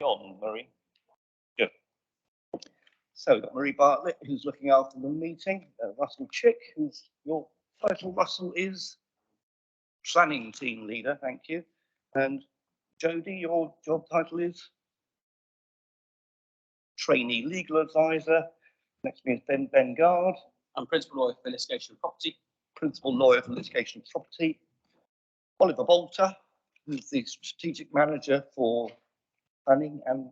on, Marie. Good. So we've got Marie Bartlett, who's looking after the meeting. Russell Chick, who's your title, Russell, is planning team leader. Thank you. And Jodie, your job title is trainee legal advisor. Next to me is Ben Gard. I'm principal lawyer for litigation and property. Principal lawyer for litigation and property. Oliver Bolter, who's the strategic manager for planning and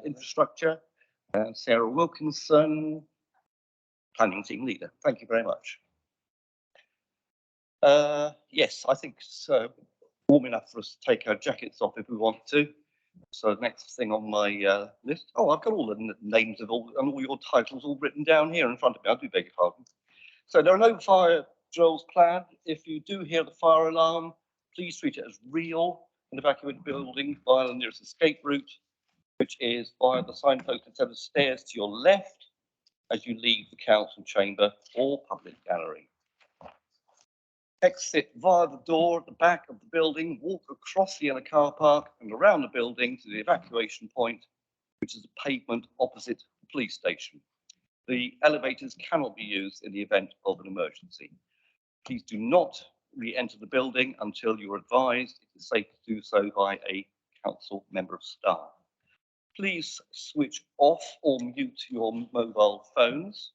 infrastructure. And Sarah Wilkinson, planning team leader. Thank you very much. Yes, I think it's warm enough for us to take our jackets off if we want to. So next thing on my list. Oh, I've got all the names of all your titles all written down here in front of me. I do beg your pardon. So there are no fire drills planned. If you do hear the fire alarm, please treat it as real and evacuate the building via the nearest escape route, which is via the signposted set of stairs to your left as you leave the council chamber or public gallery. Exit via the door at the back of the building, walk across the inner car park and around the building to the evacuation point, which is a pavement opposite the police station. The elevators cannot be used in the event of an emergency. Please do not re-enter the building until you're advised it is safe to do so by a council member of staff. Please switch off or mute your mobile phones.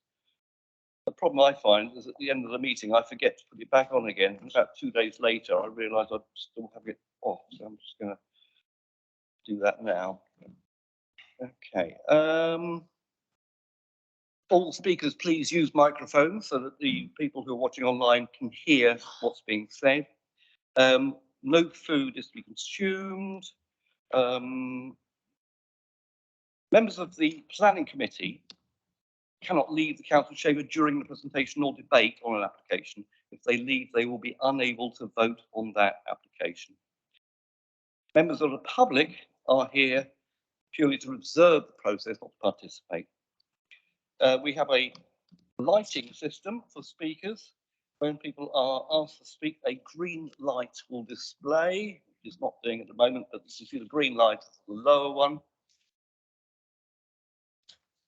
The problem I find is at the end of the meeting, I forget to put it back on again. And about 2 days later, I realise I still have it off. So I'm just going to do that now. Okay. All speakers, please use microphones so that the people who are watching online can hear what's being said. No food is to be consumed. Members of the planning committee cannot leave the council chamber during the presentation or debate on an application. If they leave, they will be unable to vote on that application. Members of the public are here purely to observe the process, not to participate. We have a lighting system for speakers. When people are asked to speak, a green light will display, which is not doing at the moment, but you see the green light is the lower one.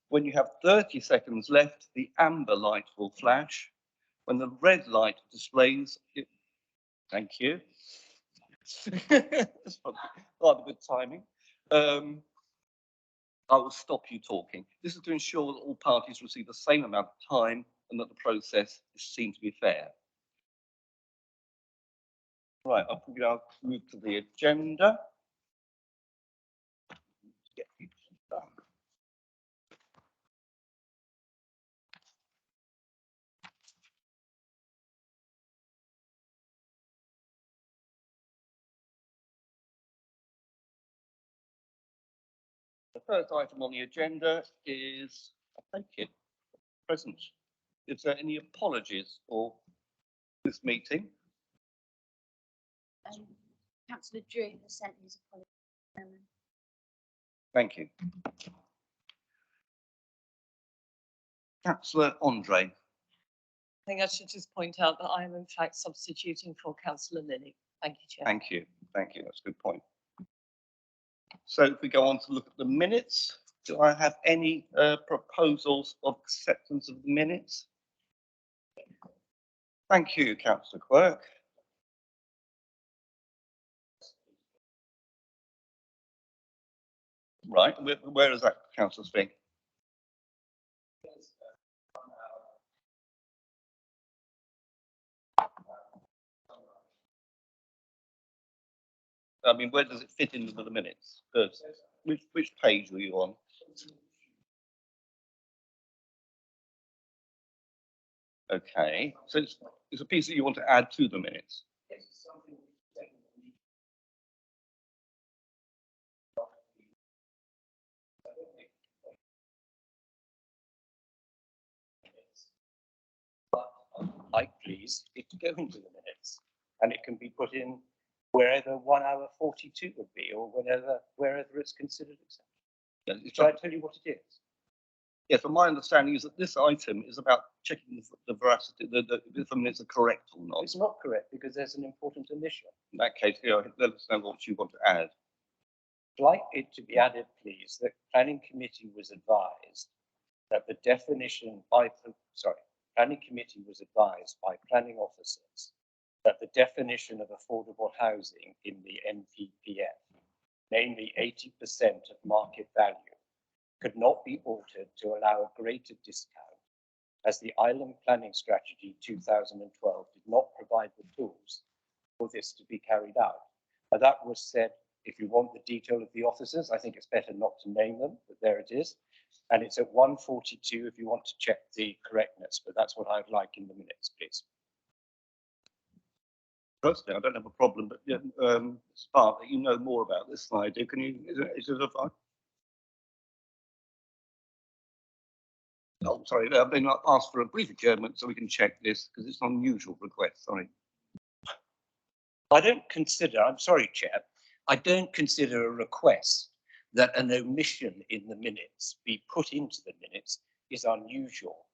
When you have 30 seconds left, the amber light will flash. When the red light displays, thank you. That's rather good timing. I will stop you talking. This is to ensure that all parties receive the same amount of time and that the process is seen to be fair. Right, I'll move to the agenda. Get these done. The first item on the agenda is, I take it, present. Is there any apologies for this meeting? Councillor Drew has sent his apology. Thank you. Councillor Andre. I think I should just point out that I am in fact substituting for Councillor Lilly. Thank you, Chair. Thank you. Thank you. That's a good point. So if we go on to look at the minutes, do I have any proposals of acceptance of the minutes? Thank you, Councillor Quirk. Right, where is that, Councillor Spink? I mean, where does it fit into the minutes? Which page were you on? Okay, so it's a piece that you want to add to the minutes. Like, please, it to go into the minutes, and it can be put in wherever 1 hour 42 would be, or wherever it's considered acceptable. Yeah, Shall I tell you what it is? yes, but my understanding is that this item is about checking the veracity, if the minutes are correct or not. It's not correct because there's an important omission. In that case, let us know what you want to add. like it to be added, please, that planning committee was advised that the definition by, planning committee was advised by planning officers that the definition of affordable housing in the NPPF, namely 80% of market value, could not be altered to allow a greater discount, as the Island Planning Strategy 2012 did not provide the tools for this to be carried out. Now, that was said, if you want the detail of the officers, I think it's better not to name them, but there it is. And it's at 142 if you want to check the correctness, but that's what I'd like in the minutes, please. Personally, I don't have a problem, but Spark, you know more about this than I do. Can you, is it a fine? Oh, sorry, I've been asked for a brief adjournment so we can check this because it's an unusual request, sorry. I don't consider, I'm sorry, Chair, I don't consider a request that an omission in the minutes be put into the minutes is unusual.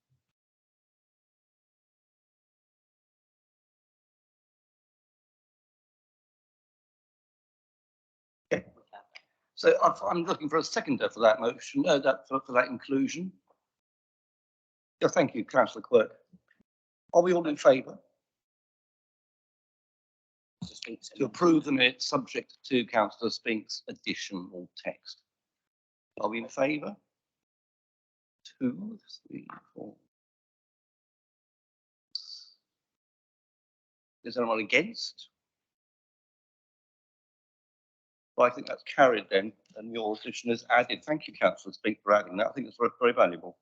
Okay. So I'm looking for a seconder for that motion, for that inclusion. Yeah, thank you, Councillor Quirk. Are we all in favour? To approve the minutes subject to Councillor Spink's additional text. Are we in favour? 2, 3, 4. Is anyone against? Well, I think that's carried then, and your addition is added. Thank you, Councillor Spink, for adding that. I think it's very, very valuable.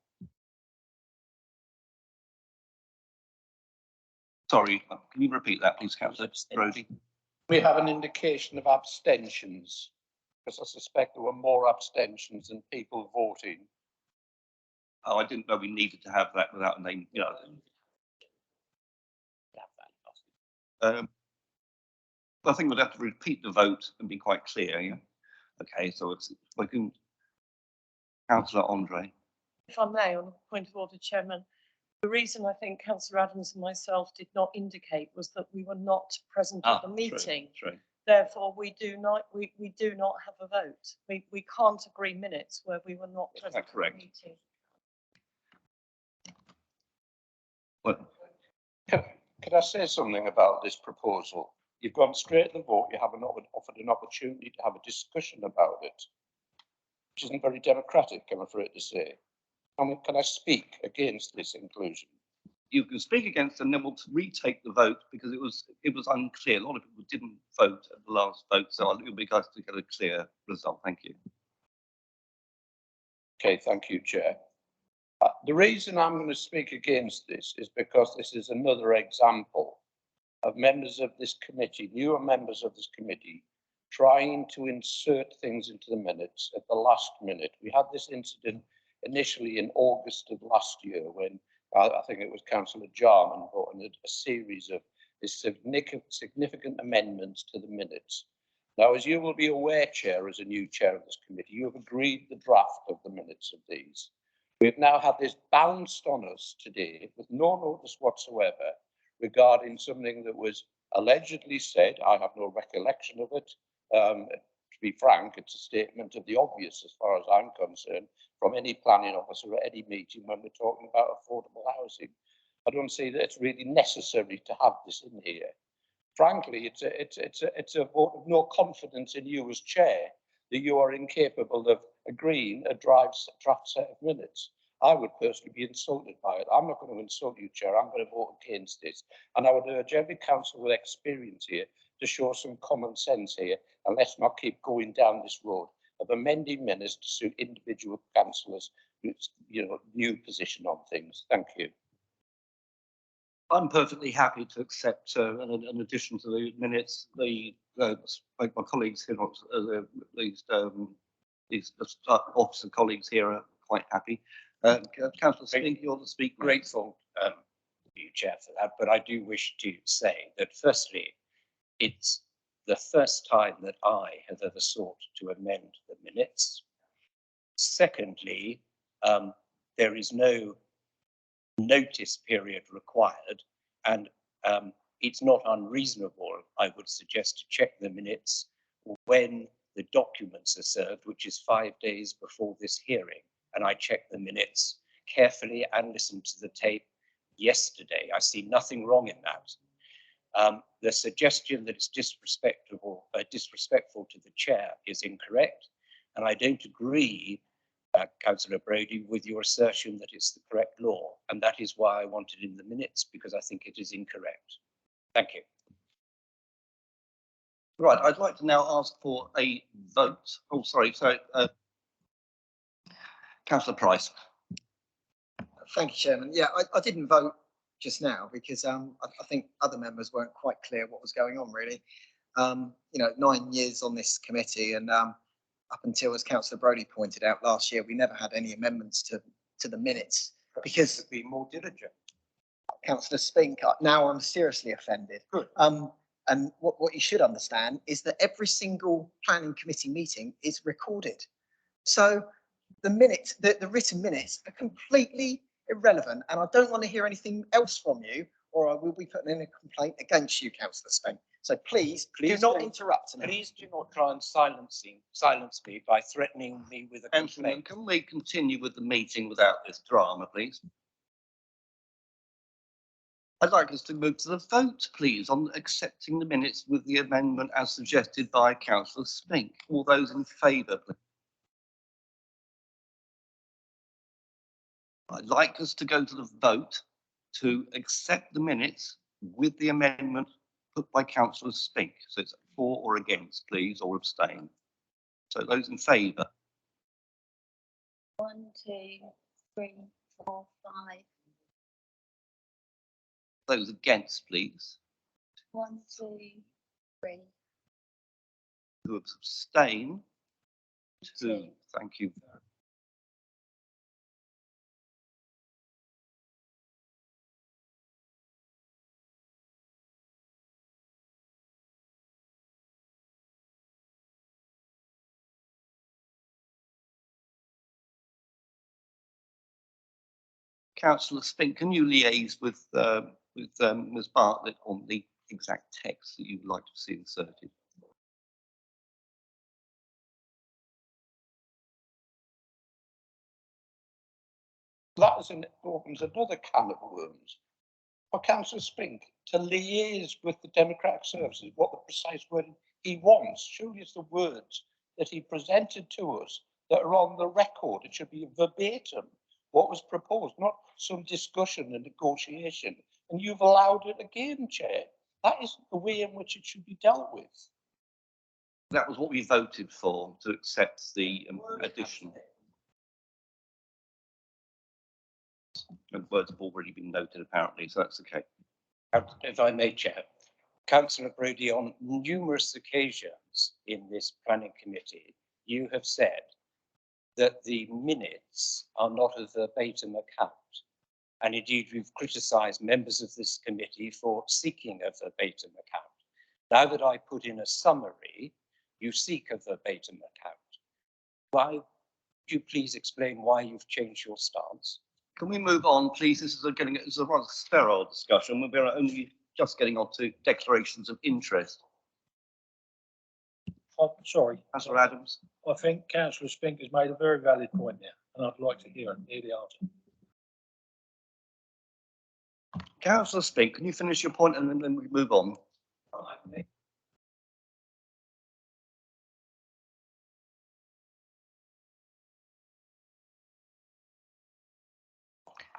Sorry, can you repeat that, please, Councillor Brodie? We have an indication of abstentions, because I suspect there were more abstentions than people voting. Oh, I didn't know we needed to have that without a name. You know. I think we'd have to repeat the vote and be quite clear. Yeah. Okay, so it's we can. Councillor Andre. If I may, on a point of order, Chairman, the reason I think Councillor Adams and myself did not indicate was that we were not present at the meeting. True. Therefore, we do not have a vote. We can't agree minutes where we were not present at the meeting. Well, Could I say something about this proposal? You've gone straight to the vote. You haven't offered an opportunity to have a discussion about it, which isn't very democratic, I'm afraid to say. Can I speak against this inclusion? you can speak against, and then we'll retake the vote because it was unclear. A lot of people didn't vote at the last vote, so it'll be nice to get a clear result. Thank you. Okay, thank you, Chair. The reason I'm going to speak against this is because this is another example of members of this committee, newer members of this committee, trying to insert things into the minutes at the last minute. We had this incident initially in August of last year when I think it was Councillor Jarman brought in a series of significant amendments to the minutes. Now, as you will be aware, Chair, as a new chair of this committee, you have agreed the draft of the minutes of these. We have now had this bounced on us today with no notice whatsoever regarding something that was allegedly said. I have no recollection of it. To be frank, it's a statement of the obvious as far as I'm concerned from any planning officer at any meeting when we're talking about affordable housing. I don't see that it's really necessary to have this in here. Frankly, it's a vote of no confidence in you as chair that you are incapable of agreeing a draft set of minutes. I would personally be insulted by it. I'm not going to insult you, Chair. I'm going to vote against this. And I would urge every councillor with experience here to show some common sense here, and let's not keep going down this road of amending minutes to suit individual councillors' new position on things. Thank you. I'm perfectly happy to accept an addition to the minutes. My colleagues here, these officer colleagues here are quite happy. Councillor Spink, you're the speaker. Grateful to you, Chair, for that, but I do wish to say that firstly, it's the first time that I have ever sought to amend the minutes. Secondly, there is no notice period required, and it's not unreasonable, I would suggest, to check the minutes when the documents are served, which is 5 days before this hearing. And I checked the minutes carefully and listened to the tape yesterday. I see nothing wrong in that. The suggestion that it's disrespectful to the chair is incorrect. And I don't agree, Councillor Brodie, with your assertion that it's the correct law. And that is why I want it in the minutes, because I think it is incorrect. Thank you. Right, I'd like to now ask for a vote. Oh, sorry, Councillor Price. Thank you, Chairman. Yeah, I didn't vote just now because I think other members weren't quite clear what was going on, really. 9 years on this committee, and up until, as Councillor Brodie pointed out, last year, we never had any amendments to the minutes because be more diligent. Councillor Spink, now I'm seriously offended. Good. And what you should understand is that every single planning committee meeting is recorded. So the minutes, the written minutes are completely irrelevant, and I don't want to hear anything else from you, or I will be putting in a complaint against you, Councillor Spink. So please do not interrupt me. Please do not try and silence me by threatening me with a Councillor, complaint. can we continue with the meeting without this drama, please? I'd like us to move to the vote, please, on accepting the minutes with the amendment as suggested by Councillor Spink. All those in favour, please. I'd like us to go to the vote to accept the minutes with the amendment put by Councillor Spink. So it's for or against, please, or abstain. So those in favour. 1, 2, 3, 4, 5. Those against, please. 1, 2, 3. Who abstain? 2. 2. Thank you. Councillor Spink, can you liaise with Ms Bartlett on the exact text that you'd like to see inserted? That opens another can of worms. For Councillor Spink to liaise with the Democratic Services, what the precise word he wants, surely it's the words that he presented to us that are on the record. It should be verbatim what was proposed, not some discussion and negotiation. And you've allowed it again, Chair. That isn't the way in which it should be dealt with. That was what we voted for, to accept the addition. And words have already been noted, apparently, so that's okay. If I may, Chair. Councillor Brodie, on numerous occasions in this planning committee, you have said that the minutes are not a verbatim account. And indeed, we've criticised members of this committee for seeking a verbatim account. Now that I put in a summary, you seek a verbatim account. Why, would you please explain why you've changed your stance? Can we move on, please? This is a rather sterile discussion. We're only just getting on to declarations of interest. Oh, sorry. Councillor Adams. I think Councillor Spink has made a very valid point there, and I'd like to hear the answer. Councillor Spink, can you finish your point and then we move on?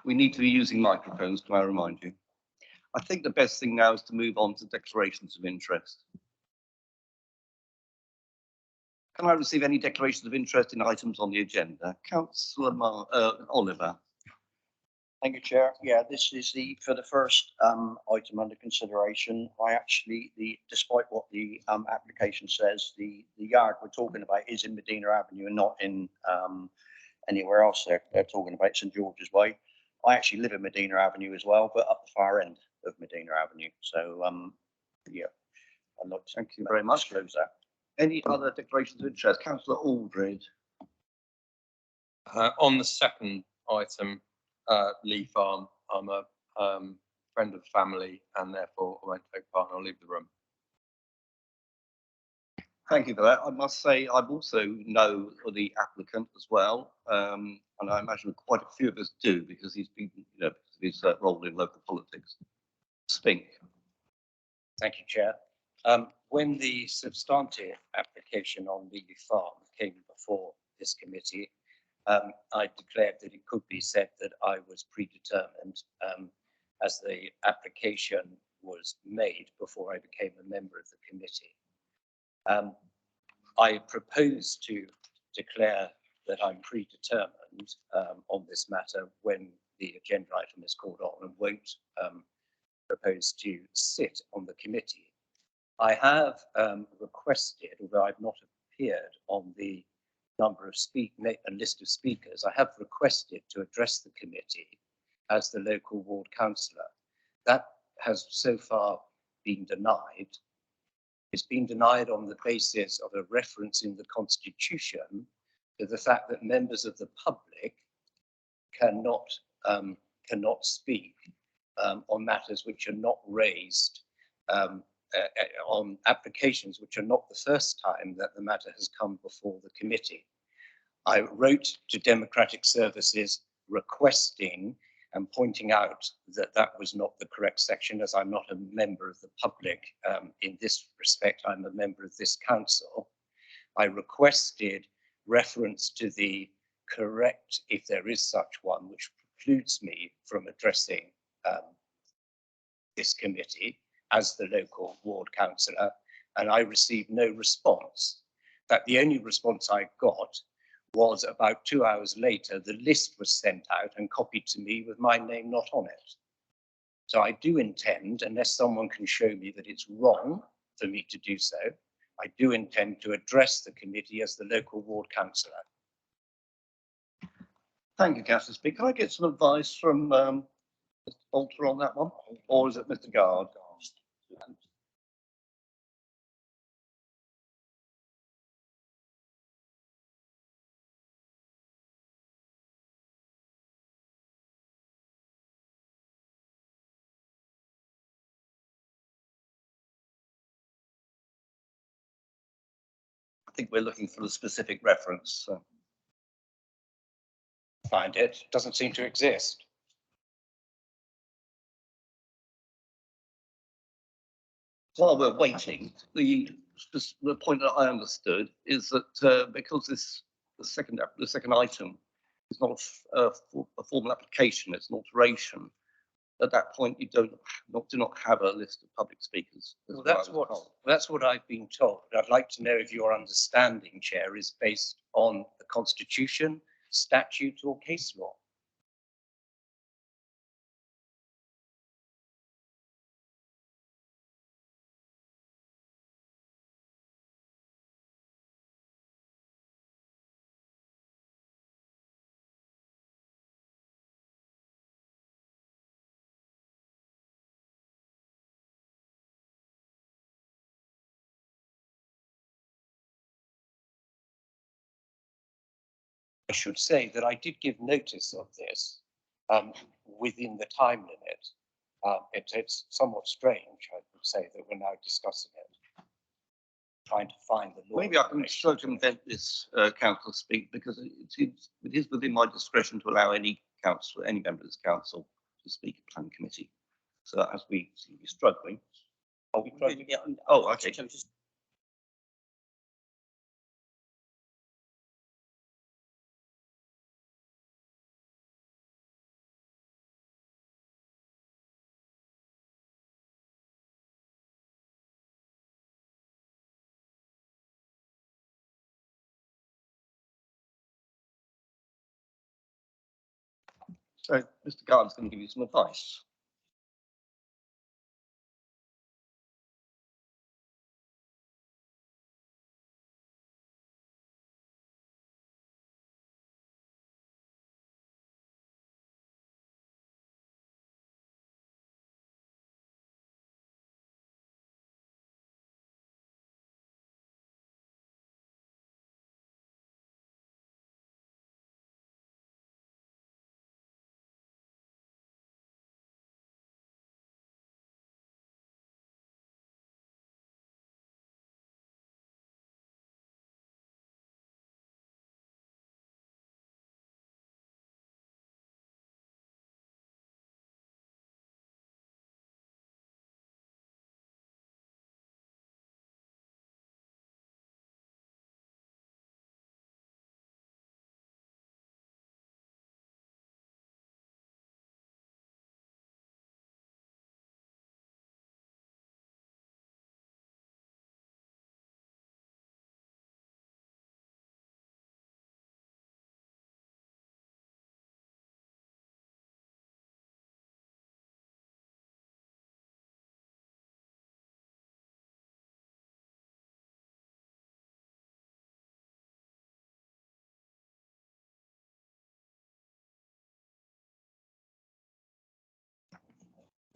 We need to be using microphones, can I remind you? I think the best thing now is to move on to declarations of interest. Can I receive any declarations of interest in items on the agenda? Councillor Oliver. Thank you, Chair. Yeah, this is for the first item under consideration. Despite what the application says, the yard we're talking about is in Medina Avenue and not in anywhere else. They're talking about St George's Way. I actually live in Medina Avenue as well, but up the far end of Medina Avenue. So yeah, I'd like to Thank you very much. disclose that. Any other declarations of interest? Councillor Aldred. On the second item, Lee Farm, I'm a friend of the family and therefore I won't take part and I'll leave the room. Thank you for that. I must say, I also know the applicant as well, and I imagine quite a few of us do because he's been, because of his role in local politics. Spink. Thank you, Chair. When the substantive application on Lely Farm came before this committee, I declared that it could be said that I was predetermined as the application was made before I became a member of the committee. I propose to declare that I'm predetermined on this matter when the agenda item is called on, and won't propose to sit on the committee. I have requested, although I've not appeared on the number of list of speakers, I have requested to address the committee as the local ward councillor. That has so far been denied. It's been denied on the basis of a reference in the Constitution to the fact that members of the public cannot speak on matters which are not raised on applications which are not the first time that the matter has come before the committee. I wrote to Democratic Services requesting and pointing out that that was not the correct section, as I'm not a member of the public. In this respect, I'm a member of this council. I requested reference to the correct, if there is such one, which precludes me from addressing this committee as the local ward councillor, and I received no response. In fact, the only response I got was about 2 hours later, the list was sent out and copied to me with my name not on it. So I do intend, unless someone can show me that it's wrong for me to do so, I do intend to address the committee as the local ward councillor. Thank you, Councillor Spink. Can I get some advice from Mr. Bolter on that one, or is it Mr. Guard? I think we're looking for a specific reference. So. Find it, doesn't seem to exist. While we're waiting, the point that I understood is that because the second item is not a formal application, it's an alteration. At that point, you do not have a list of public speakers. Well, that's what I've been told. I'd like to know if your understanding, Chair, is based on the Constitution, statute, or case law. I should say that I did give notice of this within the time limit. It's somewhat strange, I would say, that we're now discussing it, trying to find the law. Maybe I can circumvent this, Councillor Spink, because it is within my discretion to allow any councillor, any member of this council, to speak at planning committee. So as we seem to be struggling. Are we struggling? Yeah, Oh, okay. so just So Mr. Guard's going to give you some advice.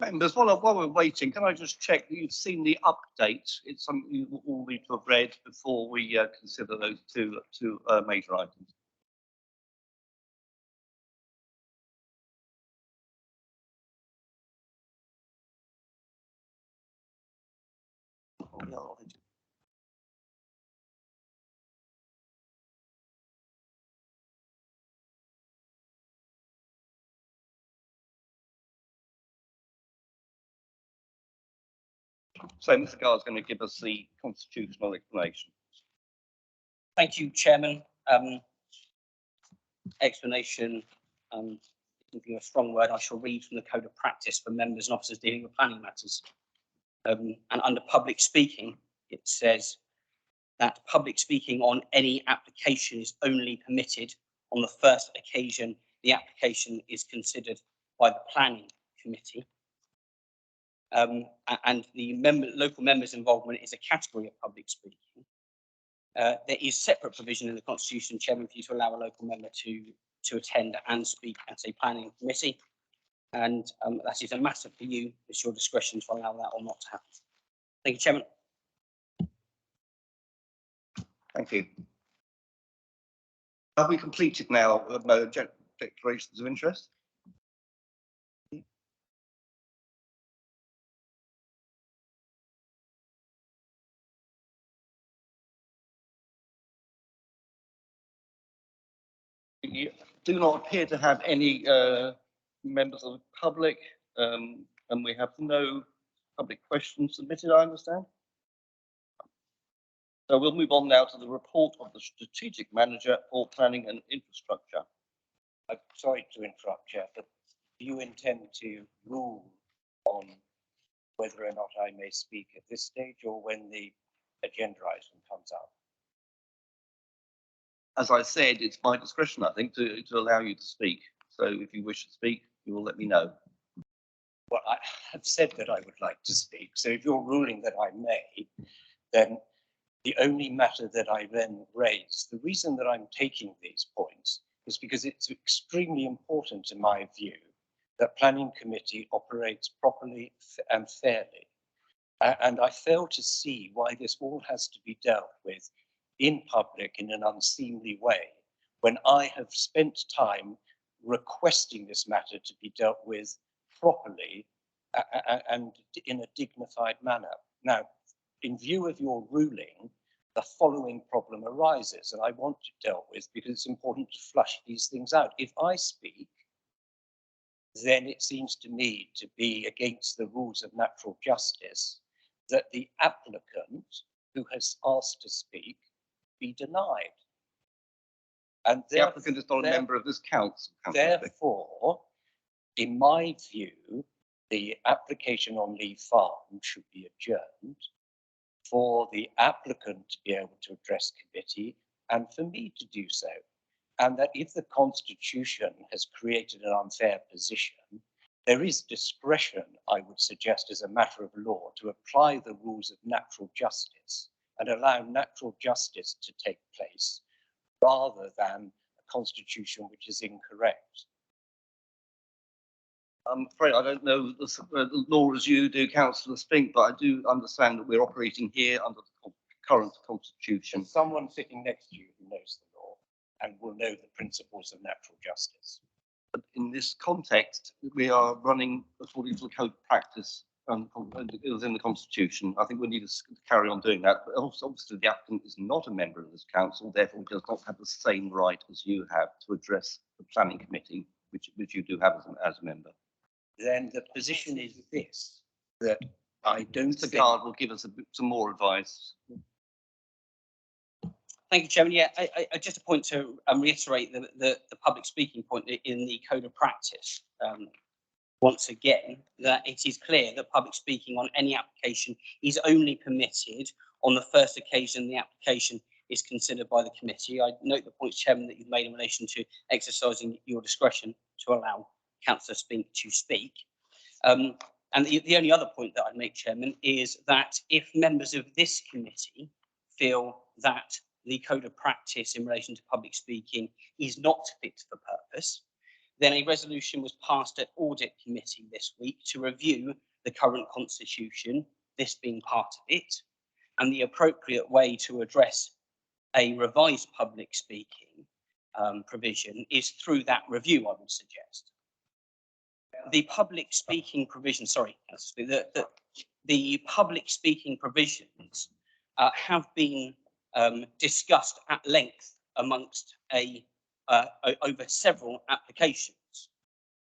Members, while we're waiting, can I just check that you've seen the update? It's something you all need to have read before we consider those two major items. So Mr. Garr is going to give us the constitutional explanation. Thank you, Chairman. Explanation, if you a strong word, I shall read from the Code of Practice for members and officers dealing with planning matters. And under public speaking, it says that public speaking on any application is only permitted on the first occasion the application is considered by the planning committee. And the local members' involvement is a category of public speaking. There is separate provision in the Constitution, Chairman, for you to allow a local member to attend and speak at a planning committee. And that is a matter for you. It's your discretion to allow that or not to happen. Thank you, Chairman. Thank you. Have we completed now declarations of interest? You do not appear to have any members of the public, and we have no public questions submitted, I understand. So we'll move on now to the report of the strategic manager for planning and infrastructure. I'm sorry to interrupt, Chair, but do you intend to rule on whether or not I may speak at this stage or when the agenda item comes up? As I said, it's my discretion, I think, to allow you to speak. So if you wish to speak, you will let me know. Well, I have said that I would like to speak. So if you're ruling that I may, then the only matter that I then raise, the reason that I'm taking these points is because it's extremely important in my view that planning committee operates properly and fairly. And I fail to see why this all has to be dealt with in public in an unseemly way when I have spent time requesting this matter to be dealt with properly and in a dignified manner. Now, in view of your ruling, the following problem arises, and I want to deal with because it's important to flush these things out. If I speak, then it seems to me to be against the rules of natural justice that the applicant who has asked to speak be denied. And The applicant is not a member of this council. Therefore, in my view, the application on Lee Farm should be adjourned for the applicant to be able to address committee and for me to do so. And that if the Constitution has created an unfair position, there is discretion, I would suggest, as a matter of law to apply the rules of natural justice and allow natural justice to take place rather than a constitution which is incorrect. I'm afraid I don't know the law as you do, Councillor Spink, but I do understand that we're operating here under the current constitution. Someone sitting next to you who knows the law and will know the principles of natural justice. But in this context, we are running according to the code of practice within the constitution. I think we need to carry on doing that. But also, obviously, the applicant is not a member of this council, therefore does not have the same right as you have to address the planning committee, which you do have as a member. Then the position is this, that I don't Mr. think... Guard will give us some more advice. Thank you, Chairman. Yeah, just a point to reiterate the public speaking point in the Code of Practice. Once again, that it is clear that public speaking on any application is only permitted on the first occasion the application is considered by the committee. I note the points, Chairman, that you've made in relation to exercising your discretion to allow Councillor Spink to speak. And the only other point that I'd make, Chairman, is that if members of this committee feel that the Code of Practice in relation to public speaking is not fit for purpose, Then a resolution was passed at Audit Committee this week to review the current constitution, this being part of it, and the appropriate way to address a revised public speaking provision is through that review, I would suggest. The public speaking provision, sorry, the public speaking provisions have been discussed at length amongst over several applications.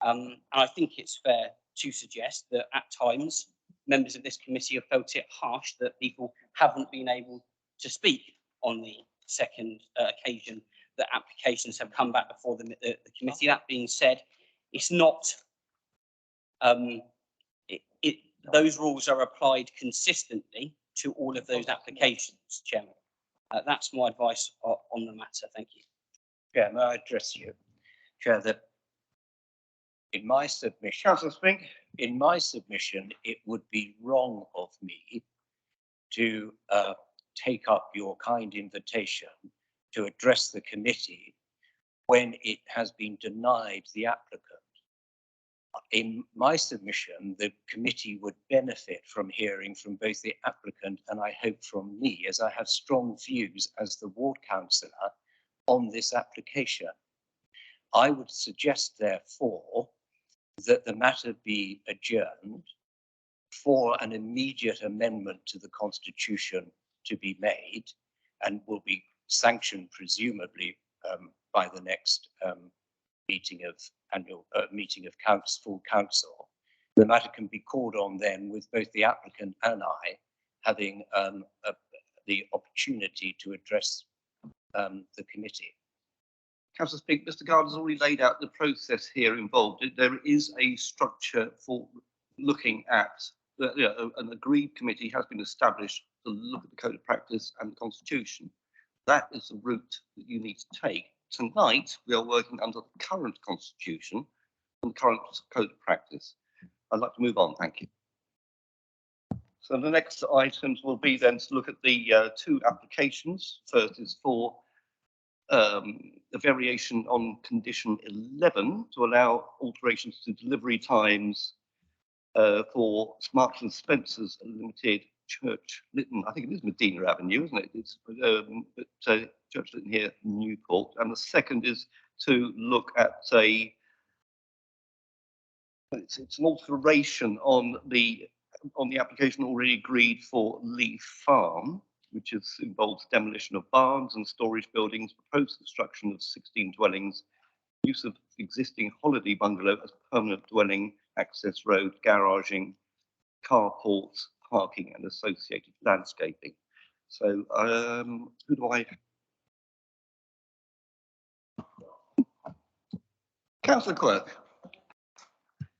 And I think it's fair to suggest that at times members of this committee have felt it harsh that people haven't been able to speak on the second occasion that applications have come back before the committee. That being said, it's not, those rules are applied consistently to all of those applications, Chairman. That's my advice on the matter. Thank you. Chair, may I address you? Chair, that in my submission, Councillor Spink. in my submission, it would be wrong of me to take up your kind invitation to address the committee when it has been denied the applicant. In my submission, the committee would benefit from hearing from both the applicant and I hope from me, as I have strong views as the ward councillor on this application. I would suggest, therefore, that the matter be adjourned for an immediate amendment to the Constitution to be made and will be sanctioned presumably by the next meeting of full council. The matter can be called on then with both the applicant and I having the opportunity to address the committee. Councillor Spink, Mr. Gardner's already laid out the process here involved. There is a structure for looking at, an agreed committee has been established to look at the Code of Practice and the Constitution. That is the route that you need to take. Tonight, we are working under the current Constitution and the current Code of Practice. I'd like to move on, thank you. So the next items will be then to look at the two applications. First is for the variation on condition 11 to allow alterations to delivery times for Marks and Spencer's Limited, Church Lytton. I think it is Medina Avenue, isn't it? It's Church Lytton here, Newport. And the second is to look at it's an alteration on the application already agreed for Lee Farm, which involves demolition of barns and storage buildings, proposed construction of 16 dwellings, use of existing holiday bungalow as permanent dwelling, access road, garaging, carports, parking and associated landscaping. So who do I? Councillor Quirk.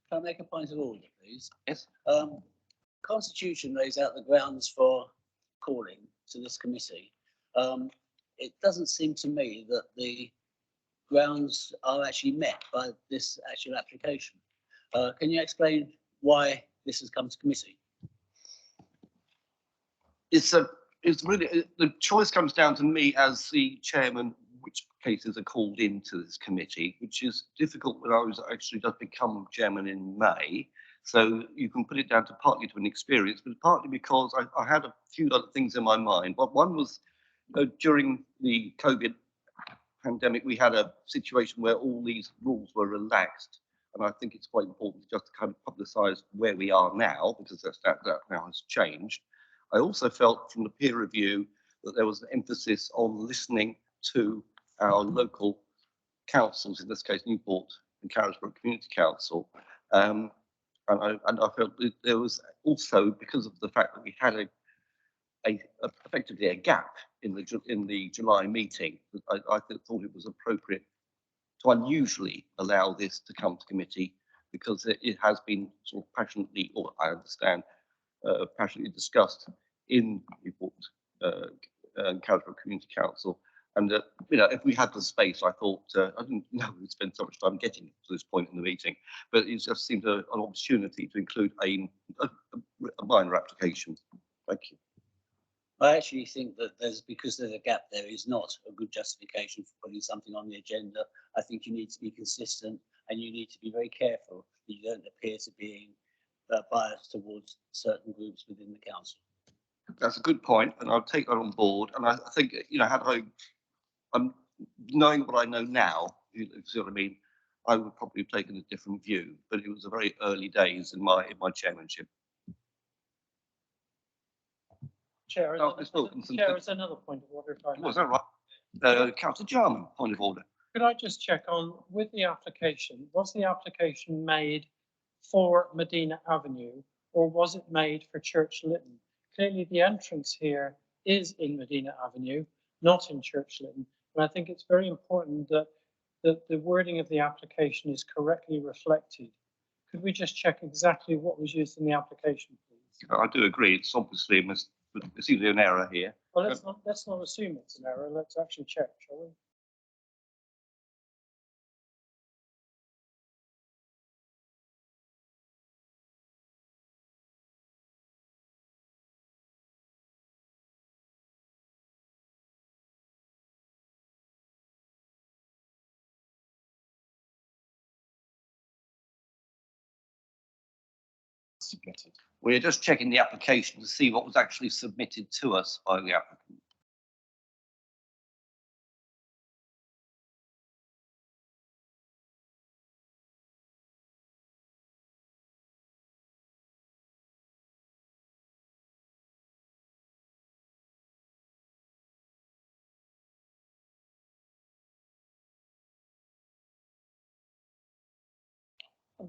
Can I make a point of order, please? Yes. Constitution lays out the grounds for calling to this committee. It doesn't seem to me that the grounds are actually met by this actual application. Can you explain why this has come to committee? It's really, the choice comes down to me as the chairman, which cases are called into this committee, which is difficult when I was actually just become chairman in May. So you can put it down to partly to an experience, but partly because I had a few other things in my mind. But one was during the COVID pandemic, we had a situation where all these rules were relaxed. And I think it's quite important just to kind of publicise where we are now, because that now has changed. I also felt from the peer review that there was an emphasis on listening to our local councils, in this case Newport and Carisbrooke Community Council. And I felt that there was also, because of the fact that we had effectively a gap in the July meeting, I thought it was appropriate to unusually allow this to come to committee, because it has been sort of passionately, or I understand, passionately discussed in Newport and Carisbrooke Community Council. And if we had the space, I thought I didn't know we'd spend so much time getting to this point in the meeting, but it just seemed an opportunity to include a minor application. Thank you. I actually think that because there's a gap there is not a good justification for putting something on the agenda. I think you need to be consistent and you need to be very careful that you don't appear to being biased towards certain groups within the council. That's a good point, and I'll take that on board. And I think, you know, knowing what I know now, you see what I mean, I would probably have taken a different view, but it was a very early days in my chairmanship. Chair, Oh, Ms. Wilkinson, Chair, is another point of order. If I may. Was that right? Councillor Jarman, point of order. Could I just check on, with the application, was the application made for Medina Avenue or was it made for Church Lytton? Clearly the entrance here is in Medina Avenue, not in Church Lytton. And I think it's very important that the wording of the application is correctly reflected. Could we just check exactly what was used in the application, please? I do agree. It's obviously there seems to be an error here. Well, let's not assume it's an error. Let's actually check, shall we? Submitted. We're just checking the application to see what was actually submitted to us by the applicant.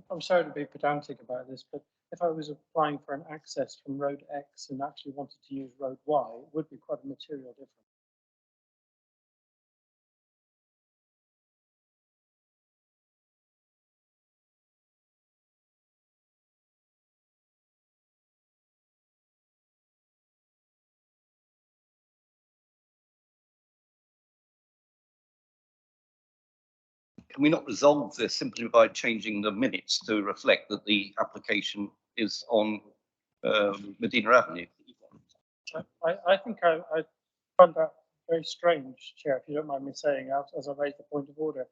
I'm sorry to be pedantic about this, but if I was applying for an access from road X and actually wanted to use road Y, it would be quite a material difference. Can we not resolve this simply by changing the minutes to reflect that the application is on Medina Avenue? I think I find that very strange, Chair, if you don't mind me saying, as I raised the point of order.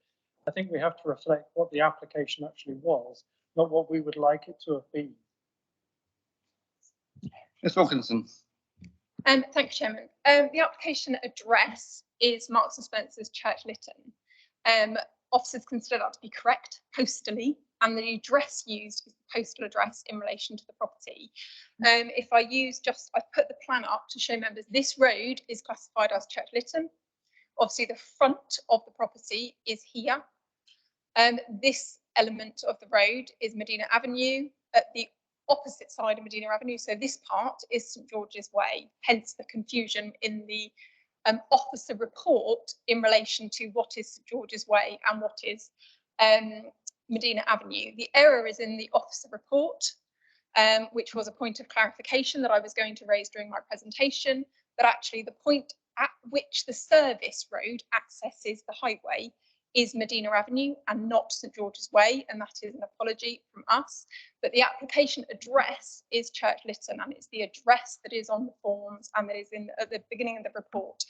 I think we have to reflect what the application actually was, not what we would like it to have been. Ms. Wilkinson. Thank you, Chairman. The application address is Marks and Spencer's Church Lytton. Officers consider that to be correct postally, and the address used is the postal address in relation to the property. If I put the plan up to show members, this road is classified as Church Lytton. Obviously, the front of the property is here. This element of the road is Medina Avenue. At the opposite side of Medina Avenue, so this part is St George's Way, hence the confusion in the officer report in relation to what is St George's Way and what is Medina Avenue. The error is in the officer report, which was a point of clarification that I was going to raise during my presentation, but actually the point at which the service road accesses the highway is Medina Avenue and not St George's Way, and that is an apology from us. But the application address is Church Lytton, and it's the address that is on the forms and that is at the beginning of the report.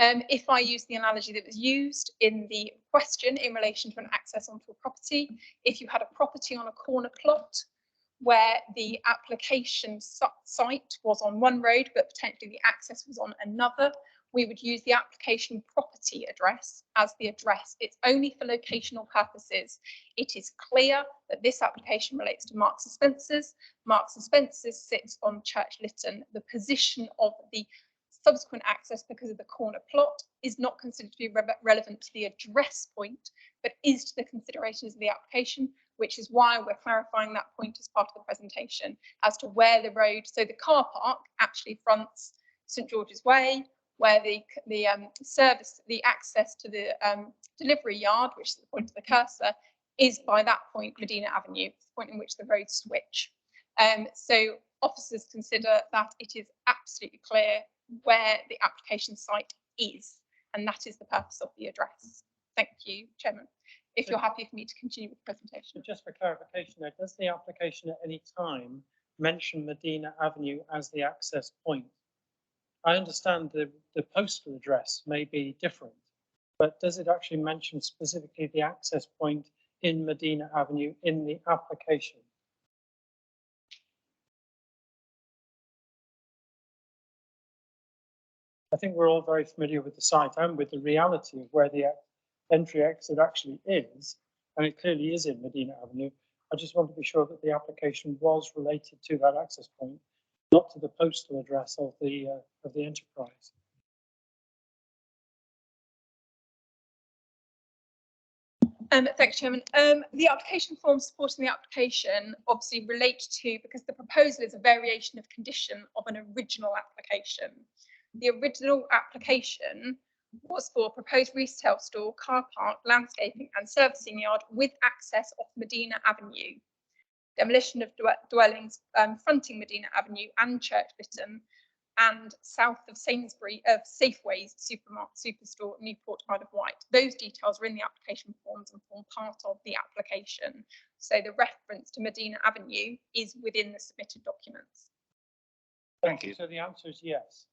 If I use the analogy that was used in the question in relation to an access onto a property, if you had a property on a corner plot where the application site was on one road, but potentially the access was on another, we would use the application property address as the address. It's only for locational purposes. It is clear that this application relates to Marks and Spencer's. Marks and Spencer's sits on Church Lytton. The position of the subsequent access because of the corner plot is not considered to be relevant to the address point, but is to the considerations of the application, which is why we're clarifying that point as part of the presentation as to where the road, so the car park actually fronts St George's Way, where the access to the delivery yard, which is the point of the cursor, is by that point Medina Avenue, the point in which the roads switch. So officers consider that it is absolutely clear where the application site is, and that is the purpose of the address. Thank you, Chairman. If you're happy for me to continue with the presentation. So just for clarification, does the application at any time mention Medina Avenue as the access point? I understand the postal address may be different, but does it actually mention specifically the access point in Medina Avenue in the application? I think we're all very familiar with the site and with the reality of where the entry exit actually is, and it clearly is in Medina Avenue. I just want to be sure that the application was related to that access point, not to the postal address of the enterprise. Thanks, Chairman. The application forms supporting the application obviously relate to, because the proposal is a variation of condition of an original application. The original application was for proposed retail store, car park, landscaping and servicing yard with access off Medina Avenue. Demolition of dwellings fronting Medina Avenue and Church Lytton and south of Safeway's superstore, Newport Isle of Wight. Those details are in the application forms and form part of the application. So the reference to Medina Avenue is within the submitted documents. Thank you. So the answer is yes.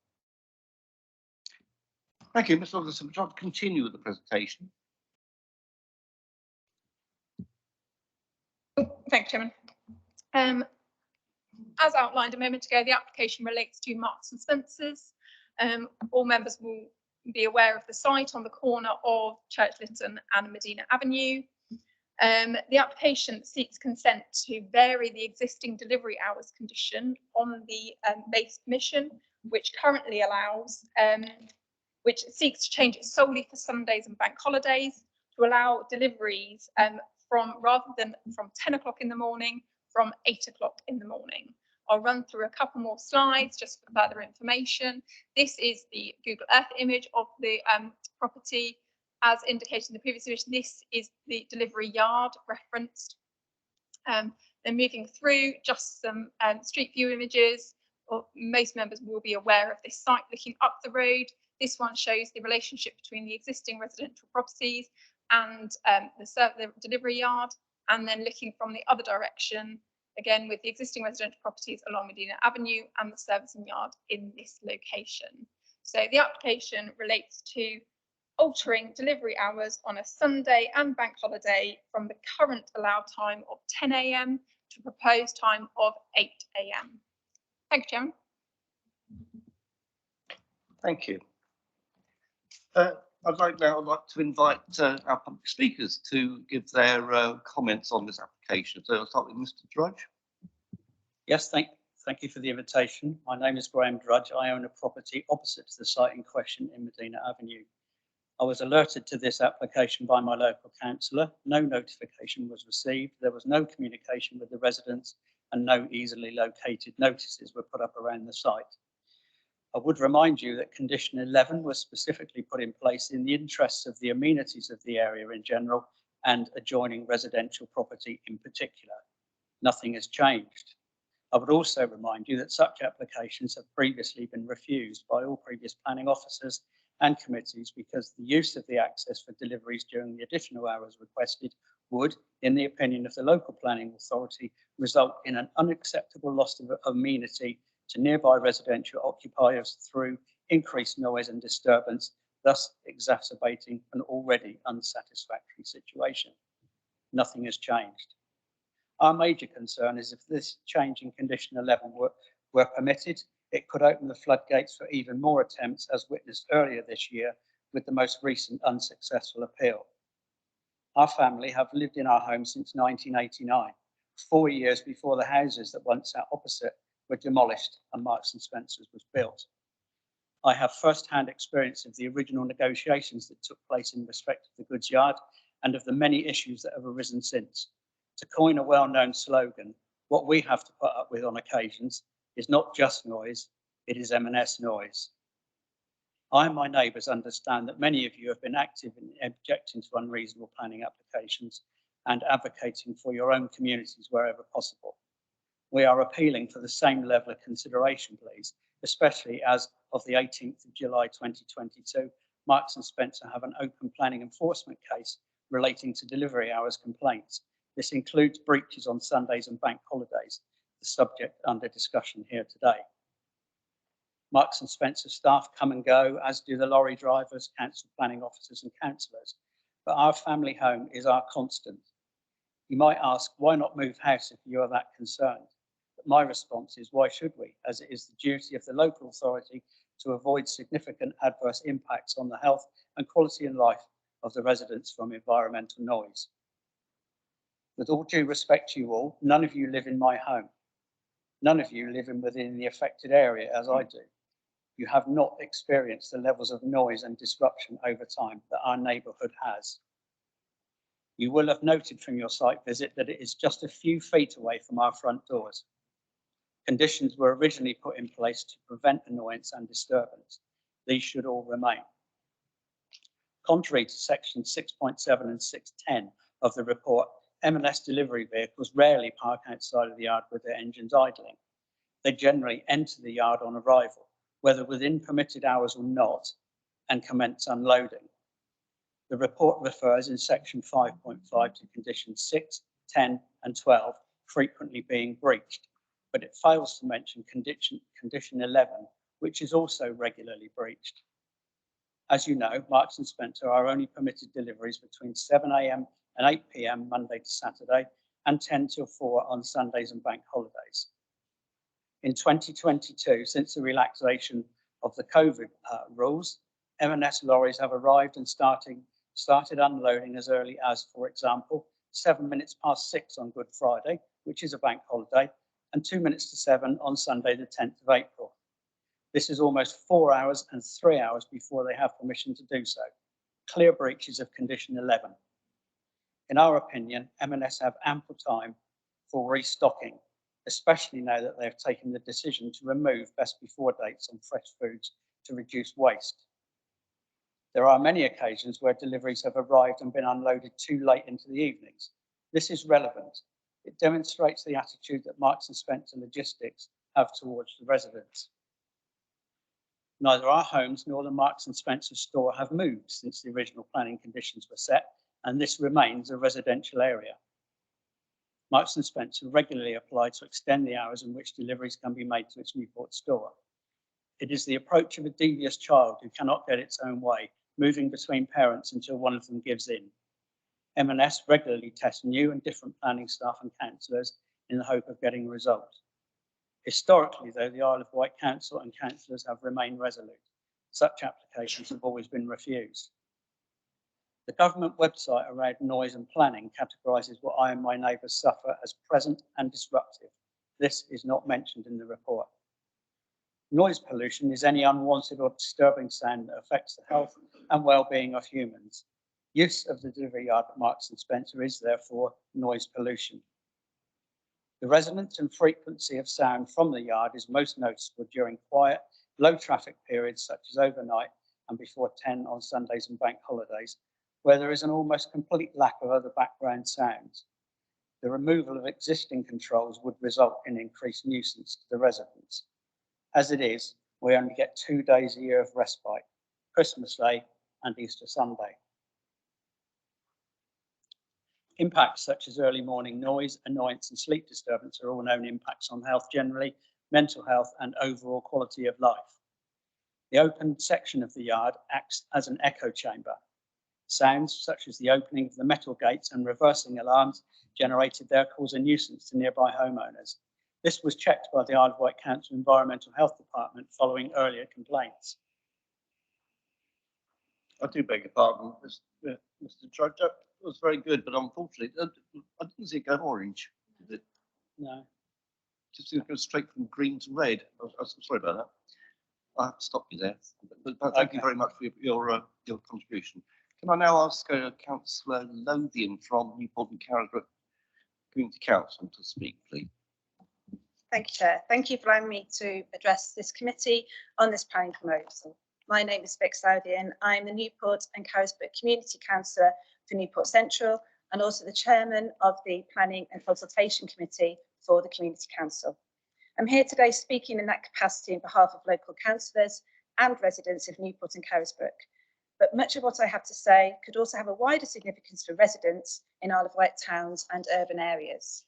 Thank you, Mr. Alderson. Would you like to continue with the presentation? Thank you, Chairman. As outlined a moment ago, the application relates to Marks and Spencer's. All members will be aware of the site on the corner of Church Lytton and Medina Avenue. The application seeks consent to vary the existing delivery hours condition on the base permission, which currently allows, which seeks to change it solely for Sundays and bank holidays to allow deliveries rather than from 10 o'clock in the morning, from 8 o'clock in the morning. I'll run through a couple more slides just for further information. This is the Google Earth image of the property. As indicated in the previous image, this is the delivery yard referenced. Then moving through, just some street view images. Most members will be aware of this site looking up the road. This one shows the relationship between the existing residential properties and the delivery yard, and then looking from the other direction, again with the existing residential properties along Medina Avenue and the servicing yard in this location. So the application relates to altering delivery hours on a Sunday and bank holiday from the current allowed time of 10 AM to proposed time of 8 AM. Thank you, Chairman. Thank you. I'd like to invite our public speakers to give their comments on this application. So I'll start with Mr. Drudge. Yes, thank you for the invitation. My name is Graham Drudge. I own a property opposite to the site in question in Medina Avenue. I was alerted to this application by my local councillor. No notification was received. There was no communication with the residents and no easily located notices were put up around the site. I would remind you that condition 11 was specifically put in place in the interests of the amenities of the area in general and adjoining residential property in particular. Nothing has changed. I would also remind you that such applications have previously been refused by all previous planning officers and committees because the use of the access for deliveries during the additional hours requested would, in the opinion of the local planning authority, result in an unacceptable loss of amenity to nearby residential occupiers through increased noise and disturbance, thus exacerbating an already unsatisfactory situation. Nothing has changed. Our major concern is if this change in condition 11 were permitted, it could open the floodgates for even more attempts as witnessed earlier this year with the most recent unsuccessful appeal. Our family have lived in our home since 1989, 4 years before the houses that once sat opposite were demolished and Marks and Spencer's was built. I have first-hand experience of the original negotiations that took place in respect of the goods yard and of the many issues that have arisen since. To coin a well-known slogan, what we have to put up with on occasions is not just noise, it is M&S noise. I and my neighbours understand that many of you have been active in objecting to unreasonable planning applications and advocating for your own communities wherever possible. We are appealing for the same level of consideration, please, especially as of the 18th of July 2022, Marks and Spencer have an open planning enforcement case relating to delivery hours complaints. This includes breaches on Sundays and bank holidays, the subject under discussion here today. Marks and Spencer staff come and go, as do the lorry drivers, council planning officers and councillors, but our family home is our constant. You might ask, why not move house if you are that concerned? But my response is, why should we? As it is the duty of the local authority to avoid significant adverse impacts on the health and quality of life of the residents from environmental noise. With all due respect to you all, none of you live in my home. None of you live within the affected area as I do. You have not experienced the levels of noise and disruption over time that our neighbourhood has. You will have noted from your site visit that it is just a few feet away from our front doors. Conditions were originally put in place to prevent annoyance and disturbance. These should all remain. Contrary to section 6.7 and 6.10 of the report, M&S delivery vehicles rarely park outside of the yard with their engines idling. They generally enter the yard on arrival, whether within permitted hours or not, and commence unloading. The report refers in section 5.5 to conditions 6, 10 and 12 frequently being breached, but it fails to mention condition 11, which is also regularly breached. As you know, Marks and Spencer are only permitted deliveries between 7 AM and 8 PM Monday to Saturday and 10 till 4 on Sundays and bank holidays. In 2022, since the relaxation of the COVID rules, M&S lorries have arrived and started unloading as early as, for example, 7 minutes past 6 on Good Friday, which is a bank holiday, and 2 minutes to 7 on Sunday, the 10th of April. This is almost 4 hours and 3 hours before they have permission to do so. Clear breaches of condition 11. In our opinion, M&S have ample time for restocking, especially now that they have taken the decision to remove best before dates on fresh foods to reduce waste. There are many occasions where deliveries have arrived and been unloaded too late into the evenings. This is relevant. It demonstrates the attitude that Marks and Spencer Logistics have towards the residents. Neither our homes nor the Marks and Spencer store have moved since the original planning conditions were set, and this remains a residential area. Marks and Spencer regularly apply to extend the hours in which deliveries can be made to its Newport store. It is the approach of a devious child who cannot get its own way, moving between parents until one of them gives in. M&S regularly tests new and different planning staff and councillors in the hope of getting a result. Historically, though, the Isle of Wight Council and councillors have remained resolute. Such applications have always been refused. The government website around noise and planning categorises what I and my neighbours suffer as present and disruptive. This is not mentioned in the report. Noise pollution is any unwanted or disturbing sound that affects the health and well-being of humans. Use of the delivery yard at Marks and Spencer is therefore noise pollution. The resonance and frequency of sound from the yard is most noticeable during quiet, low traffic periods such as overnight and before 10 on Sundays and bank holidays, where there is an almost complete lack of other background sounds. The removal of existing controls would result in increased nuisance to the residents. As it is, we only get 2 days a year of respite, Christmas Day and Easter Sunday. Impacts such as early morning noise, annoyance and sleep disturbance are all known impacts on health generally, mental health and overall quality of life. The open section of the yard acts as an echo chamber. Sounds such as the opening of the metal gates and reversing alarms generated there cause a nuisance to nearby homeowners. This was checked by the Isle of Wight Council Environmental Health Department following earlier complaints. I do beg your pardon, Mr. Judge. That was very good, but unfortunately, I didn't see it go orange. Did it? No. Just to go straight from green to red. I'm sorry about that. I have to stop you there. But thank you very much for your contribution. Can I now ask Councillor Lothian from Newport and Carisbrooke Community Council to speak, please? Thank you, Chair. Thank you for allowing me to address this committee on this planning proposal. My name is Vic Lothian. I'm the Newport and Carisbrooke Community Councillor for Newport Central and also the Chairman of the Planning and Consultation Committee for the Community Council. I'm here today speaking in that capacity on behalf of local councillors and residents of Newport and Carisbrooke. But much of what I have to say could also have a wider significance for residents in Isle of Wight towns and urban areas.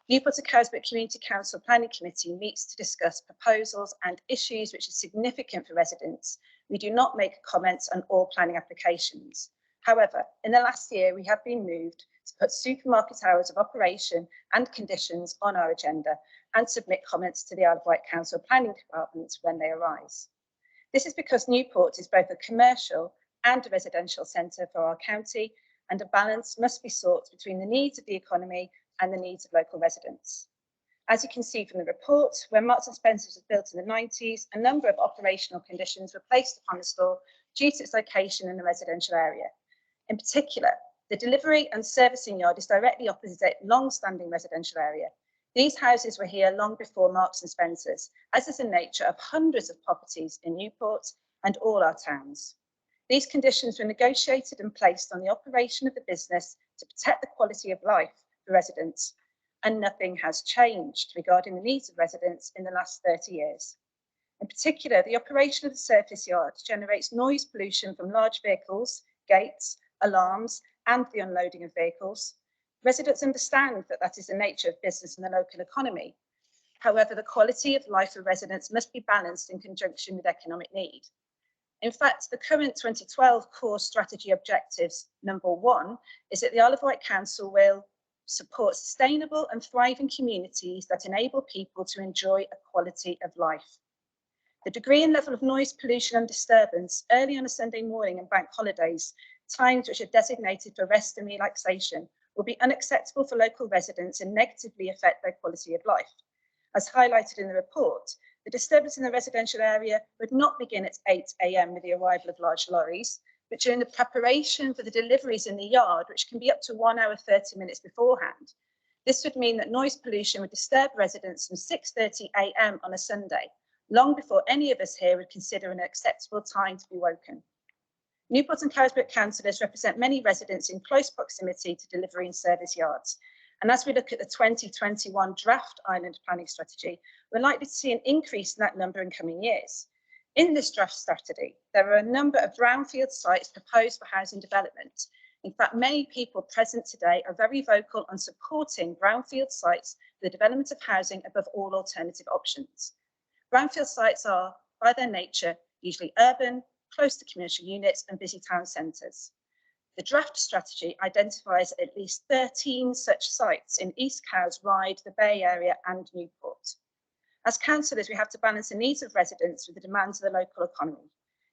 Newport and Carisbrooke Community Council Planning Committee meets to discuss proposals and issues which are significant for residents. We do not make comments on all planning applications. However, in the last year, we have been moved to put supermarket hours of operation and conditions on our agenda and submit comments to the Isle of Wight Council Planning Department when they arise. This is because Newport is both a commercial and a residential centre for our county, and a balance must be sought between the needs of the economy and the needs of local residents. As you can see from the report, when Marks and Spencer's was built in the 90s, a number of operational conditions were placed upon the store due to its location in the residential area. In particular, the delivery and servicing yard is directly opposite a long-standing residential area. These houses were here long before Marks and Spencer's, as is the nature of hundreds of properties in Newport and all our towns. These conditions were negotiated and placed on the operation of the business to protect the quality of life for residents, and nothing has changed regarding the needs of residents in the last 30 years. In particular, the operation of the surface yard generates noise pollution from large vehicles, gates, alarms, and the unloading of vehicles. Residents understand that that is the nature of business in the local economy. However, the quality of life of residents must be balanced in conjunction with economic need. In fact, the current 2012 core strategy objectives, number 1, is that the Isle of Wight Council will support sustainable and thriving communities that enable people to enjoy a quality of life. The degree and level of noise pollution and disturbance early on a Sunday morning and bank holidays, times which are designated for rest and relaxation, will be unacceptable for local residents and negatively affect their quality of life. As highlighted in the report, the disturbance in the residential area would not begin at 8 AM with the arrival of large lorries, but during the preparation for the deliveries in the yard, which can be up to 1 hour 30 minutes beforehand. This would mean that noise pollution would disturb residents from 6:30 AM on a Sunday, long before any of us here would consider an acceptable time to be woken. Newport and Carisbrooke councillors represent many residents in close proximity to delivery and service yards. And as we look at the 2021 draft island planning strategy, we're likely to see an increase in that number in coming years. In this draft strategy, there are a number of brownfield sites proposed for housing development. In fact, many people present today are very vocal on supporting brownfield sites for the development of housing above all alternative options. Brownfield sites are, by their nature, usually urban, close to commercial units and busy town centres. The draft strategy identifies at least 13 such sites in East Cowes, Ryde, the Bay Area and Newport. As councillors, we have to balance the needs of residents with the demands of the local economy.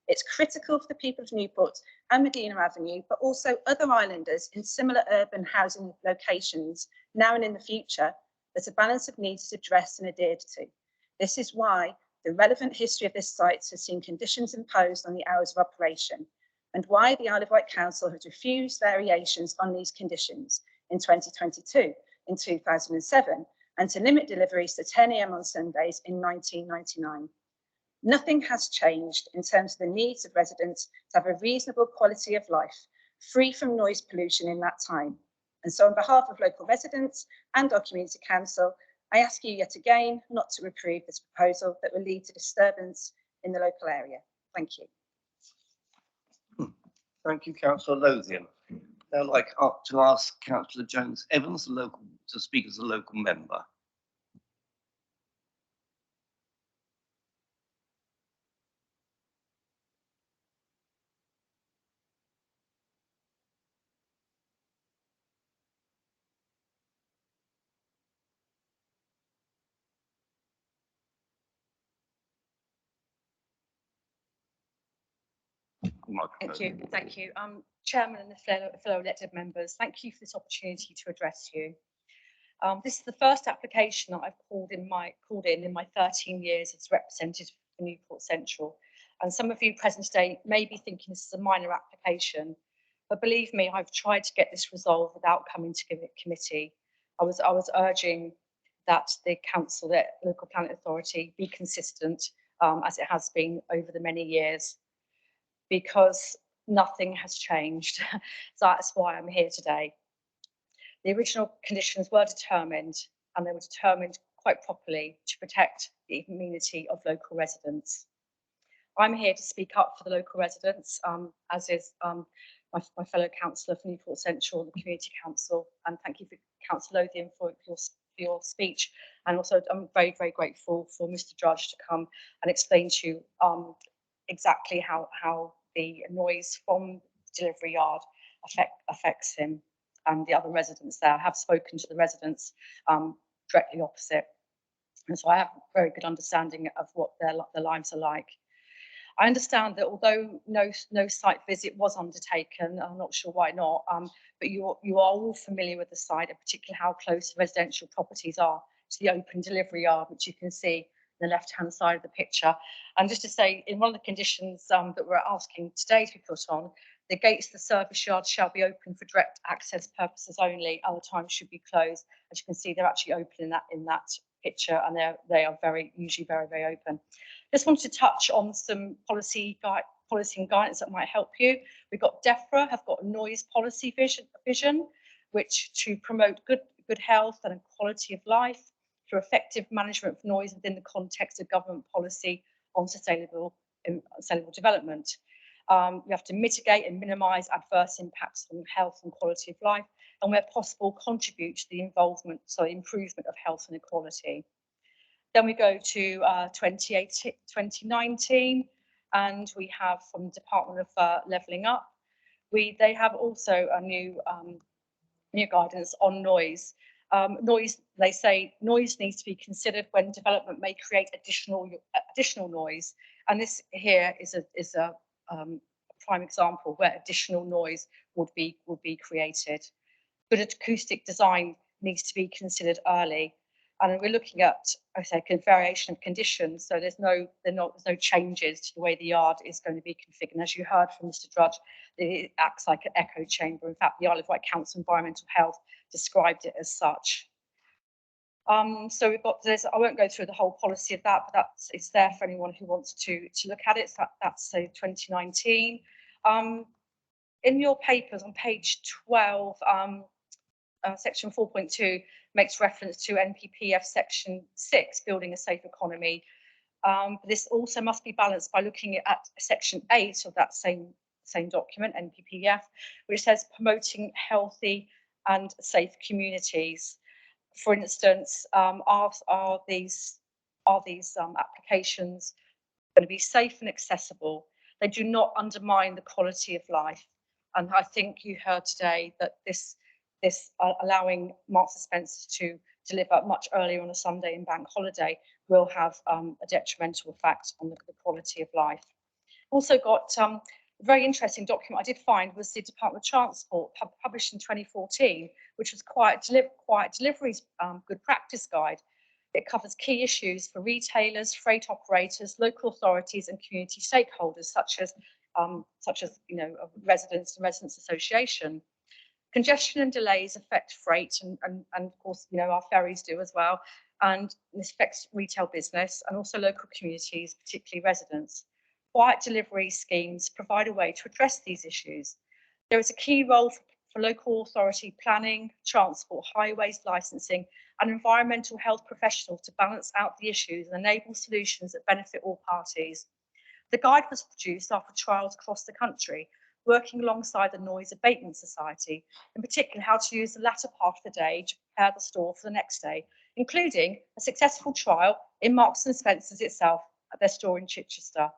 It's critical for the people of Newport and Medina Avenue, but also other islanders in similar urban housing locations, now and in the future, that a balance of needs is addressed and adhered to. This is why the relevant history of this site has seen conditions imposed on the hours of operation, and why the Isle of Wight Council has refused variations on these conditions in 2022, in 2007, and to limit deliveries to 10 AM on Sundays in 1999. Nothing has changed in terms of the needs of residents to have a reasonable quality of life, free from noise pollution in that time. And so on behalf of local residents and our community council, I ask you yet again not to approve this proposal that will lead to disturbance in the local area. Thank you. Thank you, Councillor Lothian. Now I'd like to ask Councillor Jones Evans, to speak as a local member. Thank you. Chairman and the fellow elected members, thank you for this opportunity to address you. This is the first application that I've called in my 13 years as representative for Newport Central. And some of you present today may be thinking this is a minor application, but believe me, I've tried to get this resolved without coming to committee. I was urging that the council, the local planning authority, be consistent as it has been over the many years, because nothing has changed. So that's why I'm here today. The original conditions were determined, and they were determined quite properly to protect the amenity of local residents. I'm here to speak up for the local residents, as is my fellow councillor for Newport Central, the Community Council, and thank you for Councillor Lothian for your speech. And also I'm very, very grateful for Mr. Judge to come and explain to you exactly how the noise from the delivery yard affects him. and the other residents there. I have spoken to the residents directly opposite, and so I have a very good understanding of what their lives are like. I understand that although no site visit was undertaken, I'm not sure why not, but you are all familiar with the site, and particularly how close residential properties are to the open delivery yard, which you can see on the left-hand side of the picture. And just to say, in one of the conditions that we're asking today to be put on, the gates of the service yard shall be open for direct access purposes only. Other times should be closed. As you can see, they're actually open in that picture, and they are usually very open. Just wanted to touch on some policy and guidance that might help you. We've got DEFRA have got a noise policy vision, which to promote good health and quality of life through effective management of noise within the context of government policy on sustainable development. We have to mitigate and minimise adverse impacts on health and quality of life, and where possible contribute to the improvement of health and equality. Then we go to 2019, and we have from the Department of Levelling Up. They have also a new guidance on noise. Noise, they say, noise needs to be considered when development may create additional noise, and this here is a prime example where additional noise would be created. Good acoustic design needs to be considered early. And we're looking at, I say, variation of conditions. So there's no changes to the way the yard is going to be configured. And as you heard from Mr. Drudge, it acts like an echo chamber. In fact, the Isle of Wight Council Environmental Health described it as such. So we've got this. I won't go through the whole policy of that, but it's there for anyone who wants to look at it. So that's 2019. In your papers on page 12, section 4.2 makes reference to NPPF section 6, building a safe economy. This also must be balanced by looking at section 8 of that same document, NPPF, which says promoting healthy and safe communities. For instance, are these applications going to be safe and accessible? They do not undermine the quality of life. And I think you heard today that this allowing Marks and Spencer to deliver much earlier on a Sunday and bank holiday will have a detrimental effect on the quality of life. Also got a very interesting document I did find was the Department of Transport published in 2014, which was Quiet Delivery's Good Practice Guide. It covers key issues for retailers, freight operators, local authorities and community stakeholders such as residents and residents association. Congestion and delays affect freight and of course, our ferries do as well. And this affects retail business and also local communities, particularly residents. Quiet delivery schemes provide a way to address these issues. There is a key role for local authority planning, transport, highways licensing, and environmental health professionals to balance out the issues and enable solutions that benefit all parties. The guide was produced after trials across the country, working alongside the Noise Abatement Society, in particular how to use the latter part of the day to prepare the store for the next day, including a successful trial in Marks and Spencer's itself at their store in Chichester.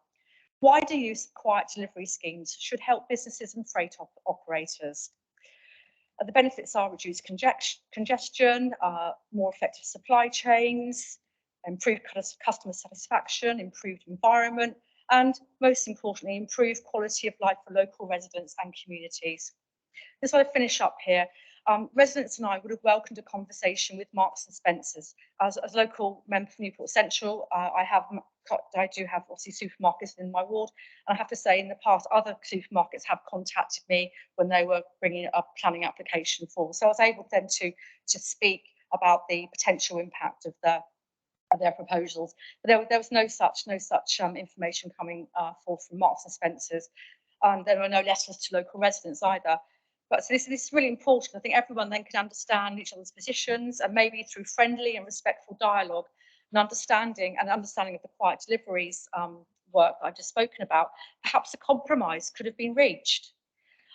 Wider use of quiet delivery schemes should help businesses and freight operators. The benefits are reduced congestion, more effective supply chains, improved customer satisfaction, improved environment, and most importantly, improved quality of life for local residents and communities. Just want to finish up here. Residents and I would have welcomed a conversation with Marks and Spencer's. As a local member for Newport Central, I do have obviously supermarkets in my ward, and I have to say in the past other supermarkets have contacted me when they were bringing a planning application forward. So I was able then to speak about the potential impact of their proposals. But there was no such information coming forth from Marks and Spencer's. There were no letters to local residents either. But so this is really important. I think everyone then can understand each other's positions, and maybe through friendly and respectful dialogue and understanding of the quiet deliveries work that I've just spoken about, perhaps a compromise could have been reached.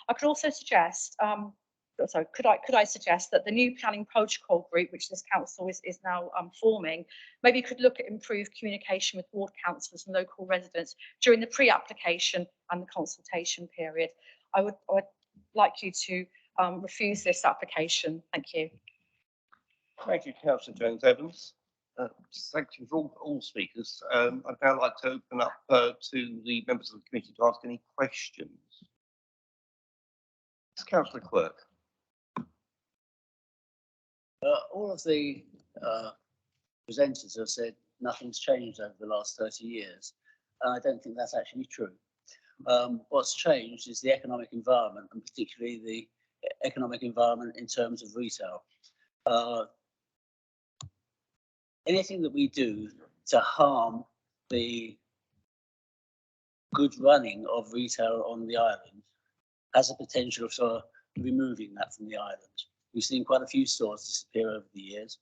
I could also suggest, could I suggest that the new planning protocol group, which this council is now forming, maybe could look at improved communication with ward councillors and local residents during the pre-application and the consultation period. I would like you to refuse this application. Thank you. Thank you, Councillor Jones Evans. Thank you for all speakers. I'd now like to open up to the members of the committee to ask any questions. Councillor Quirk. All of the presenters have said nothing's changed over the last 30 years. And I don't think that's actually true. What's changed is the economic environment, and particularly the economic environment in terms of retail. Anything that we do to harm the good running of retail on the island has a potential for removing that from the island. We've seen quite a few stores disappear over the years.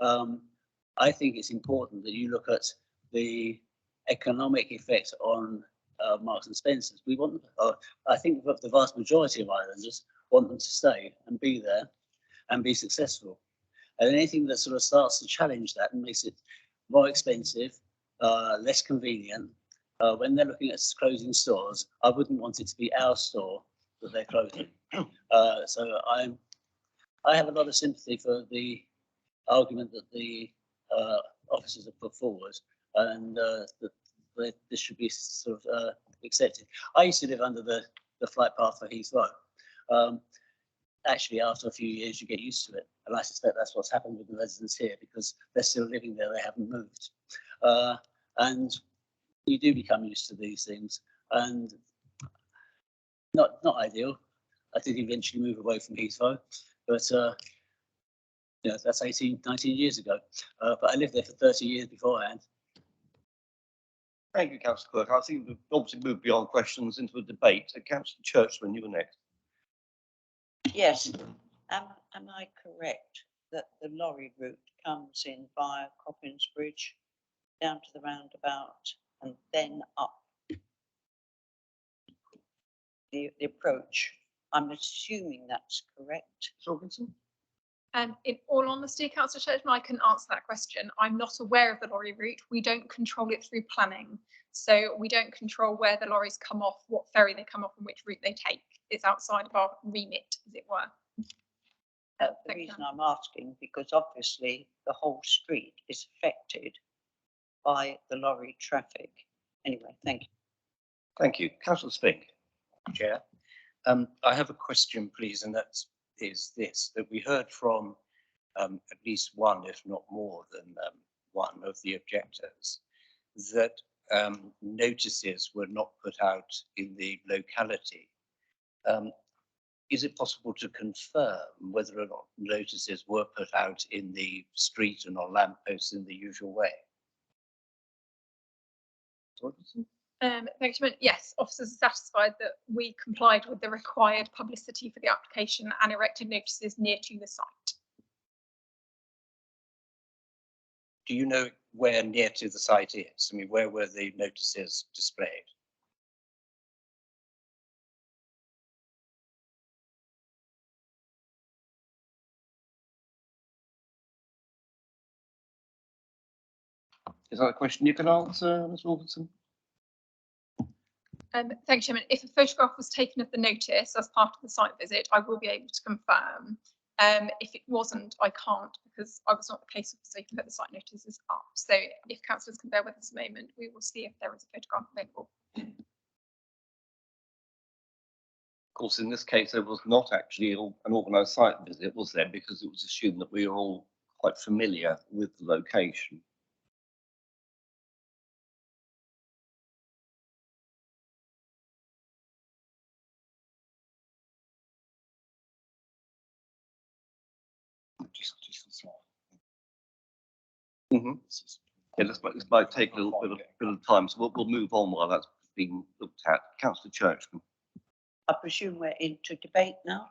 I think it's important that you look at the economic effect on Marks and Spencer's. We want, I think the vast majority of islanders want them to stay and be there and be successful. And anything that sort of starts to challenge that and makes it more expensive, less convenient, when they're looking at closing stores, I wouldn't want it to be our store that they're closing. So I have a lot of sympathy for the argument that the officers have put forward, and that this should be sort of accepted. I used to live under the flight path for Heathrow. Actually, after a few years, you get used to it. And I suspect that's what's happened with the residents here, because they're still living there, they haven't moved. And you do become used to these things, and not ideal. I did eventually move away from Heathrow, but you know, that's 19 years ago. But I lived there for 30 years beforehand. Thank you, Councillor Quirk. I think we've obviously moved beyond questions into a debate. Councillor Churchman, you were next. Yes. Am I correct that the lorry route comes in via Coppins Bridge down to the roundabout and then up the approach? I'm assuming that's correct. Jorgensen? In all honesty, Councillor Churchman, I couldn't answer that question. I'm not aware of the lorry route. We don't control it through planning. So we don't control where the lorries come off, what ferry they come off and which route they take. It's outside of our remit, as it were. The reason I'm asking, because obviously the whole street is affected by the lorry traffic. Anyway, thank you. Thank you. Councillor Spink. Chair. I have a question, please, and that is this, that we heard from at least one, if not more than one of the objectors, that notices were not put out in the locality. Is it possible to confirm whether or not notices were put out in the street and on lampposts in the usual way? Thank you. Yes, officers are satisfied that we complied with the required publicity for the application and erected notices near to the site. Do you know where near to the site is? I mean, where were the notices displayed? Is that a question you can answer, Ms. Wilkinson? Thank you, Chairman. If a photograph was taken of the notice as part of the site visit, I will be able to confirm. If it wasn't, I can't, because I was not the case officer who put the site notices up. So if councillors can bear with us a moment, we will see if there is a photograph available. Of course, in this case, there was not actually an organised site visit, was there? Because it was assumed that we were all quite familiar with the location. Yeah, this might take a little bit of time, so we'll move on while that's being looked at. Councillor Churchman. I presume we're into debate now.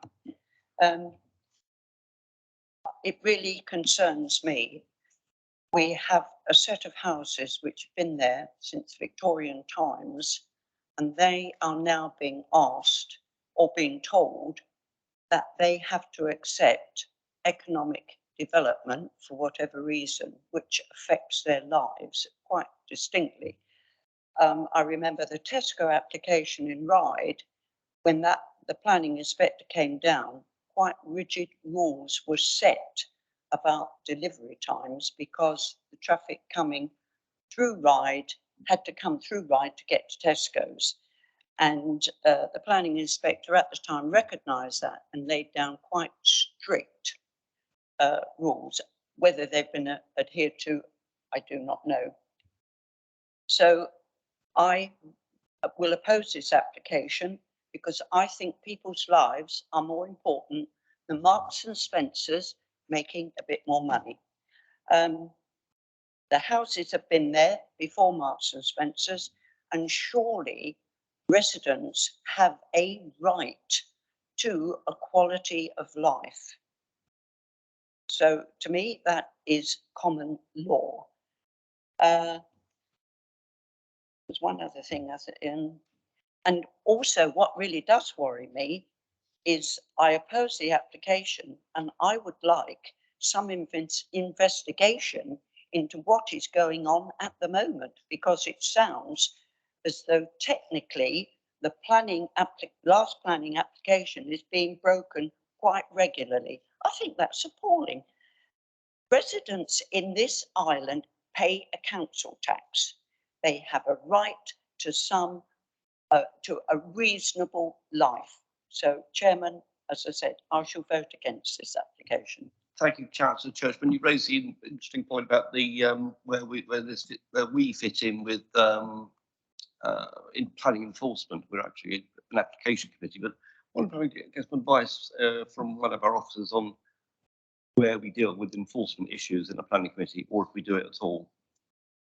It really concerns me. We have a set of houses which have been there since Victorian times, and they are now being asked or being told that they have to accept economic development for whatever reason, which affects their lives quite distinctly. I remember the Tesco application in Ryde, when that the planning inspector came down, quite rigid rules were set about delivery times because the traffic coming through Ryde had to come through Ryde to get to Tesco's. And the planning inspector at the time recognised that and laid down quite strict rules. Whether they've been adhered to, I do not know. So I will oppose this application because I think people's lives are more important than Marks and Spencer's making a bit more money. The houses have been there before Marks and Spencer's, and surely residents have a right to a quality of life. So to me, that is common law. There's one other thing, and also what really does worry me is I oppose the application, and I would like some investigation into what is going on at the moment, because it sounds as though technically the last planning application is being broken quite regularly. I think that's appalling. Residents in this island pay a council tax. They have a right to to a reasonable life. So, Chairman, as I said, I shall vote against this application. Thank you, Councillor Churchman. You raised the interesting point about the where we fit in with in planning enforcement. We're actually an application committee, but I wonder if I could get some advice from one of our officers on where we deal with enforcement issues in a planning committee, or if we do it at all.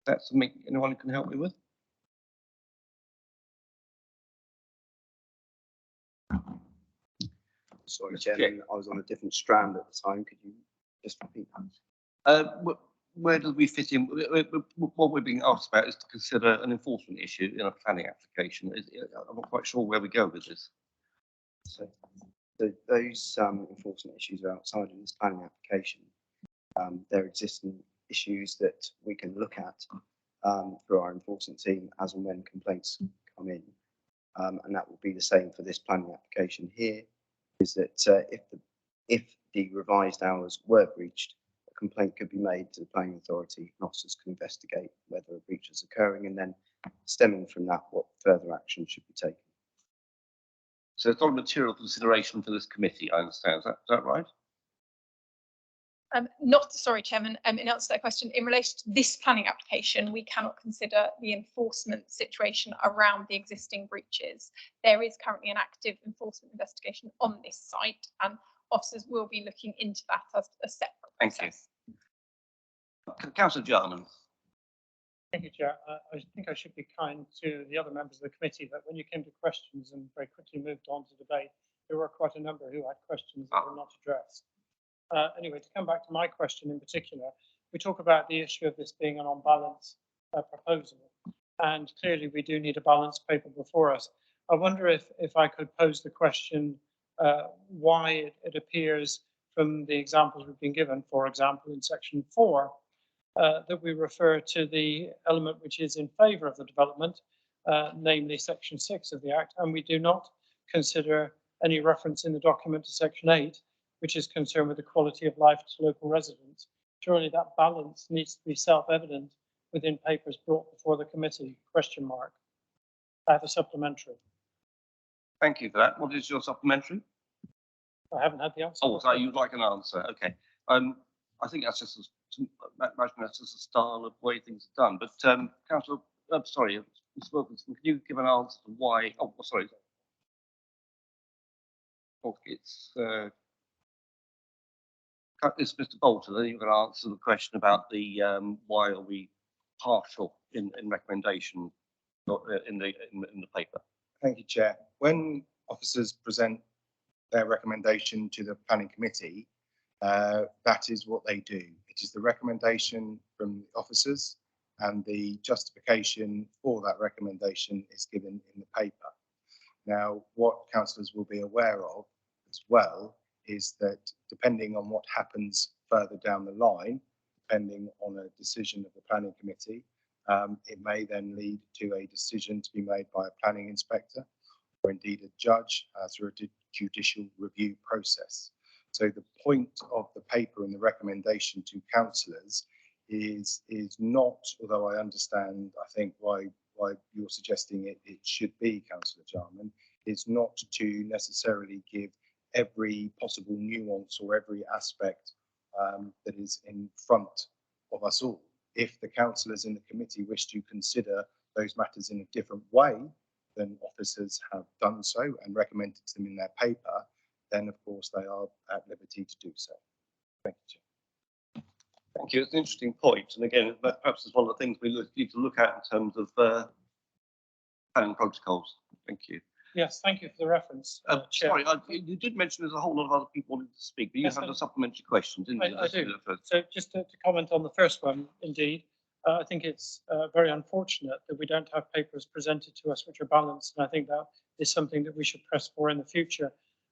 Is that something anyone can help me with? Sorry, Chairman, I was on a different strand at the time. Could you just repeat that? Where do we fit in? What we're being asked about is to consider an enforcement issue in a planning application. I'm not quite sure where we go with this. So those enforcement issues are outside of this planning application. There are existing issues that we can look at through our enforcement team as and when complaints come in. And that will be the same for this planning application here, is that if the revised hours were breached, a complaint could be made to the planning authority, and officers can investigate whether a breach is occurring, and then stemming from that, what further action should be taken. So it's not a material consideration for this committee, I understand. Is that right? Sorry, Chairman, in answer to that question, in relation to this planning application, we cannot consider the enforcement situation around the existing breaches. There is currently an active enforcement investigation on this site, and officers will be looking into that as a separate process. Thank you. Councillor Jarman. Thank you, Chair. I think I should be kind to the other members of the committee that when you came to questions and very quickly moved on to debate, there were quite a number who had questions that were not addressed. Anyway, to come back to my question in particular, we talk about the issue of this being an on-balance proposal, and clearly we do need a balanced paper before us. I wonder if I could pose the question why it appears from the examples we've been given, for example, in section 4, that we refer to the element which is in favour of the development, namely section 6 of the Act, and we do not consider any reference in the document to section 8, which is concerned with the quality of life to local residents. Surely that balance needs to be self-evident within papers brought before the committee, question mark. I have a supplementary. Thank you for that. What is your supplementary? I haven't had the answer. Oh, so you'd like an answer? Okay. I think that's just a style of way things are done. But Councillor, sorry, Ms. Wilkinson, can you give an answer to why? Oh, sorry. It's Mr. Bolton. Then you can answer the question about the why are we partial in recommendation in the paper. Thank you, Chair. When officers present their recommendation to the planning committee, that is what they do. It is the recommendation from the officers, and the justification for that recommendation is given in the paper. Now, what councillors will be aware of as well is that depending on what happens further down the line, depending on a decision of the planning committee, it may then lead to a decision to be made by a planning inspector, or indeed a judge through a judicial review process. So the point of the paper and the recommendation to councillors is not, although I understand, I think why you're suggesting it should be, Councillor Jarman, is not to necessarily give every possible nuance or every aspect that is in front of us all. If the councillors in the committee wish to consider those matters in a different way than officers have done so and recommended to them in their paper, then of course they are at liberty to do so. Thank you, Chair. Thank you. It's an interesting point. And again, perhaps it's one of the things we need to look at in terms of planning protocols. Thank you. Yes, thank you for the reference. Chair. Sorry, you did mention there's a whole lot of other people wanting to speak, but you Yes, had a supplementary question, didn't you? I do. So just to comment on the first one, indeed, I think it's very unfortunate that we don't have papers presented to us which are balanced, and I think that is something that we should press for in the future,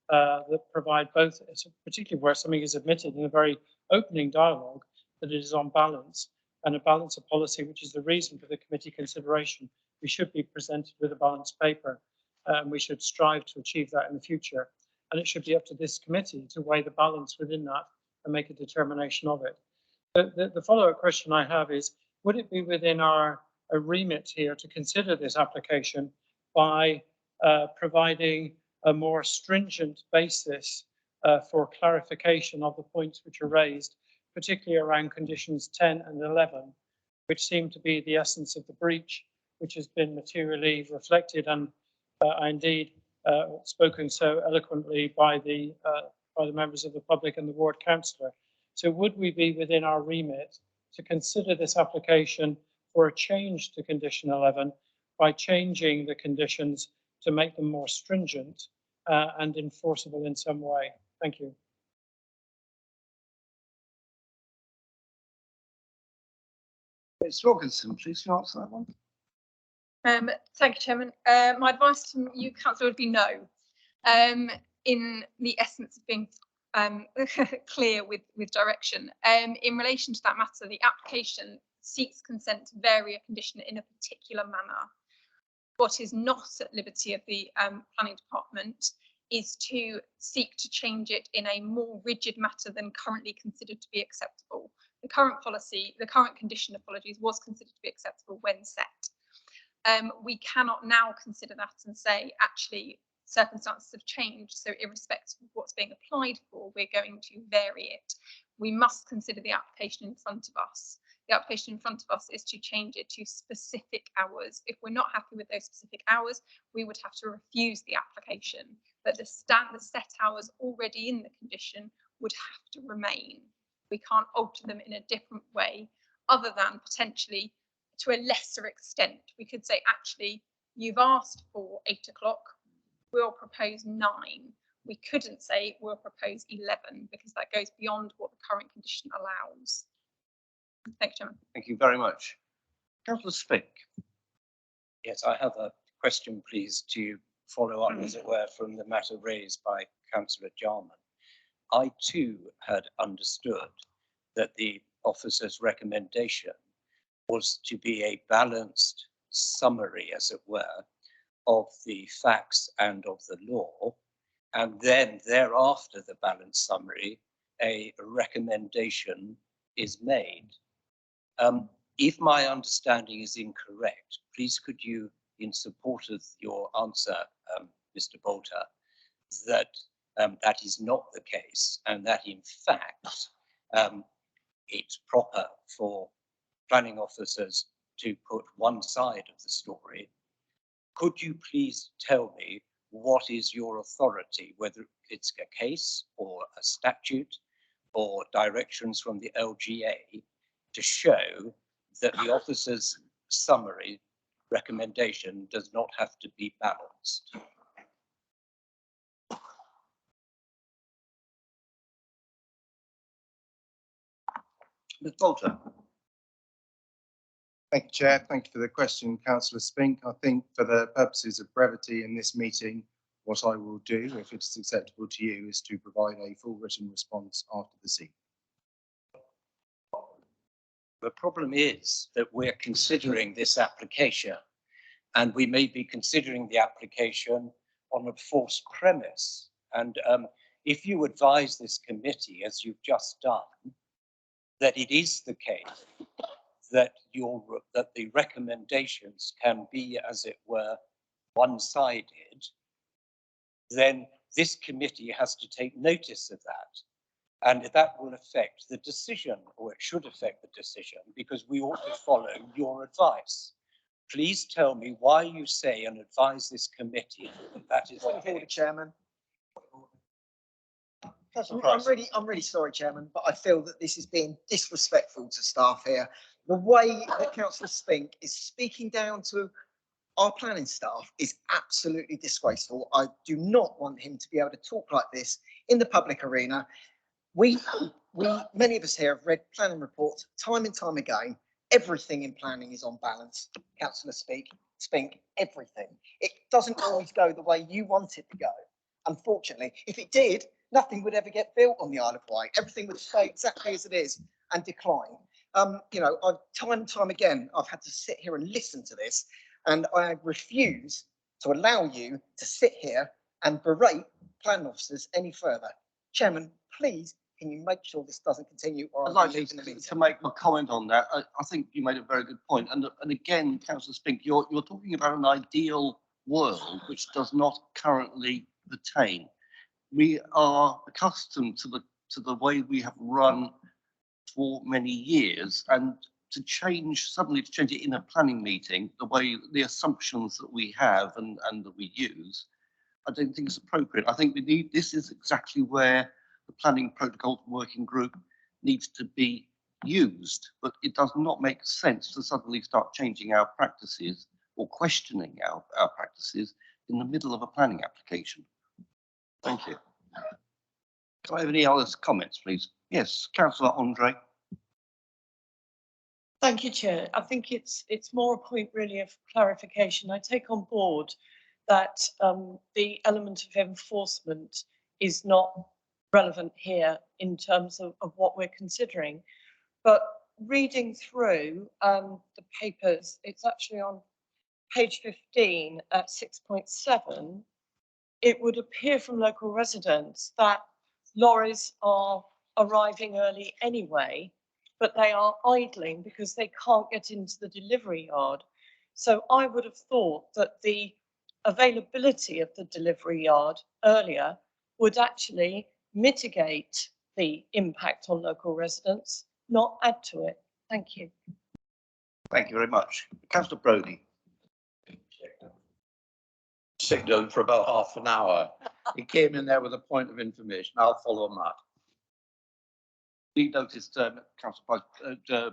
that provide both, particularly where something is admitted in a very opening dialogue, that it is on balance, and a balance of policy, which is the reason for the committee consideration. We should be presented with a balanced paper, and we should strive to achieve that in the future. And it should be up to this committee to weigh the balance within that and make a determination of it. The follow-up question I have is, would it be within our remit here to consider this application by providing a more stringent basis for clarification of the points which are raised, particularly around conditions 10 and 11, which seem to be the essence of the breach, which has been materially reflected and indeed spoken so eloquently by the members of the public and the ward councillor. So would we be within our remit to consider this application for a change to condition 11 by changing the conditions to make them more stringent and enforceable in some way? Thank you. Ms. Robinson, please can you answer that one? Thank you, Chairman. My advice to you, Councillor, would be no. In the essence of being clear with direction. In relation to that matter, the application seeks consent to vary a condition in a particular manner. What is not at liberty of the planning department is to seek to change it in a more rigid matter than currently considered to be acceptable. The current policy, the current condition, apologies, was considered to be acceptable when set. We cannot now consider that and say, actually, circumstances have changed, so irrespective of what's being applied for, we're going to vary it. We must consider the application in front of us. The application in front of us is to change it to specific hours. If we're not happy with those specific hours, we would have to refuse the application. But the set hours already in the condition would have to remain. We can't alter them in a different way, other than potentially to a lesser extent. We could say, actually, you've asked for 8 o'clock, we'll propose 9. We couldn't say we'll propose 11 because that goes beyond what the current condition allows. Thank you, Chairman. Thank you very much. Councillor Spink. Yes, I have a question, please, to follow up, as it were, from the matter raised by Councillor Jarman. I too had understood that the officer's recommendation was to be a balanced summary, as it were, of the facts and of the law, and then thereafter the balanced summary, a recommendation is made. If my understanding is incorrect, please could you, in support of your answer, Mr. Bolter, that that is not the case, and that in fact it's proper for planning officers to put one side of the story. Could you please tell me what is your authority, whether it's a case or a statute or directions from the LGA, to show that the officer's summary recommendation does not have to be balanced? Ms. Bolter. Thank you, Chair. Thank you for the question, Councillor Spink. I think for the purposes of brevity in this meeting, what I will do, if it's acceptable to you, is to provide a full written response after the scene. The problem is that we're considering this application, and we may be considering the application on a false premise. And if you advise this committee, as you've just done, that it is the case that that the recommendations can be, as it were, one-sided, then this committee has to take notice of that. And that will affect the decision, or it should affect the decision, because we ought to follow your advice. Please tell me why you say and advise this committee that is. Point of order, Chairman. I'm really sorry, Chairman, but I feel that this is being disrespectful to staff here. The way that Councillor Spink is speaking down to our planning staff is absolutely disgraceful. I do not want him to be able to talk like this in the public arena. Many of us here have read planning reports time and time again. Everything in planning is on balance. Councillor Spink, everything. It doesn't always go the way you want it to go. Unfortunately, if it did, nothing would ever get built on the Isle of Wight. Everything would stay exactly as it is and decline. You know, time and time again, I've had to sit here and listen to this, and I refuse to allow you to sit here and berate planning officers any further. Chairman, please, can you make sure this doesn't continue? Or I'd like to make my comment on that. I think you made a very good point. And again, Councillor Spink, you're talking about an ideal world which does not currently attain. We are accustomed to the way we have run for many years, and suddenly to change it in a planning meeting, the assumptions that we have and that we use, I don't think it's appropriate. I think this is exactly where the planning protocol working group needs to be used, but it does not make sense to suddenly start changing our practices or questioning our practices in the middle of a planning application. Thank you. Can I have any other comments, please? Yes, Councillor Andre. Thank you, Chair. I think it's more a point really of clarification. I take on board that the element of enforcement is not relevant here in terms of what we're considering. But reading through the papers, it's actually on page 15 at 6.7, it would appear from local residents that lorries are arriving early anyway, but they are idling because they can't get into the delivery yard. So I would have thought that the availability of the delivery yard earlier would actually mitigate the impact on local residents, not add to it. Thank you. Thank you very much. Councillor Brodie. Signalled for about half an hour. He came in there with a point of information. I'll follow that. We noticed Councillor Price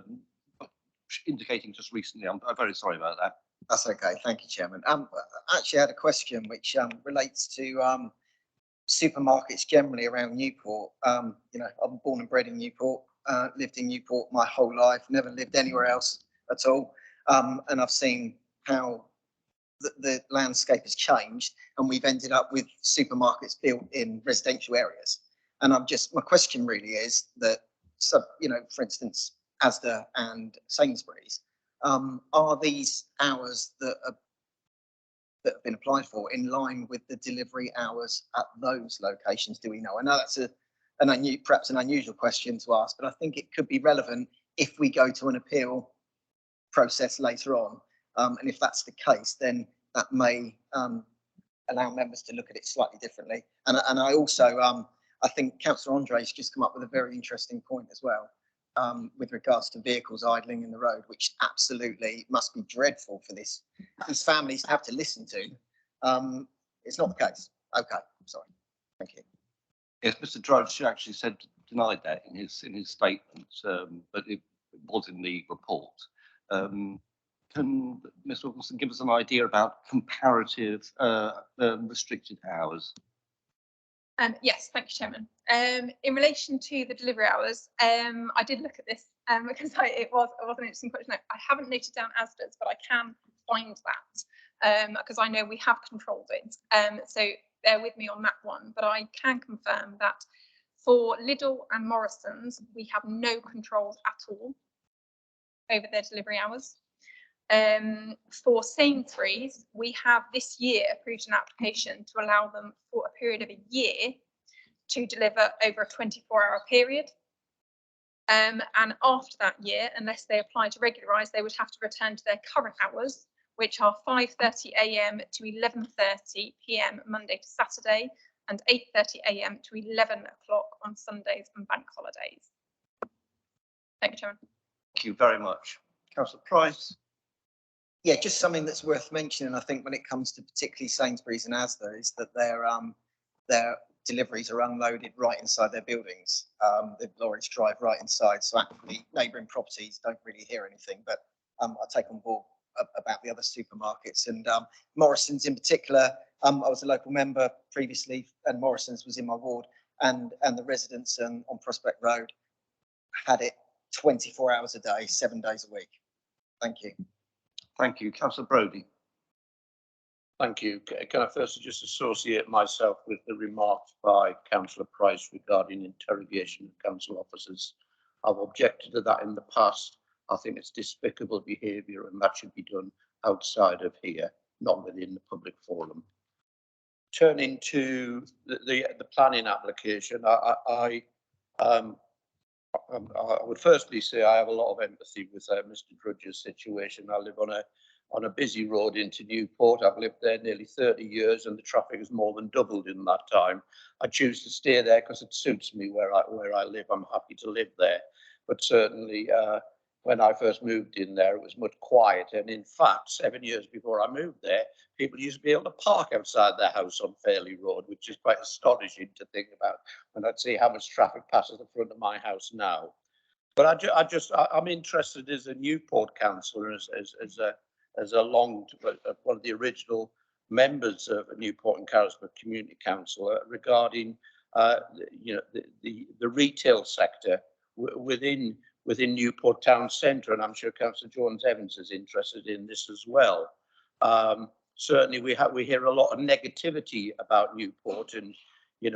indicating just recently. I'm very sorry about that. That's okay. Thank you, Chairman. I actually had a question which relates to supermarkets generally around Newport. You know, I'm born and bred in Newport, lived in Newport my whole life, never lived anywhere else at all. And I've seen how the landscape has changed, and we've ended up with supermarkets built in residential areas. And my question really is that, so, you know, for instance, Asda and Sainsbury's, are these hours that have been applied for in line with the delivery hours at those locations? Do we know? I know that's perhaps an unusual question to ask, but I think it could be relevant if we go to an appeal process later on. And if that's the case, then that may allow members to look at it slightly differently. And I also, I think Councillor Andre's just come up with a very interesting point as well, with regards to vehicles idling in the road, which absolutely must be dreadful for these families to have to listen to. It's not the case. Okay, sorry. Thank you. Yes, Mr. Drudge actually denied that in his statement, but it was in the report. Can Ms. Wilkinson give us an idea about comparative restricted hours? Yes, thank you, Chairman. In relation to the delivery hours, I did look at this because it was an interesting question. I haven't noted down Asda's, but I can find that because I know we have controlled it. So bear with me on that one, but I can confirm that for Lidl and Morrison's, we have no controls at all over their delivery hours. For Sainsbury's, we have this year approved an application to allow them for a period of a year to deliver over a 24-hour period. And after that year, unless they apply to regularise, they would have to return to their current hours, which are 5:30 a.m. to 11:30 p.m. Monday to Saturday and 8:30 a.m. to 11 o'clock on Sundays and bank holidays. Thank you, Chairman. Thank you very much. Councillor Price. Yeah, just something that's worth mentioning, I think, when it comes to particularly Sainsbury's and Asda, is that their deliveries are unloaded right inside their buildings. The lorries drive right inside, so actually neighbouring properties don't really hear anything. But I take on board about the other supermarkets, and Morrison's in particular. I was a local member previously, and Morrison's was in my ward, and the residents on Prospect Road had it 24 hours a day, 7 days a week. Thank you. Thank you. Councillor Brodie. Thank you. Can I first just associate myself with the remarks by Councillor Price regarding interrogation of council officers? I've objected to that in the past. I think it's despicable behaviour, and that should be done outside of here, not within the public forum. Turning to the planning application, I would firstly say I have a lot of empathy with Mr. Drudge's situation. I live on a busy road into Newport. I've lived there nearly 30 years, and the traffic has more than doubled in that time. I choose to stay there because it suits me where I live. I'm happy to live there. But certainly, when I first moved in there, it was much quieter. And in fact, 7 years before I moved there, people used to be able to park outside their house on Fairley Road, which is quite astonishing to think about when I'd see how much traffic passes the front of my house now. But I'm interested as a Newport councillor, as one of the original members of Newport and Carisbrooke Community Council, regarding the retail sector within Newport Town Centre, and I'm sure Councillor Jones-Evans is interested in this as well. Certainly, we hear a lot of negativity about Newport, and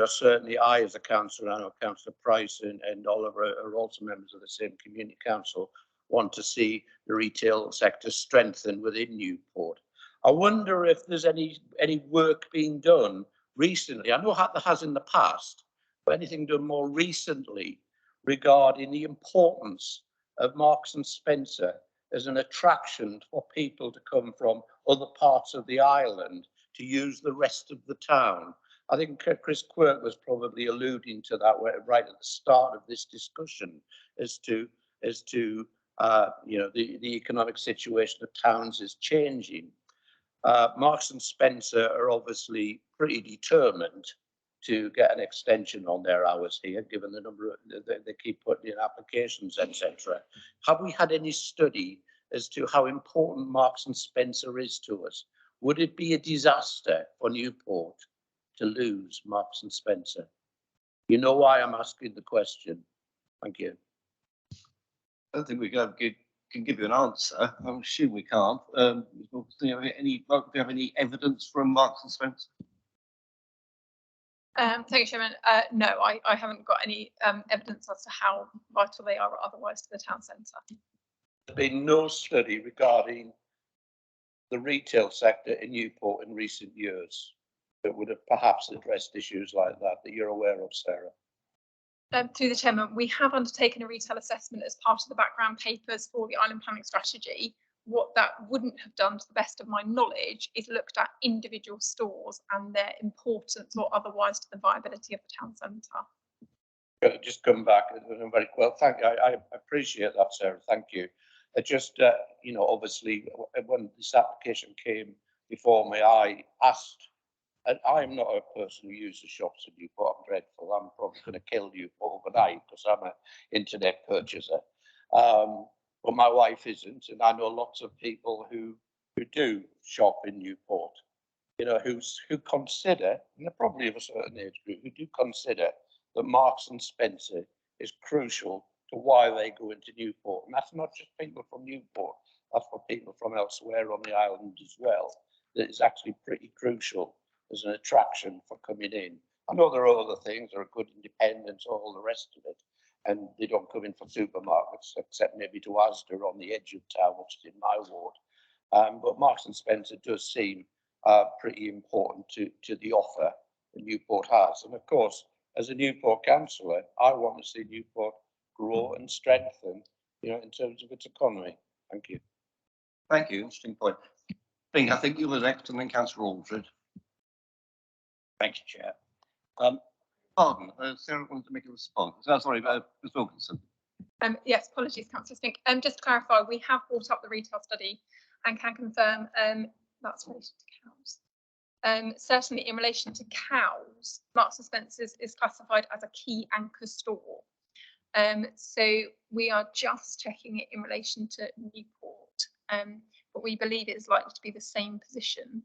certainly I, as a councillor, I know Councillor Price and Oliver are also members of the same community council, want to see the retail sector strengthened within Newport. I wonder if there's any work being done recently. I know there has in the past, but anything done more recently regarding the importance of Marks and Spencer as an attraction for people to come from other parts of the island to use the rest of the town. I think Chris Quirk was probably alluding to that right at the start of this discussion, as to the economic situation of towns is changing. Marks and Spencer are obviously pretty determined to get an extension on their hours here, given the number they keep putting in applications, etc. Have we had any study as to how important Marks and Spencer is to us? Would it be a disaster for Newport to lose Marks and Spencer? You know why I'm asking the question. Thank you. I don't think we can give you an answer. I'm assuming we can't. Do you have any evidence from Marks and Spencer? Thank you, Chairman. No, I haven't got any evidence as to how vital they are or otherwise to the town centre. There's been no study regarding the retail sector in Newport in recent years that would have perhaps addressed issues like that you're aware of, Sarah. Through the Chairman, we have undertaken a retail assessment as part of the background papers for the island planning strategy. What that wouldn't have done, to the best of my knowledge, is looked at individual stores and their importance or otherwise to the viability of the town centre. Just come back very well. Thank you. I appreciate that, Sarah. Thank you. Obviously, when this application came before me, I asked. And I'm not a person who uses shops in Newport. I'm dreadful. I'm probably going to kill you overnight because I'm an internet purchaser. But my wife isn't, and I know lots of people who do shop in Newport. Who consider, and they're probably of a certain age group, who do consider that Marks and Spencer is crucial to why they go into Newport. And that's not just people from Newport. That's for people from elsewhere on the island as well. That is actually pretty crucial as an attraction for coming in. I know there are other things, there are good independents, all the rest of it, and they don't come in for supermarkets, except maybe to Asda on the edge of town, which is in my ward. But Marks and Spencer does seem pretty important to the offer that Newport has. And of course, as a Newport councillor, I want to see Newport grow and strengthen, you know, in terms of its economy. Thank you. Thank you. Interesting point. I think you were next, and then Councillor Aldred. Thank you, Chair. Pardon, Sarah wanted to make a response. Sorry, Ms Wilkinson. Yes, apologies, Councillor Spink. Just to clarify, we have brought up the retail study and can confirm that's related to cows. Certainly in relation to cows, Marks and Spencer's is classified as a key anchor store. So we are just checking it in relation to Newport, but we believe it is likely to be the same position.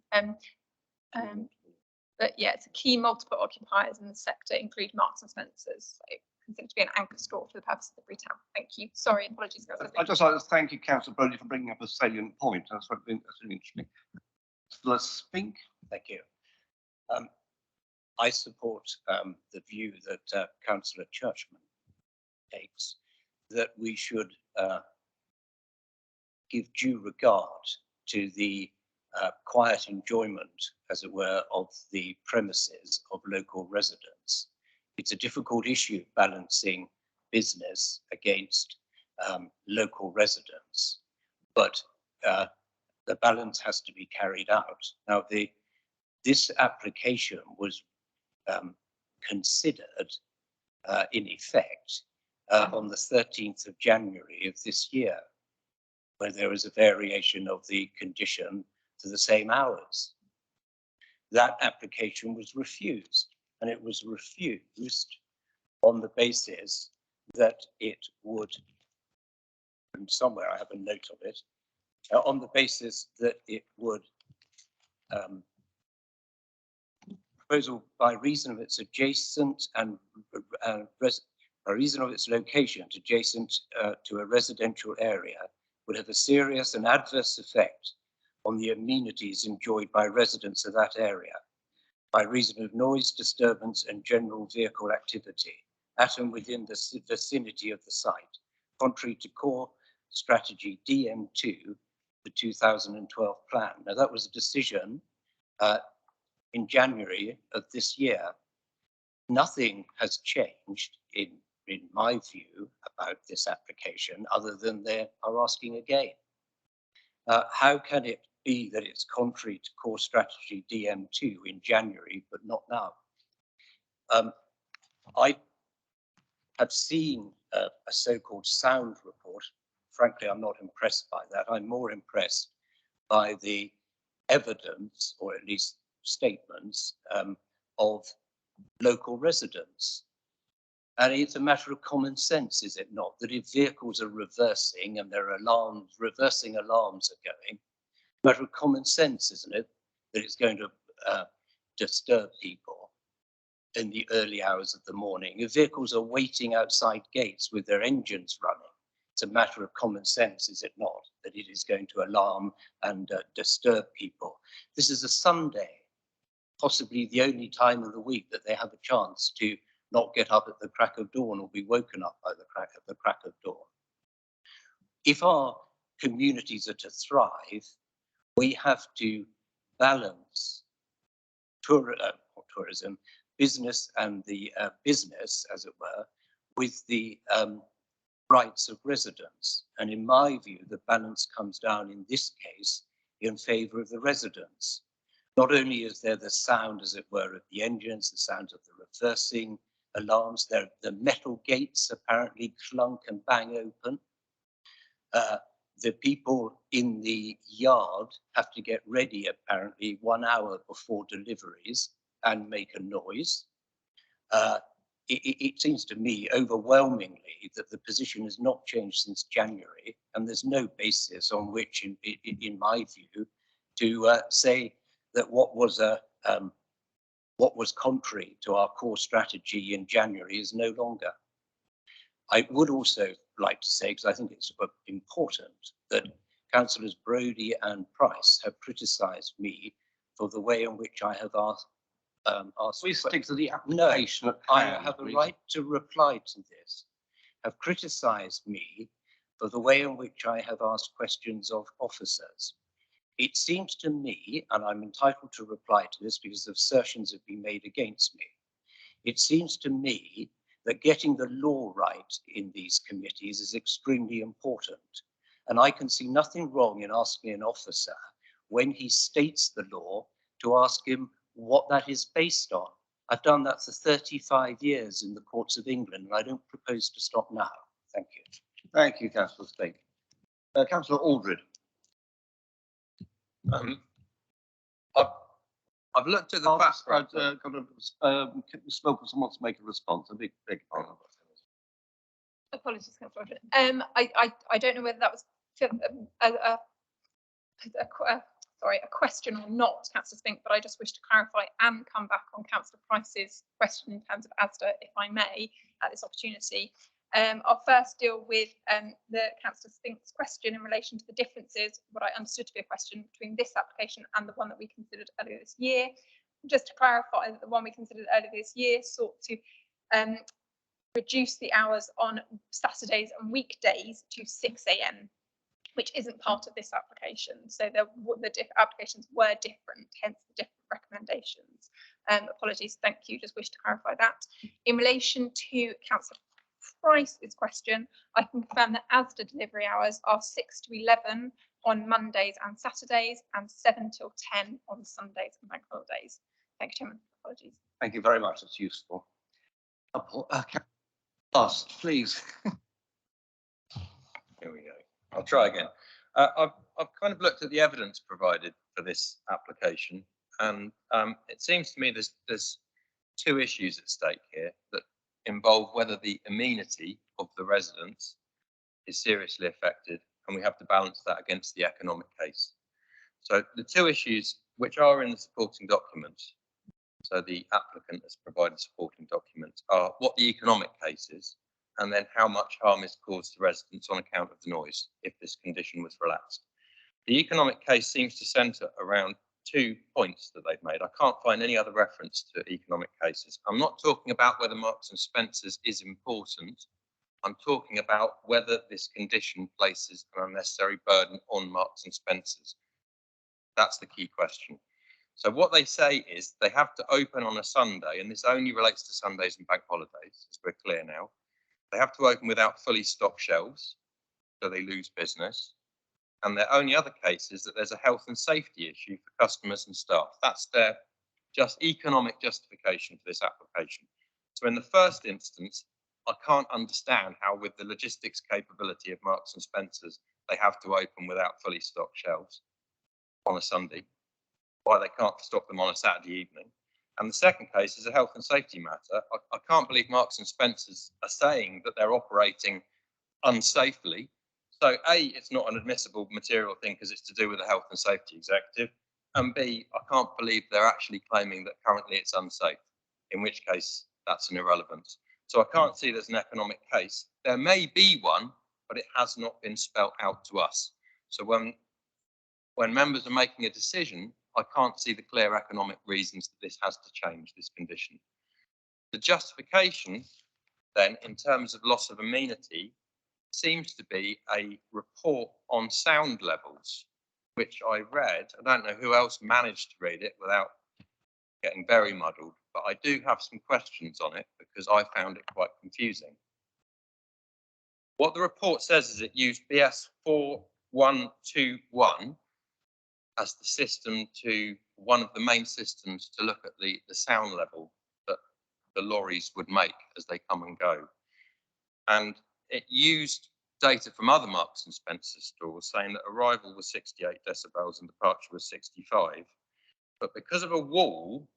But yeah, it's a key multiple occupiers in the sector include Marks and Spencer's, so considered to be an anchor store for the purposes of retail. Thank you. Sorry, apologies. I'd just like to thank you, Councillor Brody, for bringing up a salient point. That's really interesting. Let's Spink. Thank you. I support the view that Councillor Churchman takes, that we should give due regard to the quiet enjoyment, as it were, of the premises of local residents. It's a difficult issue balancing business against local residents, but the balance has to be carried out. Now, this application was considered in effect on the 13th of January of this year, where there was a variation of the condition to the same hours. That application was refused, and it was refused on the basis that it would, and somewhere I have a note of it, on the basis that it would proposal by reason of its adjacent and by reason of its location adjacent to a residential area would have a serious and adverse effect on the amenities enjoyed by residents of that area by reason of noise, disturbance and general vehicle activity at and within the vicinity of the site, contrary to core strategy DM2, the 2012 plan. Now that was a decision in January of this year. Nothing has changed in my view about this application other than they are asking again. How can it be that it's contrary to core strategy DM2 in January, but not now? I have seen a so-called sound report. Frankly, I'm not impressed by that. I'm more impressed by the evidence, or at least statements, of local residents. And it's a matter of common sense, is it not, that if vehicles are reversing and there are alarms, reversing alarms are going, a matter of common sense, isn't it, that it's going to disturb people in the early hours of the morning. If vehicles are waiting outside gates with their engines running, it's a matter of common sense, is it not, that it is going to alarm and disturb people. This is a Sunday, possibly the only time of the week that they have a chance to not get up at the crack of dawn or be woken up by the crack of dawn. If our communities are to thrive, we have to balance tourism, business and the business, as it were, with the rights of residents. And in my view, the balance comes down in this case in favour of the residents. Not only is there the sound, as it were, of the engines, the sound of the reversing alarms, the metal gates apparently clunk and bang open. The people in the yard have to get ready apparently 1 hour before deliveries and make a noise. It seems to me overwhelmingly that the position has not changed since January, and there's no basis on which, in my view, to say that what was contrary to our core strategy in January is no longer. I would also like to say, because I think it's important, that Councillors Brodie and Price have criticised me for the way in which I have asked. We stick to the application. No, I have a right to reply to this. Have criticised me for the way in which I have asked questions of officers. It seems to me, and I'm entitled to reply to this because assertions have been made against me, it seems to me that getting the law right in these committees is extremely important. And I can see nothing wrong in asking an officer, when he states the law, to ask him what that is based on. I've done that for 35 years in the courts of England, and I don't propose to stop now. Thank you. Thank you, Councillor Spink. Councillor Aldred. I've looked at the background. Spoken, someone wants to make a response. A big pardon. Apologies, Councillor Aldred. I don't know whether that was a question or not, Councillor Spink, but I just wish to clarify and come back on Councillor Price's question in terms of ASDA, if I may, at this opportunity. I'll first deal with the Councillor Spink's question in relation to the differences, what I understood to be a question between this application and the one that we considered earlier this year. Just to clarify that the one we considered earlier this year sought to reduce the hours on Saturdays and weekdays to 6 AM, which isn't part of this application. So the applications were different, hence the different recommendations. Apologies, thank you, just wish to clarify that. In relation to Councillor Price's question, I can confirm that ASDA delivery hours are 6 to 11 on Mondays and Saturdays and 7 till 10 on Sundays and bank holidays. Thank you, Chairman. Apologies. Thank you very much. That's useful. Last, please. Here we go. I'll try again. I've kind of looked at the evidence provided for this application, and it seems to me there's two issues at stake here that involve whether the amenity of the residents is seriously affected, and we have to balance that against the economic case. So the two issues which are in the supporting documents, so the applicant has provided supporting documents, are what the economic case is, and then how much harm is caused to residents on account of the noise if this condition was relaxed. The economic case seems to centre around 2 points that they've made. I can't find any other reference to economic cases. I'm not talking about whether Marks and Spencer's is important. I'm talking about whether this condition places an unnecessary burden on Marks and Spencer's. That's the key question. So what they say is they have to open on a Sunday, and this only relates to Sundays and bank holidays, as we're clear now. They have to open without fully stocked shelves, so they lose business. And their only other case is that there's a health and safety issue for customers and staff. That's their just economic justification for this application. So in the first instance, I can't understand how, with the logistics capability of Marks and Spencer's, they have to open without fully stocked shelves on a Sunday, why they can't stock them on a Saturday evening. And the second case is a health and safety matter. I can't believe Marks and Spencer's are saying that they're operating unsafely. So A, it's not an admissible material thing because it's to do with the health and safety executive. And B, I can't believe they're actually claiming that currently it's unsafe, in which case that's an irrelevance. So I can't see there's an economic case. There may be one, but it has not been spelt out to us. So when members are making a decision, I can't see the clear economic reasons that this has to change, this condition. The justification then, in terms of loss of amenity, seems to be a report on sound levels, which I read. I don't know who else managed to read it without getting very muddled, but I do have some questions on it because I found it quite confusing. What the report says is it used BS 4121 as the system to one of the main systems to look at the sound level that the lorries would make as they come and go. And it used data from other Marks and Spencer stores saying that arrival was 68 decibels and departure was 65. But because of a wall,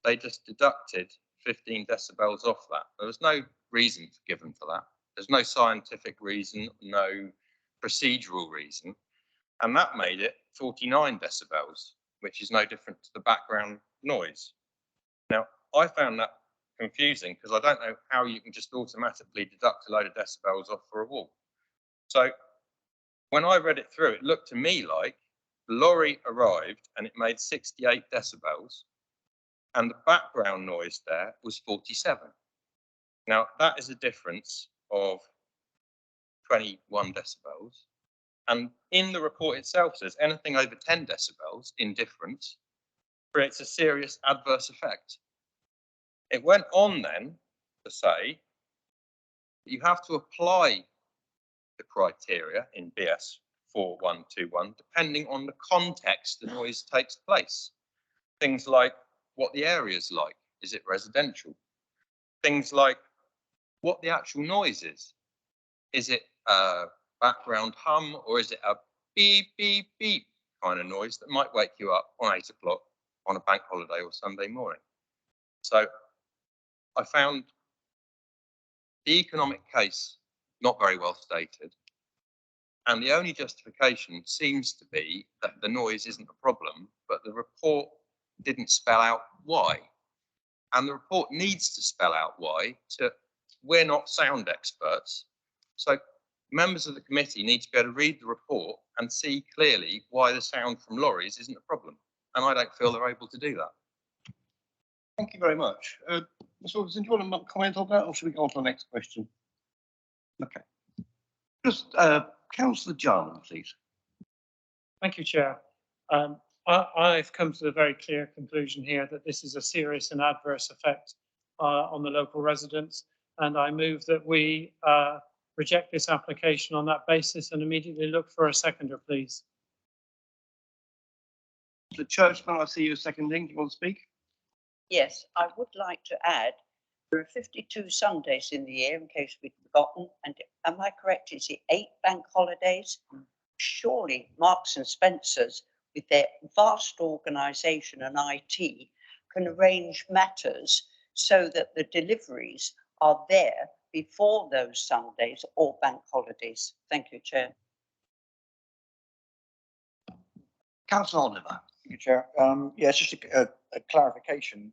they just deducted 15 decibels off that. There was no reason given for that. There's no scientific reason, no procedural reason. And that made it 49 decibels, which is no different to the background noise. Now, I found that confusing because I don't know how you can just automatically deduct a load of decibels off for a wall. So when I read it through, it looked to me like the lorry arrived and it made 68 decibels and the background noise there was 47. Now, that is a difference of 21 decibels. And in the report itself says anything over 10 decibels in difference creates a serious adverse effect. It went on then to say that you have to apply the criteria in BS 4121 depending on the context the noise takes place. Things like what the area is like. Is it residential? Things like what the actual noise is. Is it a background hum or is it a beep, beep, beep kind of noise that might wake you up on 8 o'clock on a bank holiday or Sunday morning? So I found the economic case not very well stated. And the only justification seems to be that the noise isn't a problem, but the report didn't spell out why. And the report needs to spell out why. We're not sound experts. So members of the committee need to be able to read the report and see clearly why the sound from lorries isn't a problem. And I don't feel they're able to do that. Thank you very much. Ms. Wilkinson, do you want to comment on that, or should we go on to the next question? Okay. Just Councillor Jarman, please. Thank you, Chair. I've come to the very clear conclusion here that this is a serious and adverse effect on the local residents, and I move that we reject this application on that basis and immediately look for a seconder, please. The Churchman, I see you seconding. Do you want to speak? Yes, I would like to add, there are 52 Sundays in the year, in case we've forgotten, and am I correct, is it 8 bank holidays? Surely Marks and Spencer's, with their vast organisation and IT, can arrange matters so that the deliveries are there before those Sundays or bank holidays. Thank you, Chair. Councillor Oliver. Thank you, Chair. It's just a clarification.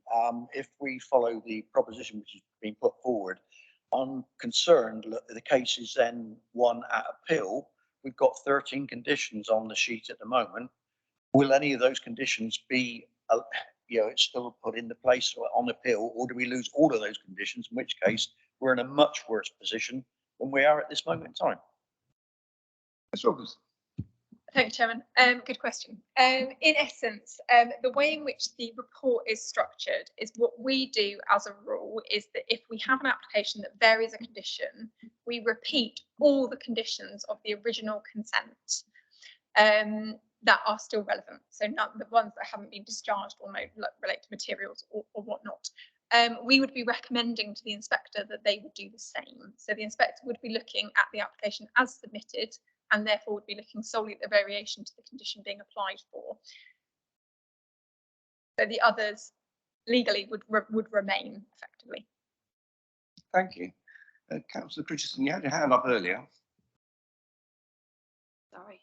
If we follow the proposition which has been put forward, I'm concerned that the case is then one at appeal. We've got 13 conditions on the sheet at the moment. Will any of those conditions be, it's still put into place on appeal, or do we lose all of those conditions, in which case we're in a much worse position than we are at this moment in time? Ms. Wilkinson. Thank you, Chairman. Good question. In essence, the way in which the report is structured is what we do as a rule is that if we have an application that varies a condition, we repeat all the conditions of the original consent that are still relevant. So not the ones that haven't been discharged or relate to materials or whatnot. We would be recommending to the inspector that they would do the same. So the inspector would be looking at the application as submitted and therefore would be looking solely at the variation to the condition being applied for. So the others legally would remain effectively. Thank you. Councillor Richardson, you had your hand up earlier. Sorry.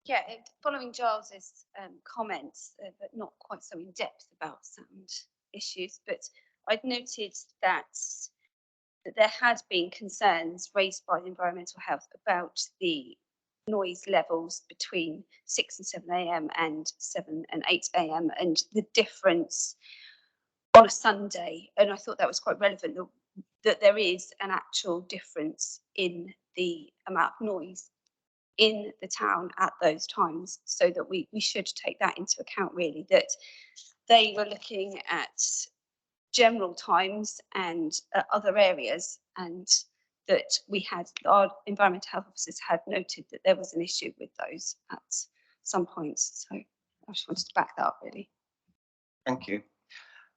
Yeah, following Giles's comments, but not quite so in depth about sound issues, but I'd noted that there had been concerns raised by the environmental health about the noise levels between 6 and 7 a.m. and 7 and 8 a.m. and the difference on a Sunday. And I thought that was quite relevant, that there is an actual difference in the amount of noise in the town at those times, so that we should take that into account, really, that they were looking at general times and other areas, and that we had, our environmental health officers had noted that there was an issue with those at some points. So I just wanted to back that up, really. Thank you.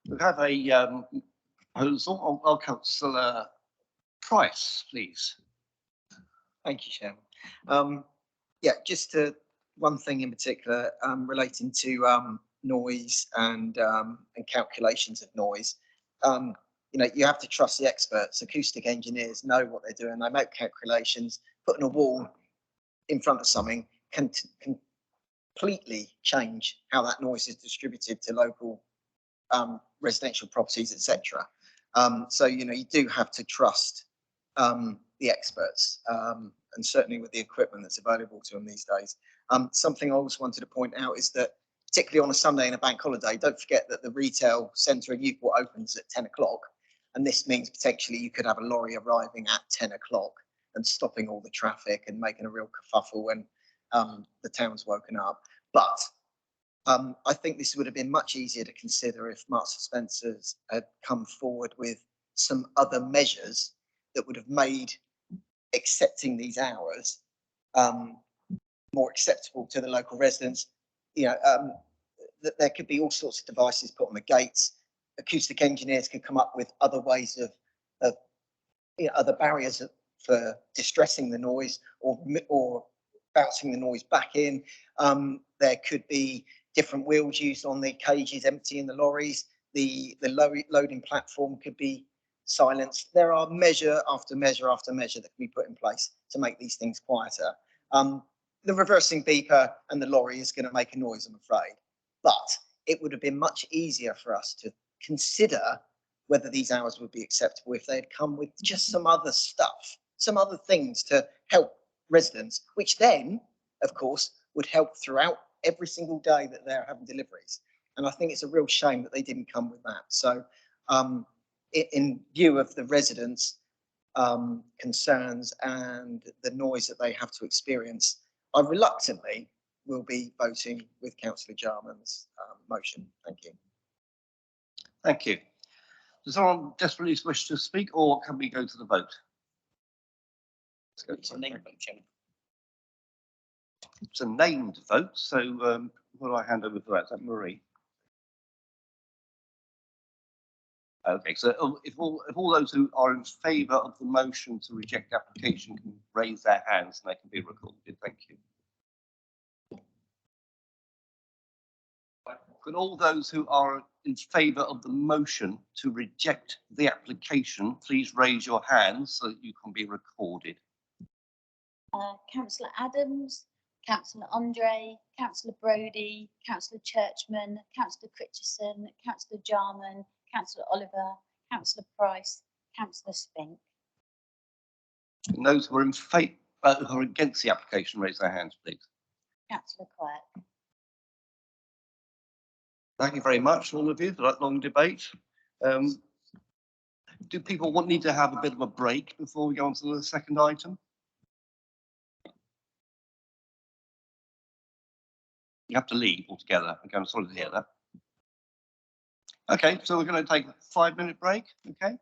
We have a proposal. I'll Councillor Price, please. Thank you, Chairman. Just one thing in particular relating to noise and calculations of noise. You have to trust the experts. Acoustic engineers know what they're doing. They make calculations. Putting a wall in front of something can completely change how that noise is distributed to local residential properties, etc. So you do have to trust the experts, and certainly with the equipment that's available to them these days. Something I always wanted to point out is that, particularly on a Sunday and a bank holiday, don't forget that the retail centre in Newport opens at 10 o'clock, and this means potentially you could have a lorry arriving at 10 o'clock, and stopping all the traffic and making a real kerfuffle when the town's woken up. But I think this would have been much easier to consider if Marks and Spencer's had come forward with some other measures that would have made accepting these hours more acceptable to the local residents. You know, that there could be all sorts of devices put on the gates. Acoustic engineers could come up with other ways of you know, other barriers for distressing the noise or bouncing the noise back in. There could be different wheels used on the cages emptying the lorries. The loading platform could be silenced. There are measure after measure after measure that can be put in place to make these things quieter. The reversing beeper and the lorry is going to make a noise, I'm afraid, but it would have been much easier for us to consider whether these hours would be acceptable if they had come with just some other stuff, some other things to help residents, which then, of course, would help throughout every single day that they're having deliveries. And I think it's a real shame that they didn't come with that. So in view of the residents' concerns and the noise that they have to experience, I reluctantly will be voting with Councillor Jarman's motion. Thank you. Thank you. Does someone desperately wish to speak, or can we go to the vote? Let's go to the name vote, Chairman. It's a named vote, so what do I hand over for that? Is that Marie? Okay, so if all those who are in favour of the motion to reject the application can raise their hands, and they can be recorded. Thank you. Could all those who are in favour of the motion to reject the application please raise your hands so that you can be recorded? Councillor Adams, Councillor Andre, Councillor Brodie, Councillor Churchman, Councillor Critchison, Councillor Jarman, Councillor Oliver, Councillor Price, Councillor Spink. And those who are in favour, who are against the application, raise their hands, please. Councillor Quirk. Thank you very much, all of you, for that long debate. Do people need to have a bit of a break before we go on to the second item? You have to leave altogether. Okay, I'm sorry to hear that. Okay, so we're going to take a 5-minute break. Okay.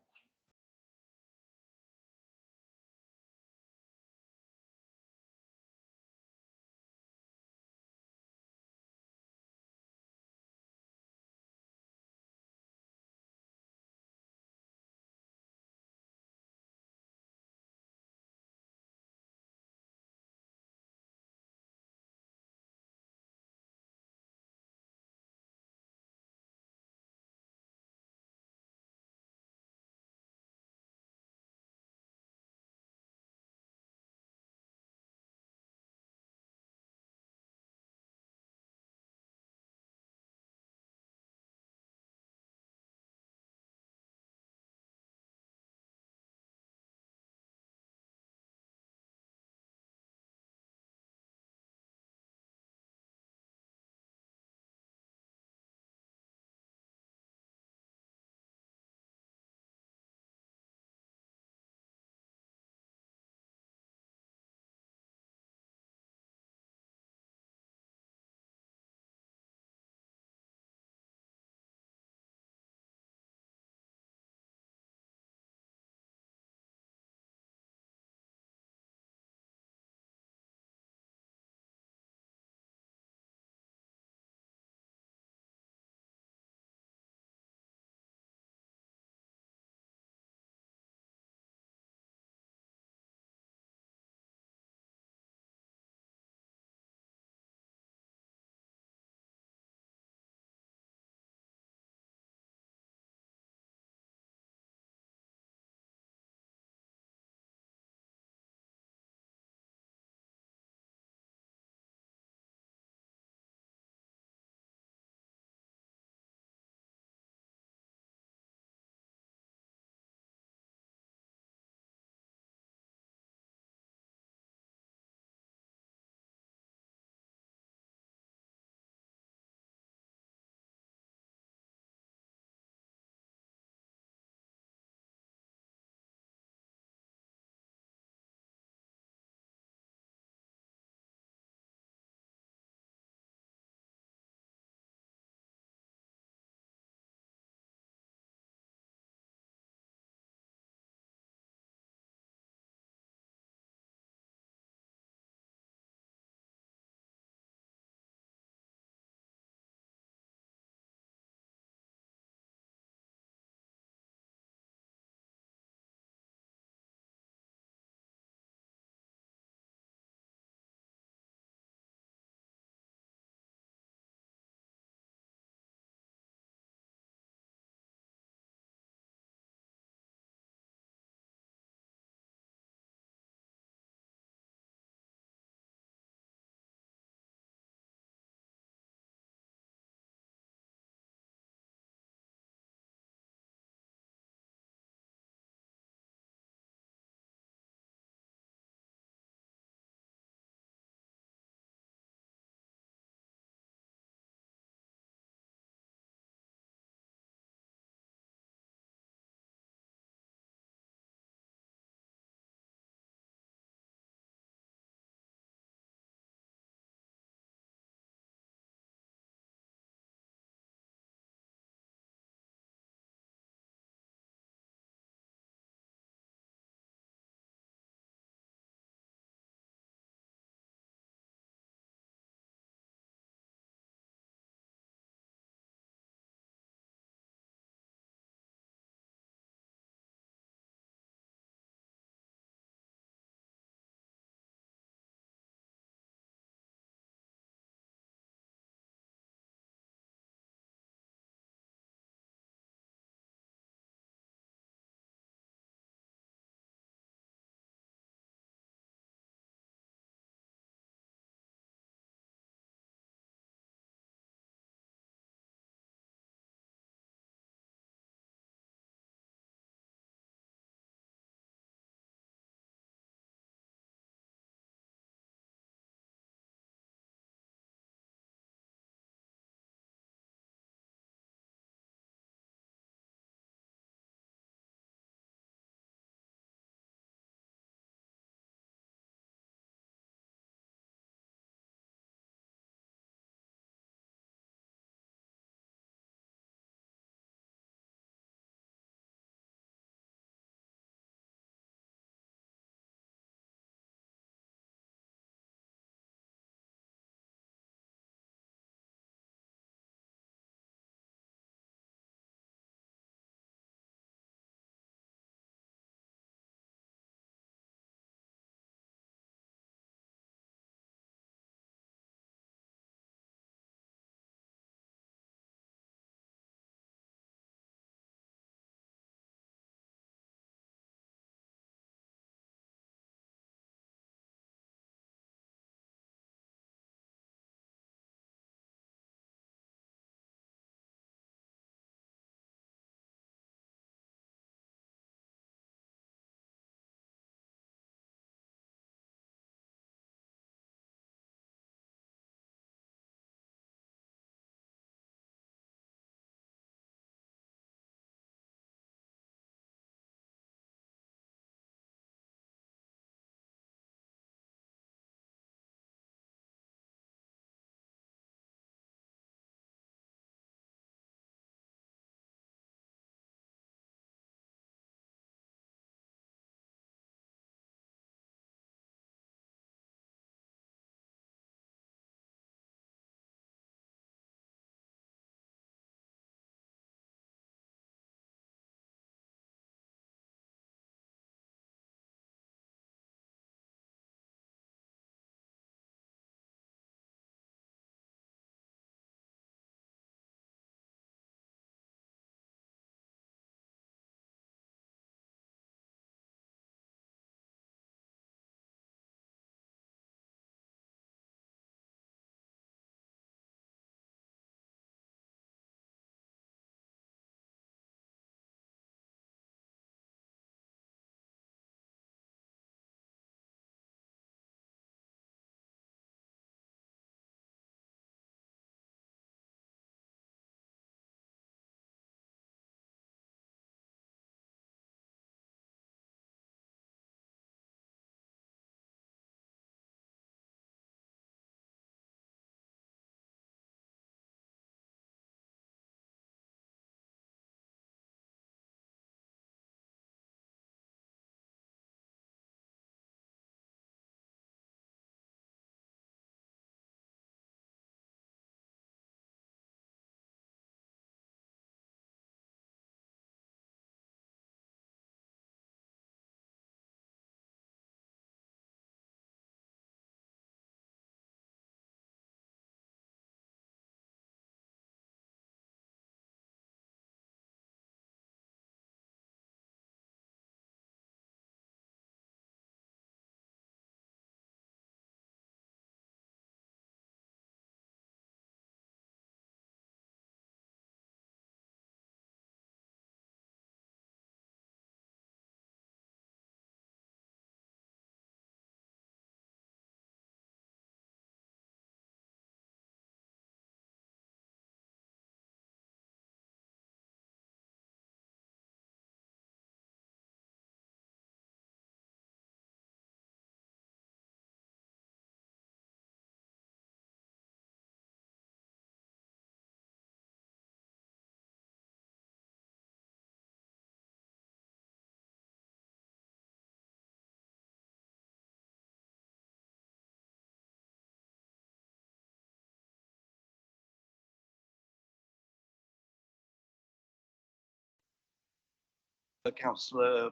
Councillor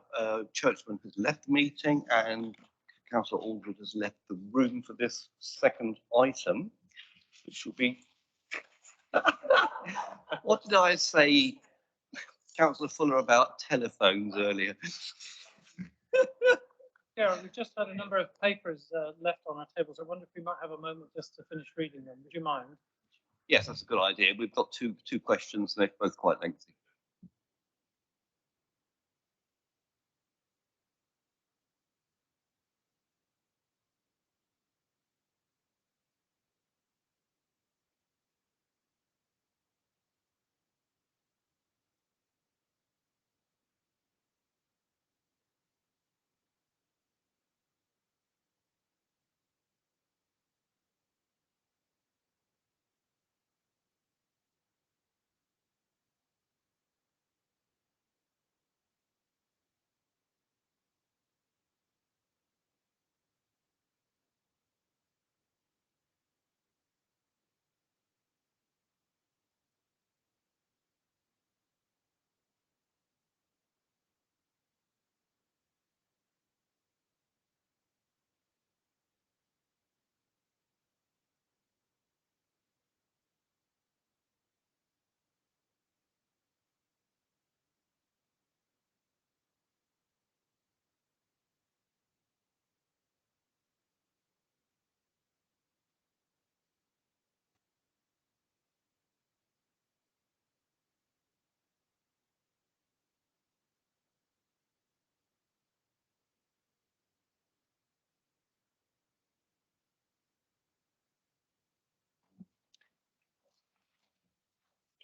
Churchman has left the meeting and Councillor Aldred has left the room for this second item, which will be. What did I say, Councillor Fuller, about telephones earlier? Yeah, we've just had a number of papers left on our tables. I wonder if we might have a moment just to finish reading them. Would you mind? Yes, that's a good idea. We've got two questions, and they're both quite lengthy.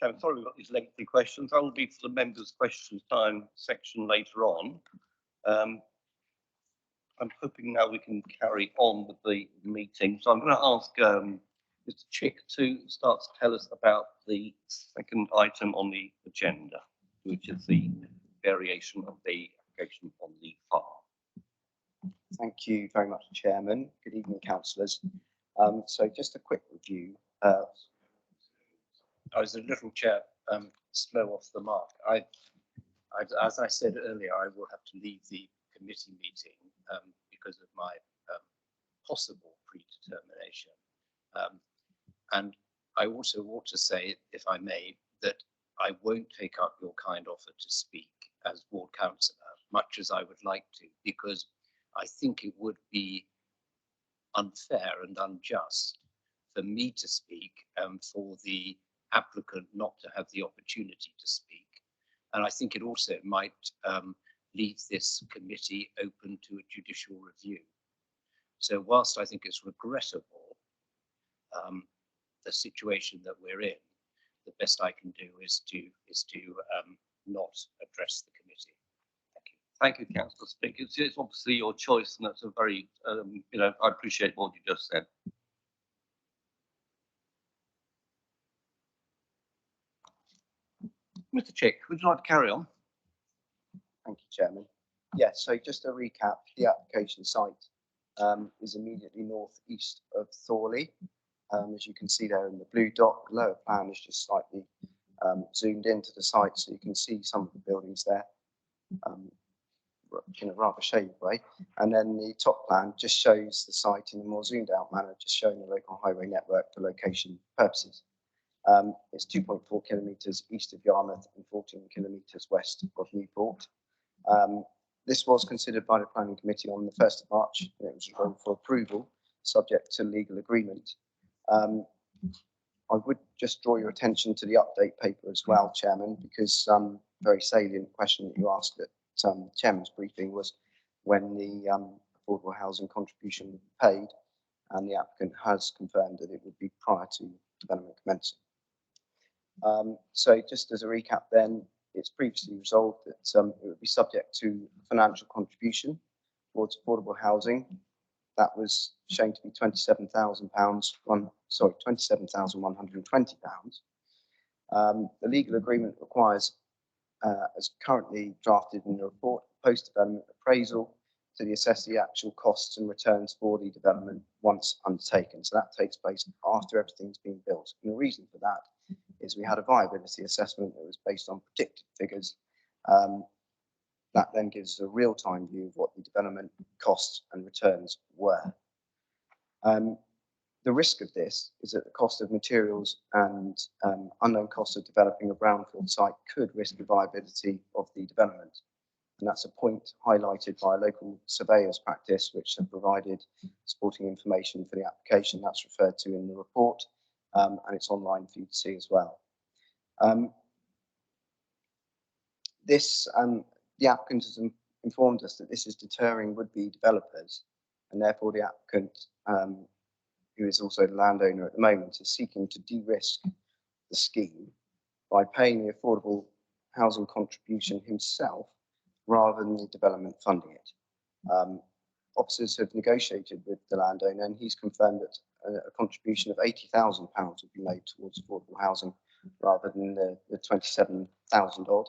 I'm sorry we've got these lengthy questions. I will be for the members' questions time section later on. I'm hoping now we can carry on with the meeting. So I'm going to ask Mr. Chick to start to tell us about the second item on the agenda, which is the variation of the application on the farm. Thank you very much, Chairman. Good evening, councillors. So just a quick review. I was a little chair slow off the mark. As I said earlier, I will have to leave the committee meeting because of my possible predetermination. And I also want to say, if I may, that I won't take up your kind offer to speak as ward councillor, much as I would like to, because I think it would be unfair and unjust for me to speak for the applicant not to have the opportunity to speak. And I think it also might leave this committee open to a judicial review. So whilst I think it's regrettable, the situation that we're in, the best I can do is to not address the committee. Thank you, Councillor Spink. It's obviously your choice, and that's a very, I appreciate what you just said. Mr. Chick, would you like to carry on? Thank you, Chairman. Yes, so just to recap, the application site is immediately northeast of Thorley. As you can see there in the blue dot, the lower plan is just slightly zoomed into the site, so you can see some of the buildings there in a rather shady way. And then the top plan just shows the site in a more zoomed out manner, just showing the local highway network for location purposes. It's 2.4 kilometres east of Yarmouth and 14 kilometres west of Newport. This was considered by the planning committee on the 1st of March, and it was referred for approval, subject to legal agreement. I would just draw your attention to the update paper as well, Chairman, because very salient question that you asked at Chairman's briefing was when the affordable housing contribution would be paid, and the applicant has confirmed that it would be prior to development commencing. So just as a recap then, it's previously resolved that it would be subject to financial contribution towards affordable housing. That was shown to be £27,000, £27,120. The legal agreement requires, as currently drafted in the report, post-development appraisal to assess the actual costs and returns for the development once undertaken. So that takes place after everything's been built. And the reason for that is we had a viability assessment that was based on predicted figures That then gives a real-time view of what the development costs and returns were. The risk of this is that the cost of materials and unknown costs of developing a brownfield site could risk the viability of the development. And that's a point highlighted by a local surveyor's practice, which have provided supporting information for the application. That's referred to in the report, and it's online for you to see as well. The applicant has informed us that this is deterring would-be developers, and therefore the applicant, who is also the landowner at the moment, is seeking to de-risk the scheme by paying the affordable housing contribution himself rather than the development funding it. Officers have negotiated with the landowner, and he's confirmed that a contribution of £80,000 would be made towards affordable housing rather than the 27,000 odd.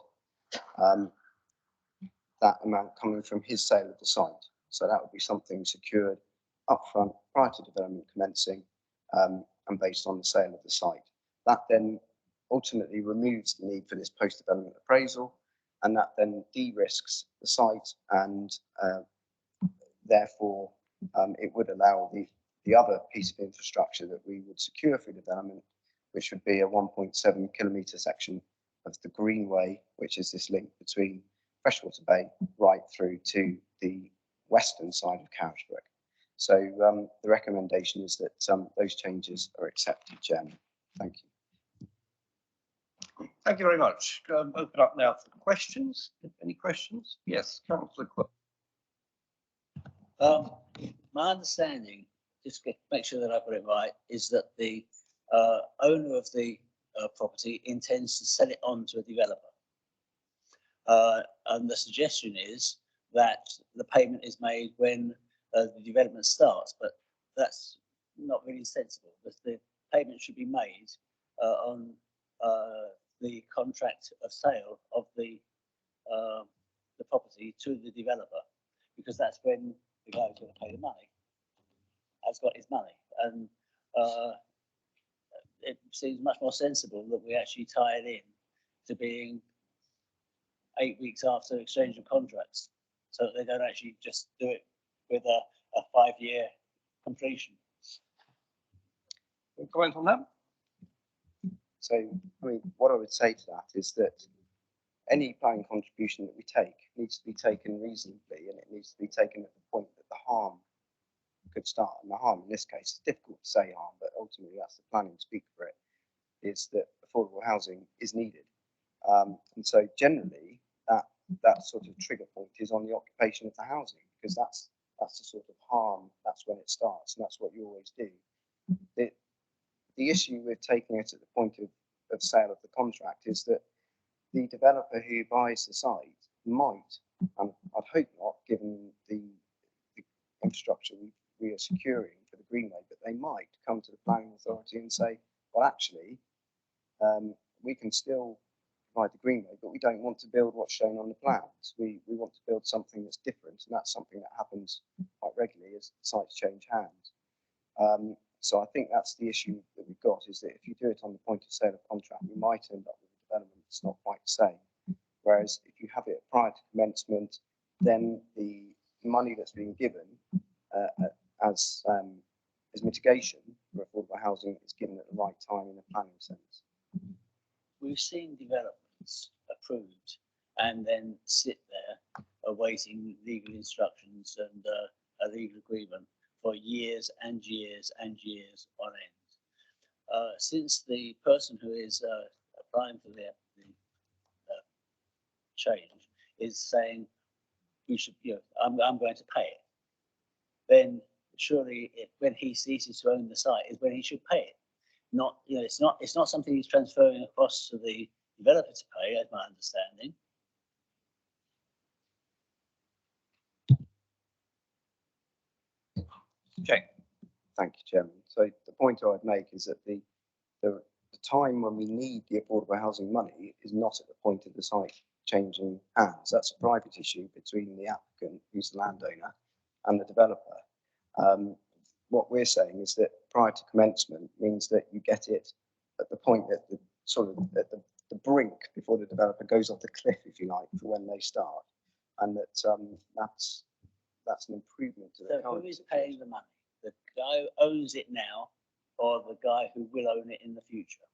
That amount coming from his sale of the site. So that would be something secured upfront prior to development commencing, and based on the sale of the site. That then ultimately removes the need for this post-development appraisal, and that then de-risks the site, and therefore it would allow the other piece of infrastructure that we would secure for development, which would be a 1.7 kilometre section of the Greenway, which is this link between Freshwater Bay right through to the western side of Carisbrooke. So the recommendation is that those changes are accepted, Chairman. Thank you. Thank you very much. Open up now for questions. Any questions? Yes, Councillor Cook. My understanding, just to make sure that I've got it right, is that the owner of the property intends to sell it on to a developer. And the suggestion is that the payment is made when the development starts, but that's not really sensible, because the payment should be made on the contract of sale of the property to the developer, because that's when the guy who's going to pay the money has got his money. And it seems much more sensible that we actually tie it in to being 8 weeks after exchange of contracts, so that they don't actually just do it with a 5-year completion. Comment on that? So, I mean, what I would say to that is that any planning contribution that we take needs to be taken reasonably, and it needs to be taken at the point that the harm could start. And the harm in this case is difficult to say harm, but ultimately that's the planning speak for it, is that affordable housing is needed. And so generally that sort of trigger point is on the occupation of the housing, because that's the sort of harm, that's when it starts, and that's what you always do. The issue with taking it at the point of sale of the contract is that the developer who buys the site might, and I'd hope not, given the infrastructure we are securing for the Greenway, but they might come to the planning authority and say, well, actually, we can still provide the Greenway, but we don't want to build what's shown on the plans. We want to build something that's different, and that's something that happens quite regularly as sites change hands. So I think that's the issue that we've got, is that if you do it on the point of sale of contract, you might end up with a development that's not quite the same. Whereas if you have it prior to commencement, then the money that's being given as mitigation for affordable housing is given at the right time in a planning sense. We've seen developments approved and then sit there awaiting legal instructions and a legal agreement for years and years and years on end. Since the person who is applying for the change is saying, we should, I'm going to pay it, then surely when he ceases to own the site is when he should pay it. Not, it's not something he's transferring across to the developer to pay, as my understanding. Okay. Thank you, Chairman. So the point I would make is that the time when we need the affordable housing money is not at the point of the site changing hands. That's a private issue between the applicant, who's the landowner, and the developer. What we're saying is that prior to commencement means that you get it at the point that the sort of at the brink before the developer goes off the cliff, if you like, for when they start. and that that's an improvement to the So current who is situation. paying the money? The guy who owns it now or the guy who will own it in the future?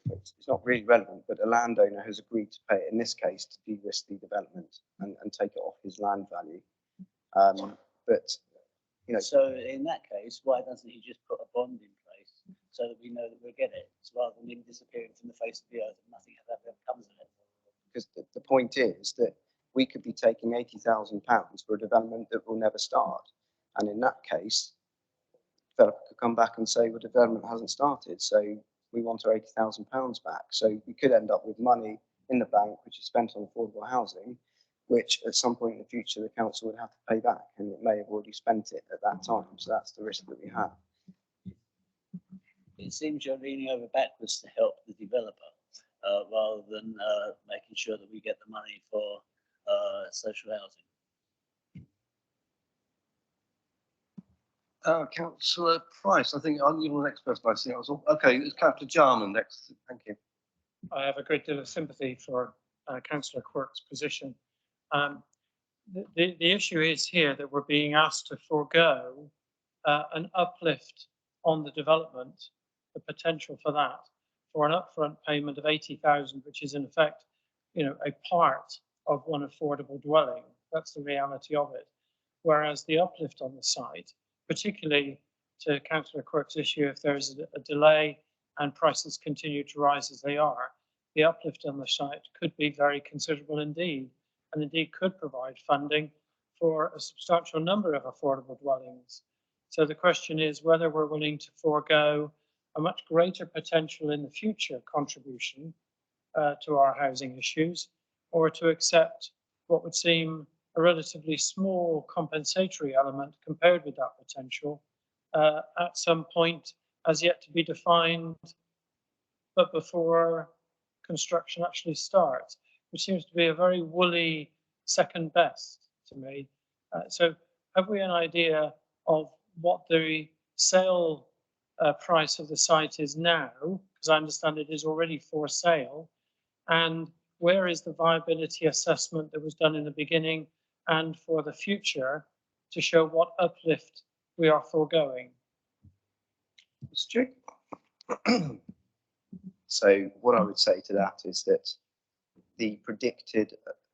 It's not really relevant, but a landowner has agreed to pay it in this case to de-risk the development and take it off his land value. But you know, so in that case, why doesn't he just put a bond in place so that we know that we'll get it, rather than him disappearing from the face of the earth and nothing ever comes of it? because the point is that we could be taking £80,000 for a development that will never start, and in that case, the developer could come back and say, well, development hasn't started, so we want our £80,000 back. So we could end up with money in the bank which is spent on affordable housing, which at some point in the future the council would have to pay back, and it may have already spent it at that time. So that's the risk that we have. It seems you're leaning over backwards to help the developer, rather than making sure that we get the money for social housing. Councillor Price, I think you're the next person I see. Okay, it's Councillor Jarman next. Thank you. I have a great deal of sympathy for Councillor Quirke's position. The issue is here that we're being asked to forego an uplift on the development, the potential for that, for an upfront payment of 80,000, which is in effect, you know, a part of one affordable dwelling. That's the reality of it. Whereas the uplift on the site, particularly to Councillor Quirke's issue, if there's a delay and prices continue to rise as they are, the uplift on the site could be very considerable indeed, and indeed could provide funding for a substantial number of affordable dwellings. So the question is whether we're willing to forego a much greater potential in the future contribution to our housing issues, or to accept what would seem a relatively small compensatory element compared with that potential at some point as yet to be defined, but before construction actually starts, which seems to be a very woolly second best to me. So have we an idea of what the sale price of the site is now? Because I understand it is already for sale. And where is the viability assessment that was done in the beginning and for the future to show what uplift we are foregoing? Stu? So what I would say to that is that the predicted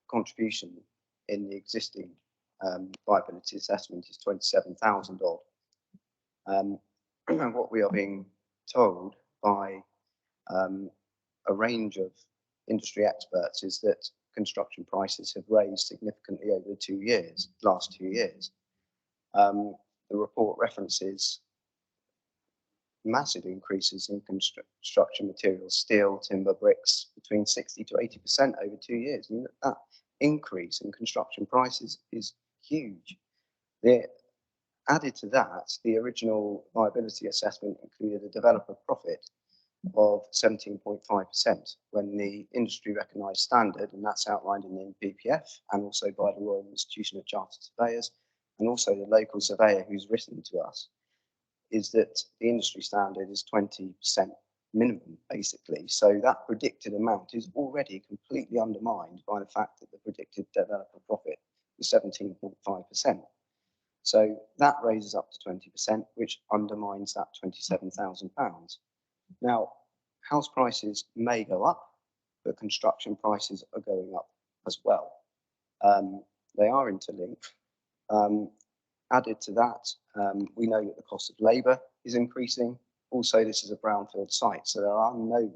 contribution in the existing viability assessment is 27,000 odd. And what we are being told by a range of industry experts is that construction prices have raised significantly over the last 2 years. The report references massive increases in construction materials, steel, timber, bricks, between 60 to 80% over 2 years. I mean, that increase in construction prices is huge. Added to that, the original viability assessment included a developer profit of 17.5% when the industry recognised standard, and that's outlined in the PPF and also by the Royal Institution of Chartered Surveyors, and also the local surveyor who's written to us, is that the industry standard is 20% minimum, basically. So that predicted amount is already completely undermined by the fact that the predicted developer profit was 17.5%. So that raises up to 20%, which undermines that £27,000. Now, house prices may go up, but construction prices are going up as well. They are interlinked. Added to that, we know that the cost of labour is increasing. Also, this is a brownfield site, so there are no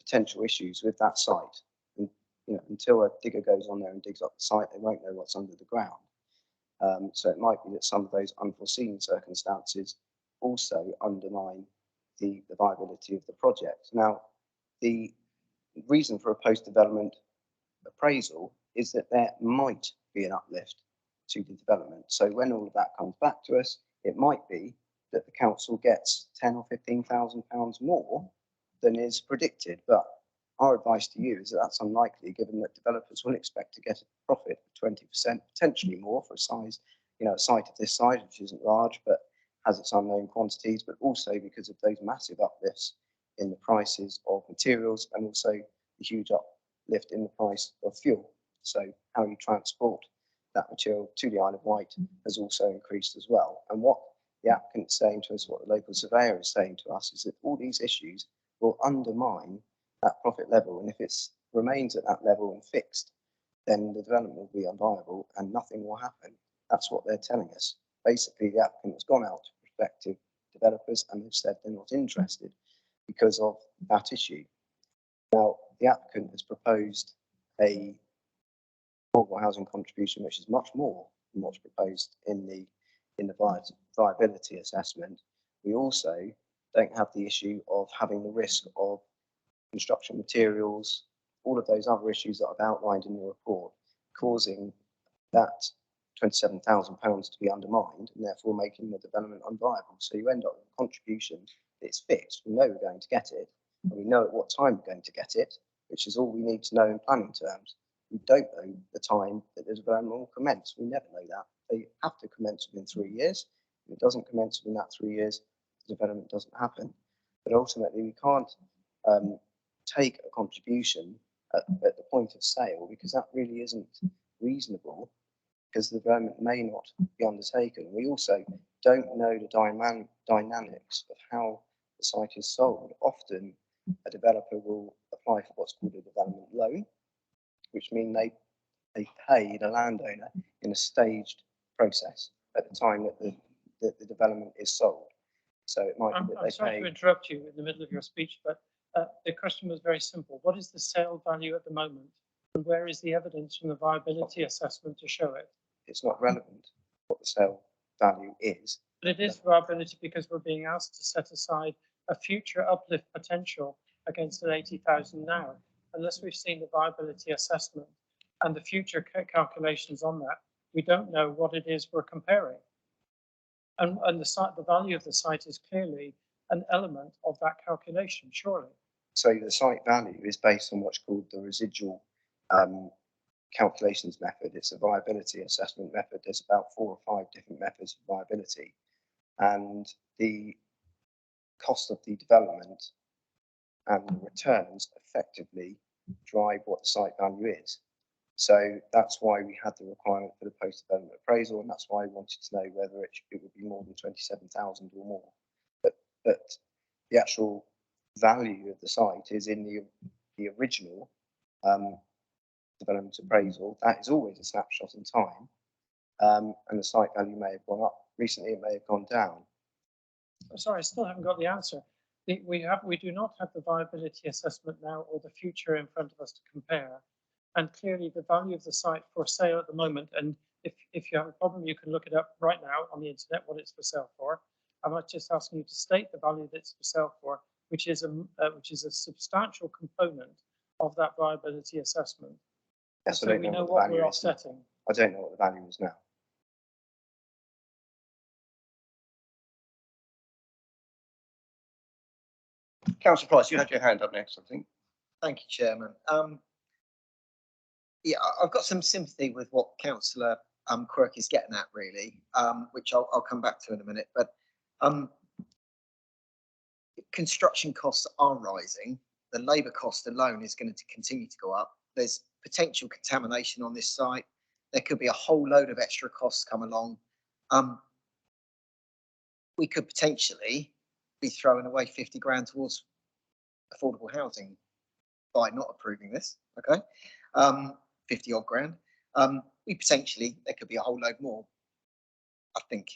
potential issues with that site. And, you know, until a digger goes on there and digs up the site, they won't know what's under the ground. So it might be that some of those unforeseen circumstances also undermine the viability of the project. Now, the reason for a post-development appraisal is that there might be an uplift to the development. So when all of that comes back to us, it might be that the council gets £10,000 or £15,000 more than is predicted. But our advice to you is that that's unlikely, given that developers will expect to get a profit of 20%, potentially more for a size, you know, a site of this size, which isn't large, but has its unknown quantities, but also because of those massive uplifts in the prices of materials and also the huge uplift in the price of fuel. So how you transport that material to the Isle of Wight has also increased as well. And what the applicant's saying to us, what the local surveyor is saying to us, is that all these issues will undermine that profit level. And if it remains at that level and fixed, then the development will be unviable and nothing will happen. That's what they're telling us. Basically, the applicant has gone out to prospective developers and they've said they're not interested because of that issue. Now, the applicant has proposed a affordable housing contribution, which is much more than what's proposed in the viability assessment. We also don't have the issue of having the risk of construction materials, all of those other issues that I've outlined in the report, causing that £27,000 to be undermined and therefore making the development unviable. So you end up with a contribution that's fixed. We know we're going to get it, and we know at what time we're going to get it, which is all we need to know in planning terms. We don't know the time that the development will commence. We never know that. They have to commence within 3 years. If it doesn't commence within that 3 years, the development doesn't happen. But ultimately, we can't take a contribution at the point of sale, because that really isn't reasonable, because the development may not be undertaken. We also don't know the dynamics of how the site is sold. Often a developer will apply for what's called a development loan, which means they pay the landowner in a staged process at the time that the development is sold. So it might be that I'm sorry to interrupt you in the middle of your speech, but the question was very simple. What is the sale value at the moment? And where is the evidence from the viability assessment to show it? It's not relevant what the sale value is. But it is viability because we're being asked to set aside a future uplift potential against an 80,000 now. Unless we've seen the viability assessment and the future calculations on that, we don't know what it is we're comparing. And the value of the site is clearly an element of that calculation, surely. So the site value is based on what's called the residual calculations method. It's a viability assessment method. There's about 4 or 5 different methods of viability, and the cost of the development and the returns effectively drive what the site value is. So that's why we had the requirement for the post-development appraisal, and that's why we wanted to know whether it would be more than 27,000 or more. But the actual value of the site is in the original development appraisal. That is always a snapshot in time, and the site value may have gone up. Recently, it may have gone down. I'm sorry, I still haven't got the answer. We do not have the viability assessment now or the future in front of us to compare. And clearly the value of the site for sale at the moment, and if you have a problem, you can look it up right now on the internet, what it's for sale for. I might just ask you to state the value that it's for sale for, which is a substantial component of that viability assessment. Yes, so we know what we're offsetting. I don't know what the value is now. Councillor Price, you had your hand up next, I think. Thank you, Chairman. Yeah, I've got some sympathy with what Councillor Quirk is getting at, really, which I'll come back to in a minute. But construction costs are rising. The labour cost alone is going to continue to go up. There's potential contamination on this site. There could be a whole load of extra costs come along. We could potentially be throwing away 50 grand towards affordable housing by not approving this, okay? 50 odd grand. There could be a whole load more. I think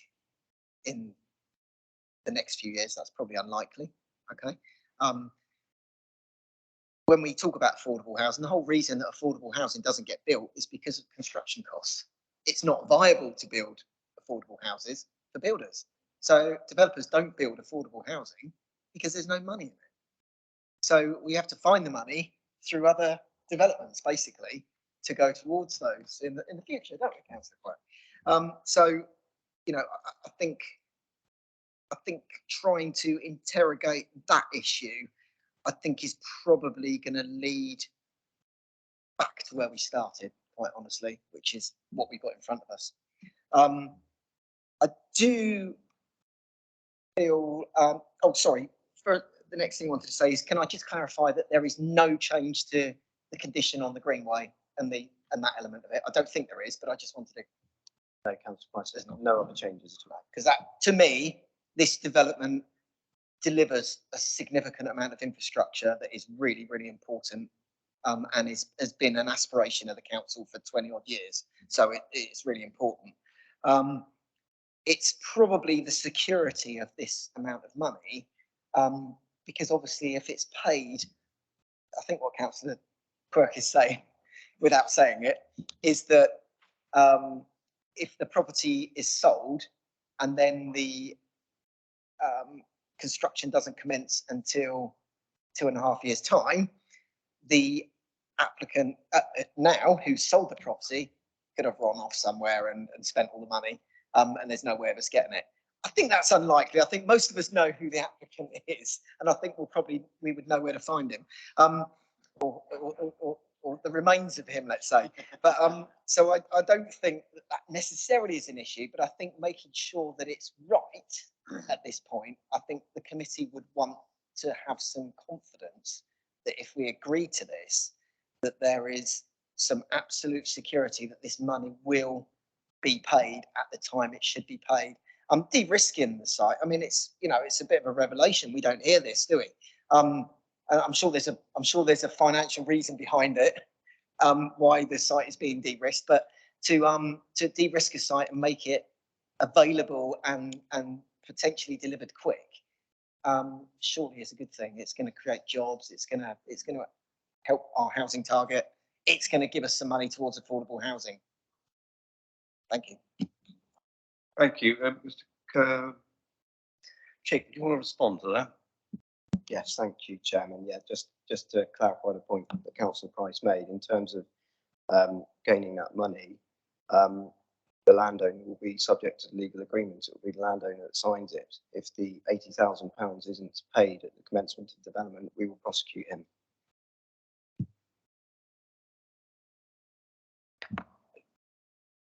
in the next few years, that's probably unlikely, okay? When we talk about affordable housing, the whole reason that affordable housing doesn't get built is because of construction costs. It's not viable to build affordable houses for builders. So developers don't build affordable housing because there's no money in it. So we have to find the money through other developments, basically, to go towards those in the future, don't we, Councillor Quirk? So, you know, I think trying to interrogate that issue, I think, is probably going to lead back to where we started, quite honestly, which is what we've got in front of us. I do feel, oh, sorry, for the next thing I wanted to say is, can I just clarify that there is no change to the condition on the Greenway and the and that element of it. I don't think there is, but I just wanted to. No, Councillor Price, there's no other changes at all. Because that, to me, this development delivers a significant amount of infrastructure that is really, really important, and has been an aspiration of the council for 20 odd years. So it's really important. It's probably the security of this amount of money, because obviously if it's paid, I think what Councillor Quirk is saying, without saying it, is that if the property is sold and then the construction doesn't commence until 2.5 years' time, the applicant now who sold the property could have run off somewhere and spent all the money, and there's no way of us getting it. I think that's unlikely. I think most of us know who the applicant is, and I think we would know where to find him, or the remains of him, let's say. But so I don't think that necessarily is an issue, but I think making sure that it's right at this point, I think the committee would want to have some confidence that if we agree to this, that there is some absolute security that this money will be paid at the time it should be paid. De-risking the site. I mean, it's a bit of a revelation. We don't hear this, do we? And I'm sure there's a financial reason behind it, why the site is being de-risked. But to de-risk a site and make it available and potentially delivered quick, surely is a good thing. It's going to create jobs. It's going to help our housing target. It's going to give us some money towards affordable housing. Thank you. Thank you. Mr. Chick, do you want to respond to that? Yes, thank you, Chairman. Yeah, just to clarify the point that Councillor Price made in terms of gaining that money, the landowner will be subject to legal agreement. It will be the landowner that signs it. If the £80,000 isn't paid at the commencement of development, we will prosecute him.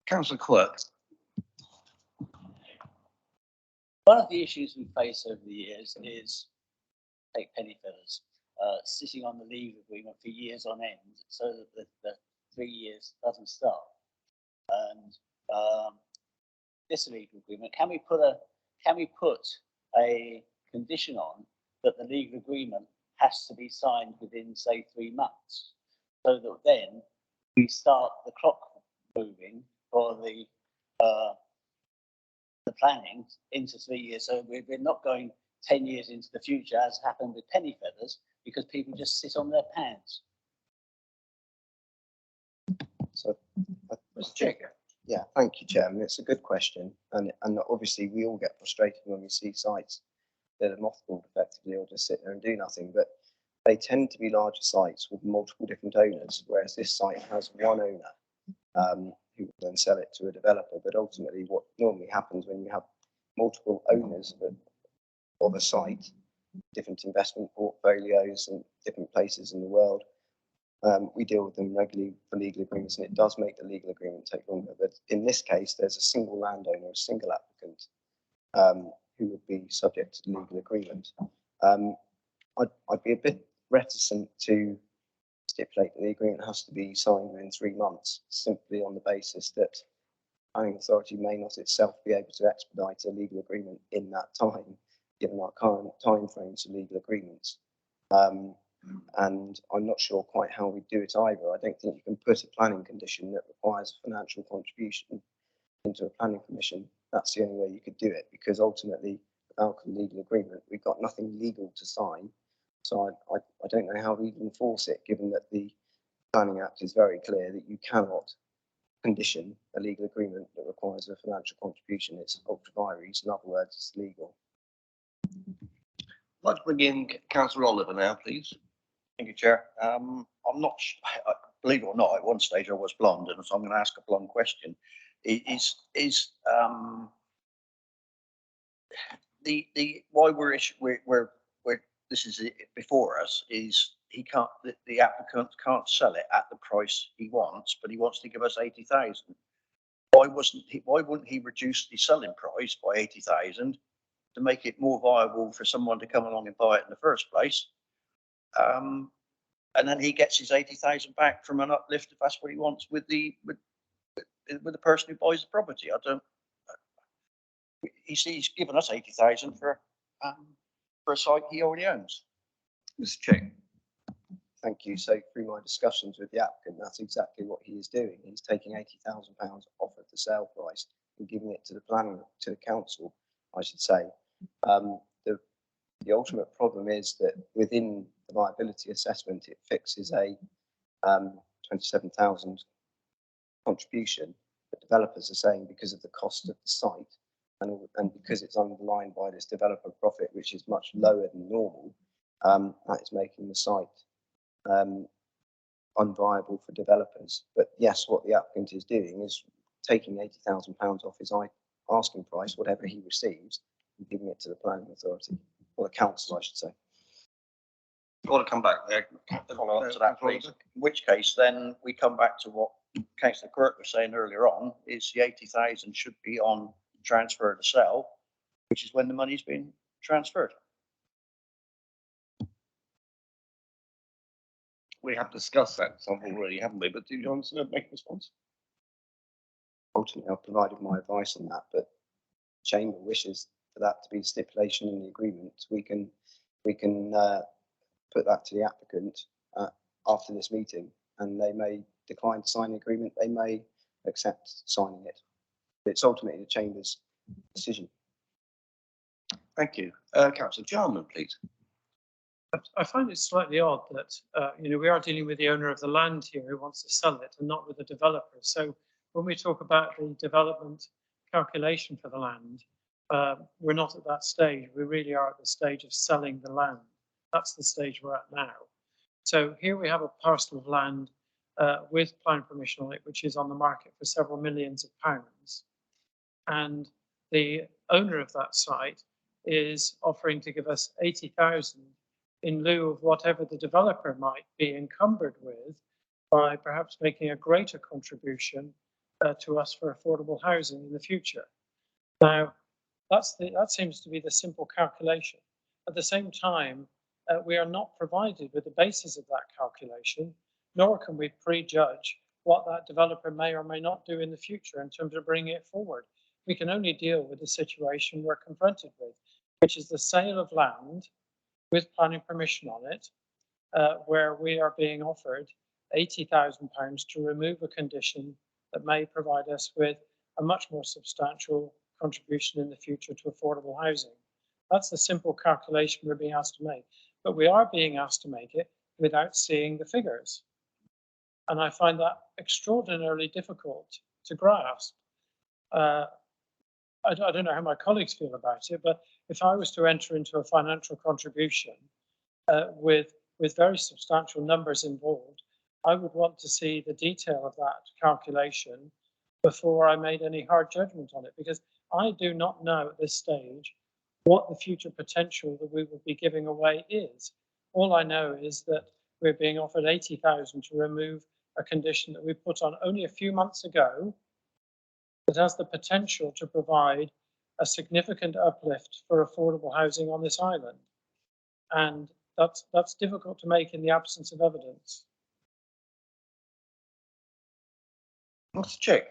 Councillor Quirk. One of the issues we face over the years is, take penny fillers, sitting on the leave agreement for years on end, so that the 3 years doesn't start. And this legal agreement, can we put a condition on that the legal agreement has to be signed within, say, 3 months, so that then we start the clock moving for the planning into 3 years, so we're not going 10 years into the future, as happened with penny feathers, because people just sit on their pants. So, yeah, thank you, Chairman. It's a good question, and obviously we all get frustrated when we see sites that are mothballed effectively or just sit there and do nothing. But they tend to be larger sites with multiple different owners, whereas this site has one owner who will then sell it to a developer. But ultimately, what normally happens when you have multiple owners of a site, different investment portfolios and different places in the world, we deal with them regularly for legal agreements, and it does make the legal agreement take longer. But in this case, there's a single landowner, a single applicant, who would be subject to the legal agreement. I'd be a bit reticent to stipulate that the agreement has to be signed within 3 months, simply on the basis that the planning authority may not itself be able to expedite a legal agreement in that time, given our current timeframes for legal agreements. And I'm not sure quite how we do it either. I don't think you can put a planning condition that requires a financial contribution into a planning commission. That's the only way you could do it, because ultimately, without a legal agreement, we've got nothing legal to sign. So I don't know how we enforce it, given that the Planning Act is very clear that you cannot condition a legal agreement that requires a financial contribution. It's ultra vires, in other words, it's legal. I'd like to bring in Councillor Oliver now, please. Thank you, Chair. I'm not, believe it or not, at one stage I was blonde, and so I'm going to ask a blonde question. Why we're this is it before us is the applicant can't sell it at the price he wants, but he wants to give us 80,000. Why wouldn't he reduce the selling price by 80,000 to make it more viable for someone to come along and buy it in the first place? And then he gets his 80,000 back from an uplift if that's what he wants with the person who buys the property. I don't. He's given us 80,000 for a site he already owns. Mr. Chair. Thank you. So through my discussions with the applicant, that's exactly what he is doing. He's taking £80,000 off of the sale price and giving it to the planning, to the council, I should say. The ultimate problem is that within the viability assessment, it fixes a 27,000 contribution. The developers are saying because of the cost of the site and because it's underlined by this developer profit, which is much lower than normal, that is making the site unviable for developers. But yes, what the applicant is doing is taking £80,000 off his asking price, whatever he receives, and giving it to the planning authority, or the council, I should say. I want to come back there. Follow up to that, please. In which case, then we come back to what Councillor Quirk was saying earlier on, is the 80,000 should be on transfer to sell, which is when the money's been transferred. We have discussed that some already, haven't we? But do you want to make a response? Ultimately, I've provided my advice on that, but Chamber wishes for that to be the stipulation in the agreement. We can put that to the applicant after this meeting, and they may decline to sign the agreement. They may accept signing it. It's ultimately the Chamber's decision. Thank you. Councillor Jarman, please. I find it slightly odd that we are dealing with the owner of the land here who wants to sell it and not with the developer. So when we talk about the development calculation for the land, we're not at that stage. We really are at the stage of selling the land. That's the stage we're at now. So here we have a parcel of land with planning permission on it, which is on the market for several millions of pounds. And the owner of that site is offering to give us 80,000 in lieu of whatever the developer might be encumbered with by perhaps making a greater contribution to us for affordable housing in the future. Now, that seems to be the simple calculation. At the same time, we are not provided with the basis of that calculation, nor can we prejudge what that developer may or may not do in the future in terms of bringing it forward. We can only deal with the situation we're confronted with, which is the sale of land with planning permission on it, where we are being offered £80,000 to remove a condition that may provide us with a much more substantial contribution in the future to affordable housing. That's the simple calculation we're being asked to make. But we are being asked to make it without seeing the figures. And I find that extraordinarily difficult to grasp. I don't know how my colleagues feel about it, but if I was to enter into a financial contribution with very substantial numbers involved, I would want to see the detail of that calculation before I made any hard judgment on it, because I do not know at this stage what the future potential that we will be giving away is. All I know is that we're being offered 80,000 to remove a condition that we put on only a few months ago that has the potential to provide a significant uplift for affordable housing on this island. And that's difficult to make in the absence of evidence. Mr. Chick.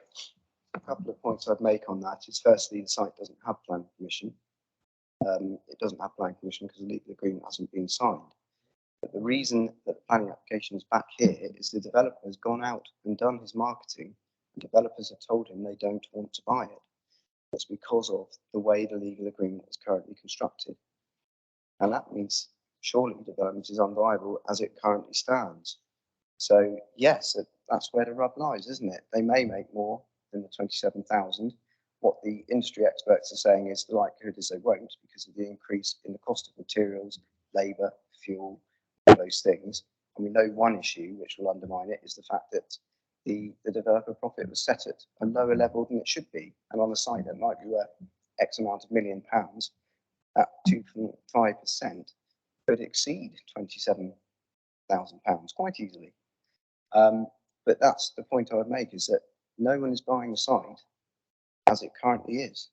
A couple of points I'd make on that is firstly, the site doesn't have planning permission. It doesn't have planning permission because the legal agreement hasn't been signed. But the reason that the planning application is back here is the developer has gone out and done his marketing. And developers have told him they don't want to buy it. It's because of the way the legal agreement is currently constructed. And that means surely development is unviable as it currently stands. So yes, that's where the rub lies, isn't it? They may make more than the 27,000. What the industry experts are saying is the likelihood is they won't because of the increase in the cost of materials, labour, fuel, all those things. And we know one issue which will undermine it is the fact that the developer profit was set at a lower level than it should be. And on a site that might be worth X amount of £1 million, at 2.5% could exceed £27,000 quite easily. But that's the point I would make, is that no one is buying the site as it currently is,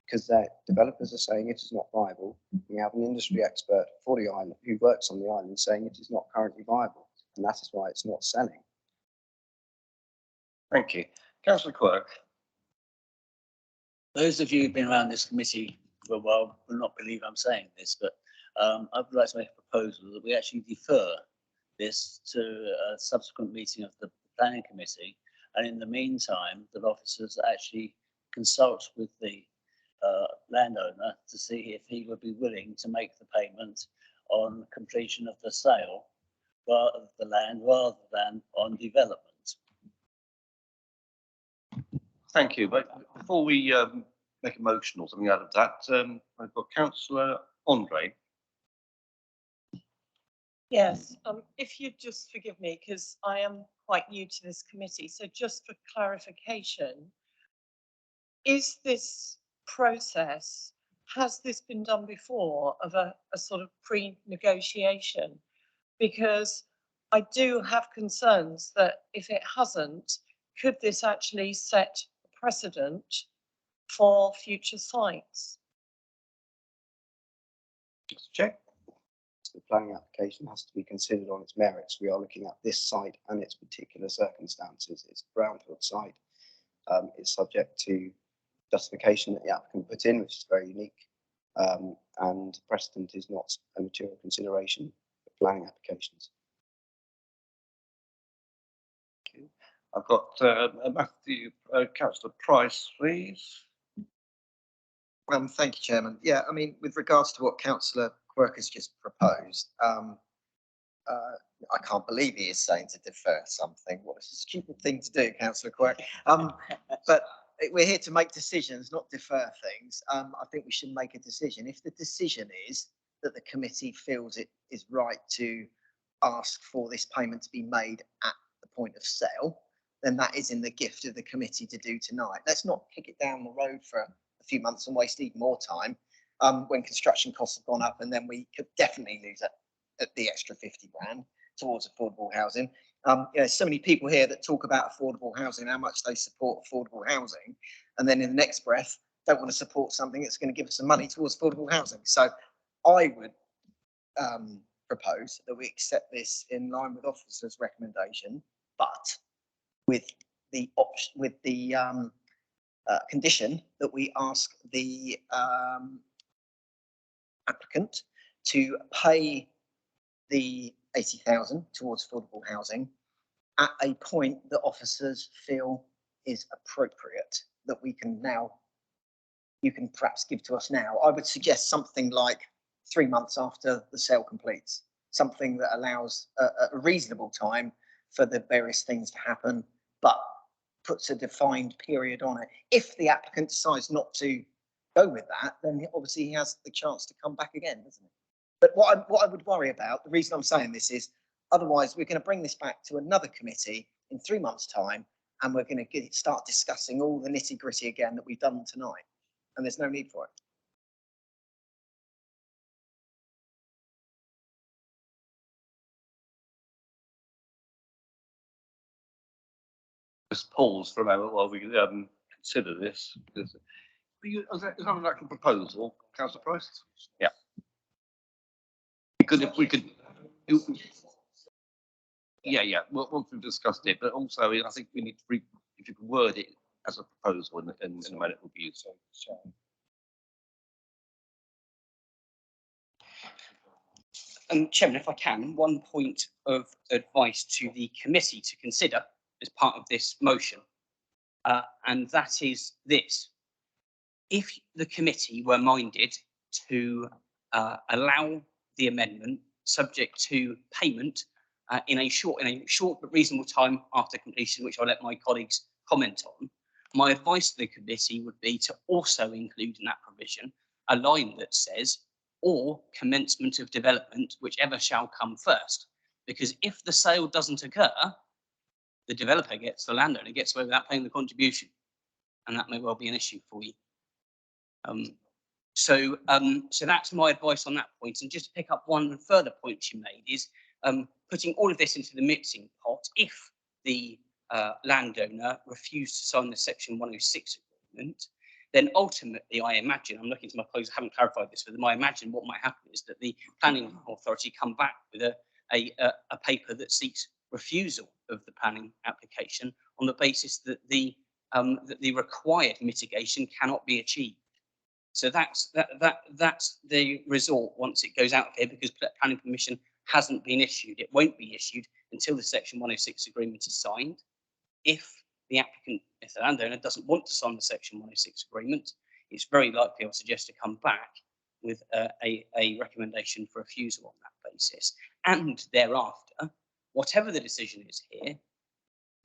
because their developers are saying it is not viable. We have an industry expert for the island who works on the island saying it is not currently viable. and that is why it's not selling. Thank you. Councillor Quirk. Those of you who've been around this committee for a while will not believe I'm saying this, but I would like to make a proposal that we actually defer this to a subsequent meeting of the planning committee, and in the meantime, that officers actually consult with the landowner to see if he would be willing to make the payment on completion of the sale of the land rather than on development. Thank you. But before we make a motion or something out of that, I've got Councillor Andre. Yes, if you'd just forgive me, because I am quite new to this committee. So just for clarification, is this process, has this been done before of a sort of pre-negotiation? Because I do have concerns that if it hasn't, could this actually set a precedent for future sites? Check. The planning application has to be considered on its merits. We are looking at this site and its particular circumstances. It's a brownfield site. It's subject to justification that the applicant put in, which is very unique, and precedent is not a material consideration for planning applications. I've got Matthew, Councillor Price, please. Thank you, Chairman. Yeah, I mean, with regards to what Councillor Quirk has just proposed, I can't believe he is saying to defer something. What a stupid thing to do, Councillor Quirk. But we're here to make decisions, not defer things. I think we should make a decision. If the decision is that the committee feels it is right to ask for this payment to be made at the point of sale, then that is in the gift of the committee to do tonight. Let's not kick it down the road for a few months and waste even more time when construction costs have gone up, and then we could definitely lose the extra 50 grand towards affordable housing. So many people here that talk about affordable housing, how much they support affordable housing, and then in the next breath don't want to support something that's going to give us some money towards affordable housing. So I would propose that we accept this in line with officer's recommendation, but with the condition that we ask the applicant to pay the 80,000 towards affordable housing at a point that officers feel is appropriate, that we can now, you can perhaps give to us now. I would suggest something like 3 months after the sale completes, something that allows a reasonable time for the various things to happen, but puts a defined period on it. If the applicant decides not to go with that, then obviously he has the chance to come back again, doesn't he? But what I would worry about, the reason I'm saying this is, otherwise we're going to bring this back to another committee in 3 months' time, and we're going to start discussing all the nitty gritty again that we've done tonight, and there's no need for it. Just pause for a moment while we consider this. Is that an actual proposal, Councillor Price? Yeah. Because if we could, yeah. Well, once we've discussed it, but also I think we need to, if you could word it as a proposal in a manner that would be useful. Chairman, if I can, one point of advice to the committee to consider as part of this motion, and that is this. If the committee were minded to allow the amendment subject to payment in a short but reasonable time after completion, which I'll let my colleagues comment on, my advice to the committee would be to also include in that provision a line that says, or commencement of development, whichever shall come first. Because if the sale doesn't occur, the developer gets, the landowner gets away without paying the contribution. And that may well be an issue for you. So that's my advice on that point. And just to pick up one further point you made is putting all of this into the mixing pot. If the landowner refused to sign the Section 106 agreement, then ultimately, I imagine, I'm looking to my colleagues, I haven't clarified this with them, I imagine what might happen is that the planning authority come back with a paper that seeks refusal of the planning application on the basis that the required mitigation cannot be achieved. So that's the result once it goes out of here, because planning permission hasn't been issued. It won't be issued until the Section 106 agreement is signed. If the landowner doesn't want to sign the Section 106 agreement, it's very likely, I would suggest, to come back with a recommendation for refusal on that basis. And thereafter, whatever the decision is here,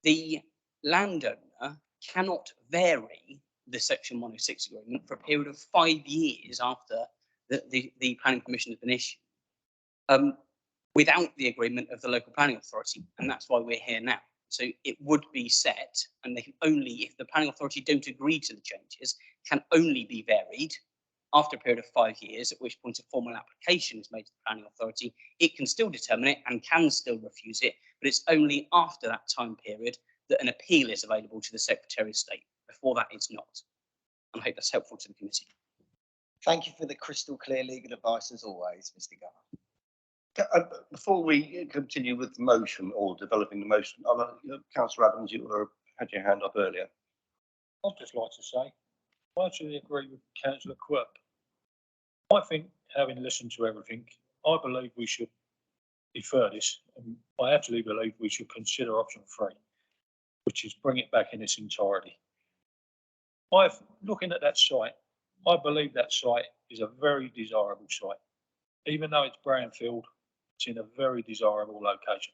the landowner cannot vary the Section 106 agreement for a period of 5 years after the planning permission has been issued, without the agreement of the local planning authority. And that's why we're here now. So it would be set, and they can only, if the planning authority don't agree to the changes, can only be varied after a period of 5 years, at which point a formal application is made to the planning authority. It can still determine it and can still refuse it, but it's only after that time period that an appeal is available to the Secretary of State. Before that, it's not. And I hope that's helpful to the committee. Thank you for the crystal clear legal advice as always, Mr. Garner. Before we continue with the motion or developing the motion, Councillor Adams, you had your hand up earlier. I'd just like to say, I actually agree with Councillor Quirk. I think, having listened to everything, I believe we should defer this. And I actually believe we should consider option 3, which is bring it back in its entirety. Looking at that site, I believe that site is a very desirable site. Even though it's brownfield, it's in a very desirable location.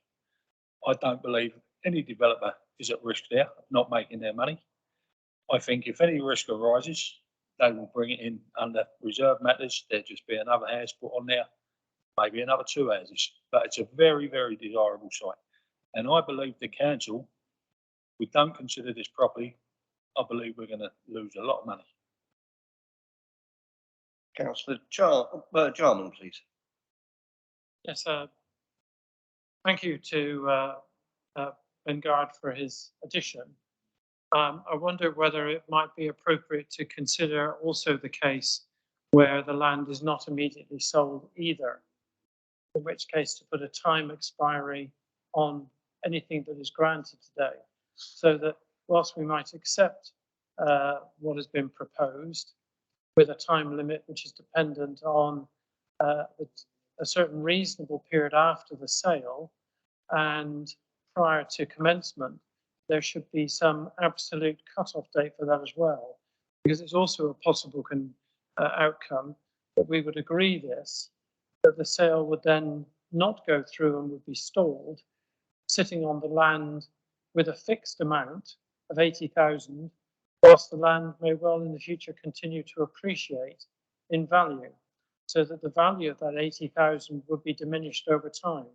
I don't believe any developer is at risk there of not making their money. I think if any risk arises, they will bring it in under reserve matters. There'll just be another house put on there, maybe another 2 houses. But it's a very, very desirable site. And I believe the council, if we don't consider this properly, I believe we're going to lose a lot of money. Councillor Jarman, please. Yes, thank you to Bengard for his addition. I wonder whether it might be appropriate to consider also the case where the land is not immediately sold either, in which case to put a time expiry on anything that is granted today, so that whilst we might accept what has been proposed with a time limit which is dependent on a certain reasonable period after the sale and prior to commencement, there should be some absolute cut-off date for that as well, because it's also a possible outcome that we would agree this, that the sale would then not go through and would be stalled, sitting on the land with a fixed amount of 80,000, whilst the land may well in the future continue to appreciate in value, so that the value of that 80,000 would be diminished over time.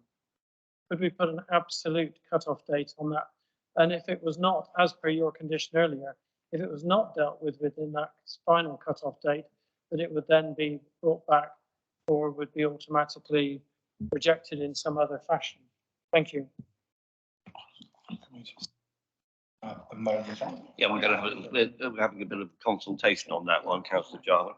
Could we put an absolute cut-off date on that? And if it was not, as per your condition earlier, if it was not dealt with within that final cut-off date, that it would then be brought back or would be automatically rejected in some other fashion? Thank you. Yeah, we're having a bit of consultation on that one, Councillor Jarman.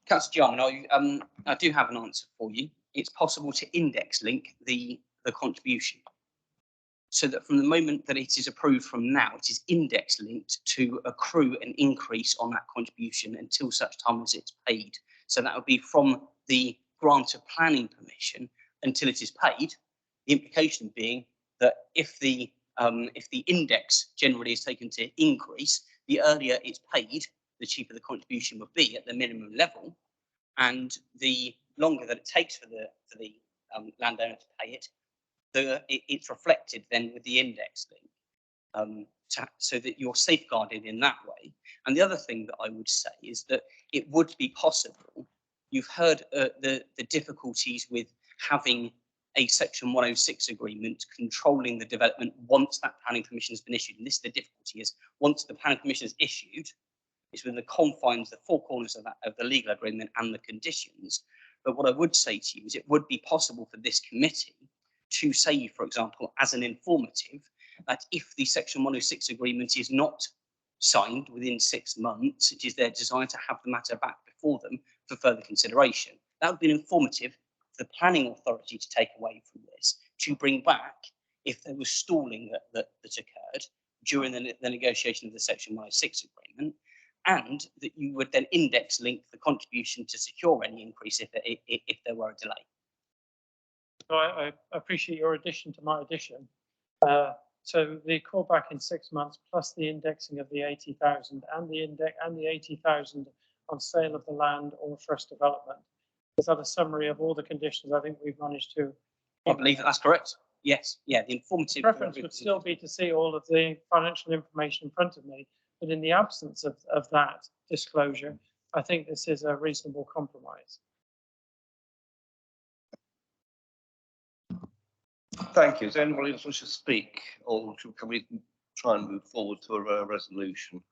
Councillor Jarman, I do have an answer for you. It's possible to index link the contribution, so that from the moment that it is approved from now, it is index linked to accrue an increase on that contribution until such time as it's paid. So that would be from the grant of planning permission until it is paid. The implication being that if the index generally is taken to increase, the earlier it's paid, the cheaper the contribution would be at the minimum level, and the longer that it takes for the landowner to pay it, it's reflected then with the index link, so that you're safeguarded in that way. And the other thing that I would say is that it would be possible. You've heard the difficulties with having a Section 106 agreement controlling the development once that planning permission has been issued. And this is the difficulty: is once the planning permission is issued, it's within the confines, the four corners of the legal agreement and the conditions. But what I would say to you is it would be possible for this committee to say, for example, as an informative, that if the Section 106 agreement is not signed within 6 months, it is their desire to have the matter back before them for further consideration. That would be informative for the planning authority to take away from this, to bring back if there was stalling that occurred during the negotiation of the Section 106 agreement, and that you would then index link the contribution to secure any increase if there were a delay. So I appreciate your addition to my addition. So the callback in 6 months plus the indexing of the 80,000 and the 80,000 on sale of the land or first development. Is that a summary of all the conditions I think we've managed to? I believe that's correct. Yes. Yeah. The informative preference would still be to see all of the financial information in front of me, but in the absence of that disclosure, I think this is a reasonable compromise. Thank you. Is there anybody else who wishes to speak, or can we try and move forward to a resolution?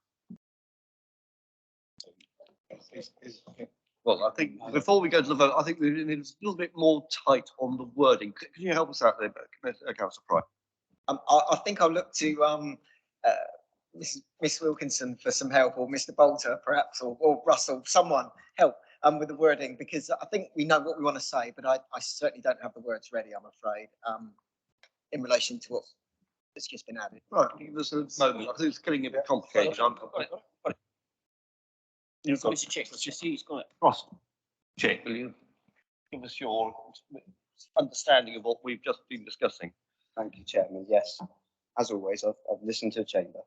Well, I think before we go to the vote, I think we need a little bit more tight on the wording. Can you help us out there, Councillor Pryce? I think I'll look to Miss Wilkinson for some help, or Mr. Bolter perhaps, or Russell, someone help with the wording, because I think we know what we want to say, but I certainly don't have the words ready, I'm afraid, in relation to what has just been added. Right, give us a moment. I think it's getting a bit complicated. You've got to check. Just he's got it. Russell, check. Will you give us your understanding of what we've just been discussing? Thank you, Chairman. Yes, as always, I've listened to the Chamber,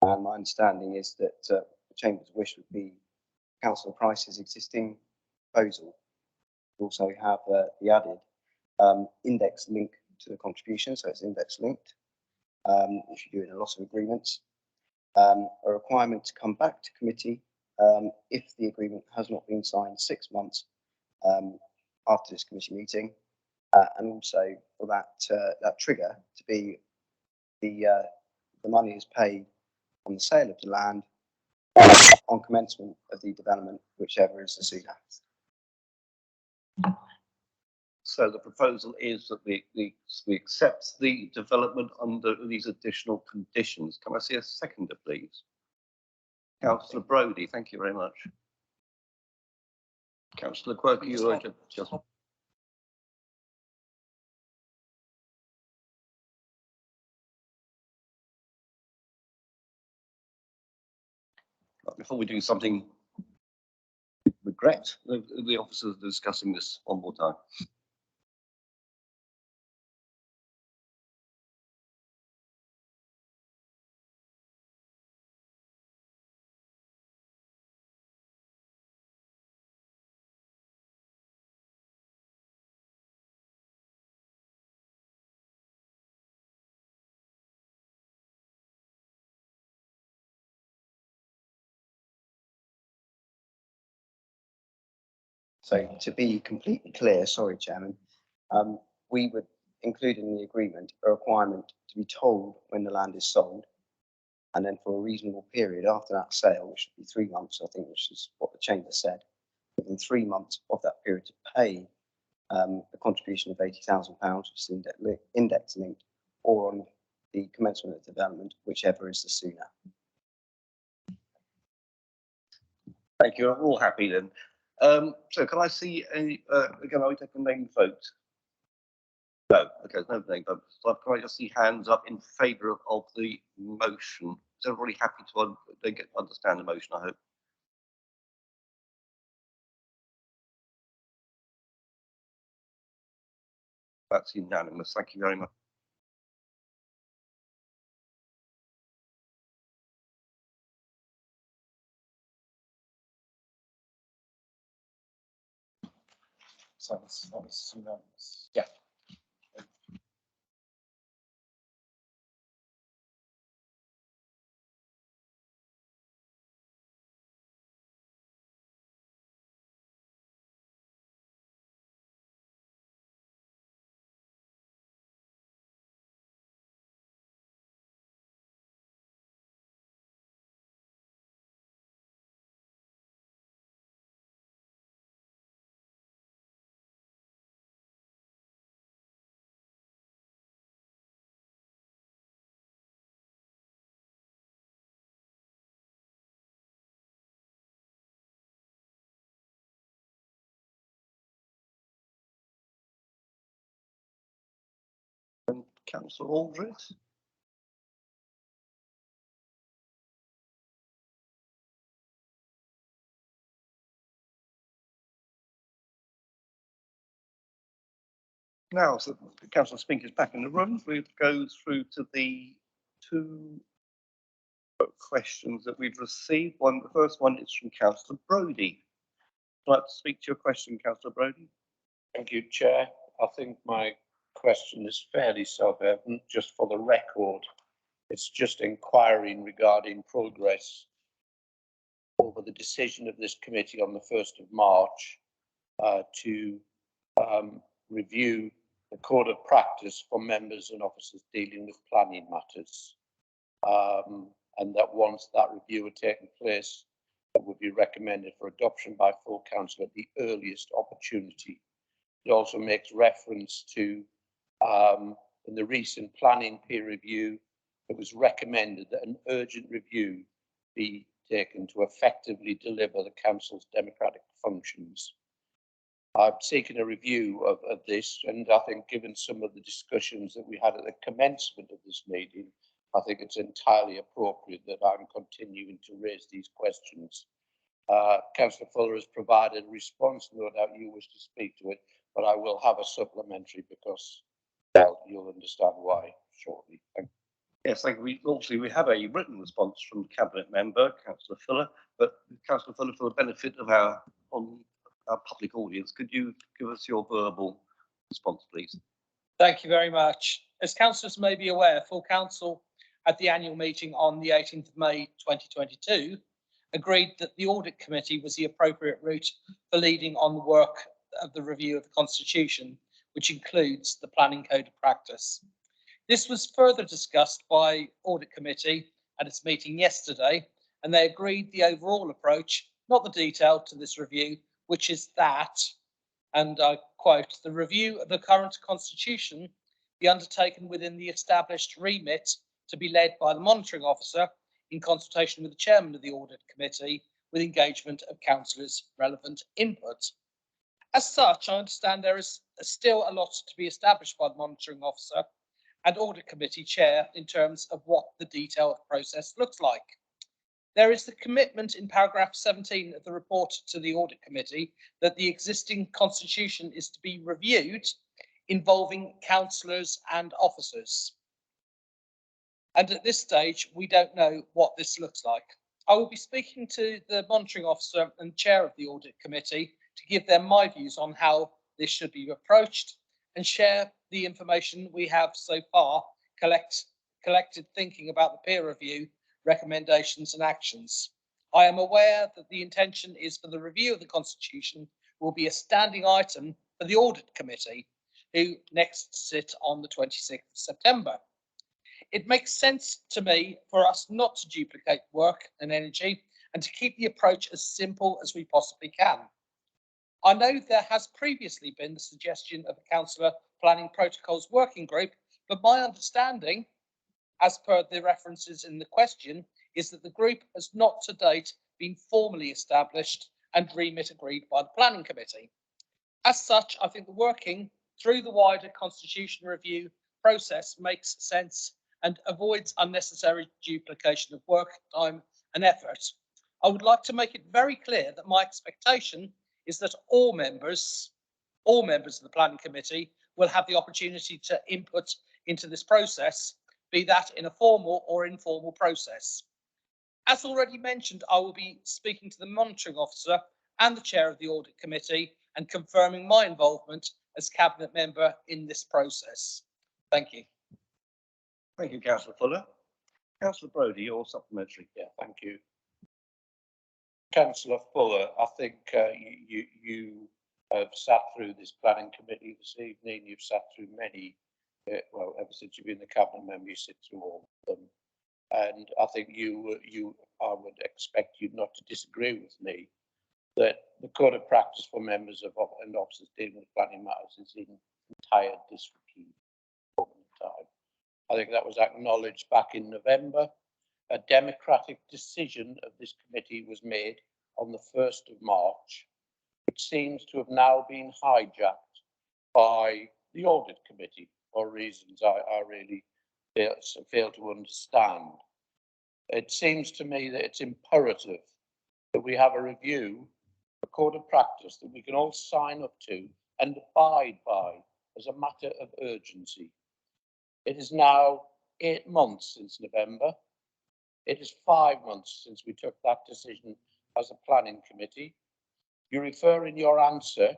and my understanding is that the Chamber's wish would be Councillor Price's existing proposal. We also have the added index link to the contribution, so it's index linked, which you do in a lot of agreements. A requirement to come back to committee if the agreement has not been signed 6 months after this committee meeting, and also for that trigger to be the money is paid on the sale of the land on commencement of the development, whichever is the sooner. So the proposal is that we accept the development under these additional conditions. Can I see a seconder, please? Councillor Brodie, thank you very much. Councillor Quirk, you were just. Before we do something, regret, the officers are discussing this one more time. So to be completely clear, sorry, Chairman, we would include in the agreement a requirement to be told when the land is sold, and then for a reasonable period after that sale, which should be 3 months, I think, which is what the Chamber said, within 3 months of that period to pay a contribution of £80,000, which is index linked, or on the commencement of development, whichever is the sooner. Thank you. We're all happy then. So can I see any, again, I take a name vote? No, okay, no name vote. So can I just see hands up in favour of the motion? Is everybody happy to understand the motion, I hope? That's unanimous. Thank you very much. So that's unanimous. Yeah. Councillor Aldred. Now, so Councillor Spink is back in the room. We'll go through to the two questions that we've received. The first one is from Councillor Brodie. Would you like to speak to your question, Councillor Brodie? Thank you, Chair. I think my question is fairly self-evident, just for the record. It's just inquiring regarding progress over the decision of this committee on the 1st of March to review the code of practice for members and officers dealing with planning matters. And that once that review had taken place, it would be recommended for adoption by full council at the earliest opportunity. It also makes reference to, in the recent planning peer review, it was recommended that an urgent review be taken to effectively deliver the council's democratic functions. I'm seeking a review of this, and I think given some of the discussions that we had at the commencement of this meeting, I think it's entirely appropriate that I'm continuing to raise these questions. Councillor Fuller has provided a response. No doubt you wish to speak to it, but I will have a supplementary because, well, you'll understand why shortly. Thank you. Yes, thank you. Obviously, we have a written response from the Cabinet Member, Councillor Fuller, but Councillor Fuller, for the benefit of our public audience, could you give us your verbal response, please? Thank you very much. As councillors may be aware, full council at the annual meeting on the 18th of May 2022 agreed that the audit committee was the appropriate route for leading on the work of the review of the constitution, which includes the planning code of practice. This was further discussed by audit committee at its meeting yesterday, and they agreed the overall approach, not the detail, to this review, which is that, and I quote, the review of the current constitution be undertaken within the established remit to be led by the monitoring officer in consultation with the chairman of the audit committee with engagement of councillors' relevant input. As such, I understand there is still a lot to be established by the monitoring officer and audit committee chair in terms of what the detailed process looks like. There is the commitment in paragraph 17 of the report to the audit committee that the existing constitution is to be reviewed involving councillors and officers. And at this stage, we don't know what this looks like. I will be speaking to the monitoring officer and chair of the audit committee to give them my views on how this should be approached and share the information we have so far collected thinking about the peer review recommendations and actions. I am aware that the intention is for the review of the constitution will be a standing item for the audit committee, who next sit on the 26th of September. It makes sense to me for us not to duplicate work and energy and to keep the approach as simple as we possibly can. I know there has previously been the suggestion of a councillor planning protocols working group, but my understanding, as per the references in the question, is that the group has not to date been formally established and remit agreed by the planning committee. As such, I think the working through the wider constitution review process makes sense and avoids unnecessary duplication of work, time and effort. I would like to make it very clear that my expectation is that all members of the planning committee will have the opportunity to input into this process, be that in a formal or informal process. As already mentioned, I will be speaking to the monitoring officer and the chair of the audit committee and confirming my involvement as cabinet member in this process. Thank you. Thank you, Councillor Fuller. Councillor Brodie, your supplementary. Yeah, thank you. Councillor Fuller, I think you have sat through this planning committee this evening. You've sat through many, well, ever since you've been the cabinet member, you sit through all of them. And I think I would expect you not to disagree with me that the code of practice for members of and officers dealing with planning matters is in entire disrepute all the time. I think that was acknowledged back in November. A democratic decision of this committee was made on the 1st of March, which seems to have now been hijacked by the audit committee. for reasons I really fail to understand. It seems to me that it's imperative that we have a review, a code of practice that we can all sign up to and abide by as a matter of urgency. It is now 8 months since November. It is 5 months since we took that decision as a planning committee. You refer in your answer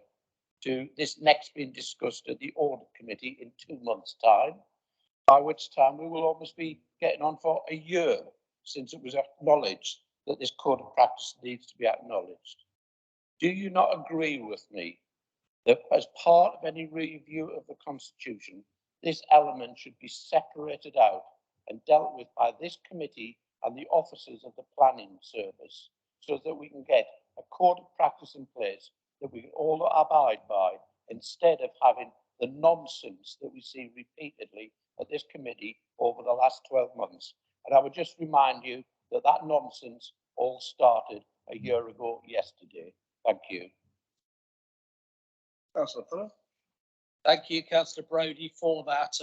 to this next being discussed at the audit committee in 2 months' time, by which time we will almost be getting on for a year since it was acknowledged that this code of practice needs to be acknowledged. Do you not agree with me that as part of any review of the Constitution, this element should be separated out and dealt with by this committee and the officers of the planning service, so that we can get a code of practice in place that we can all abide by, instead of having the nonsense that we see repeatedly at this committee over the last 12 months. And I would just remind you that that nonsense all started a year ago yesterday. Thank you. Councillor Fuller. Thank you, Councillor Brodie, for that.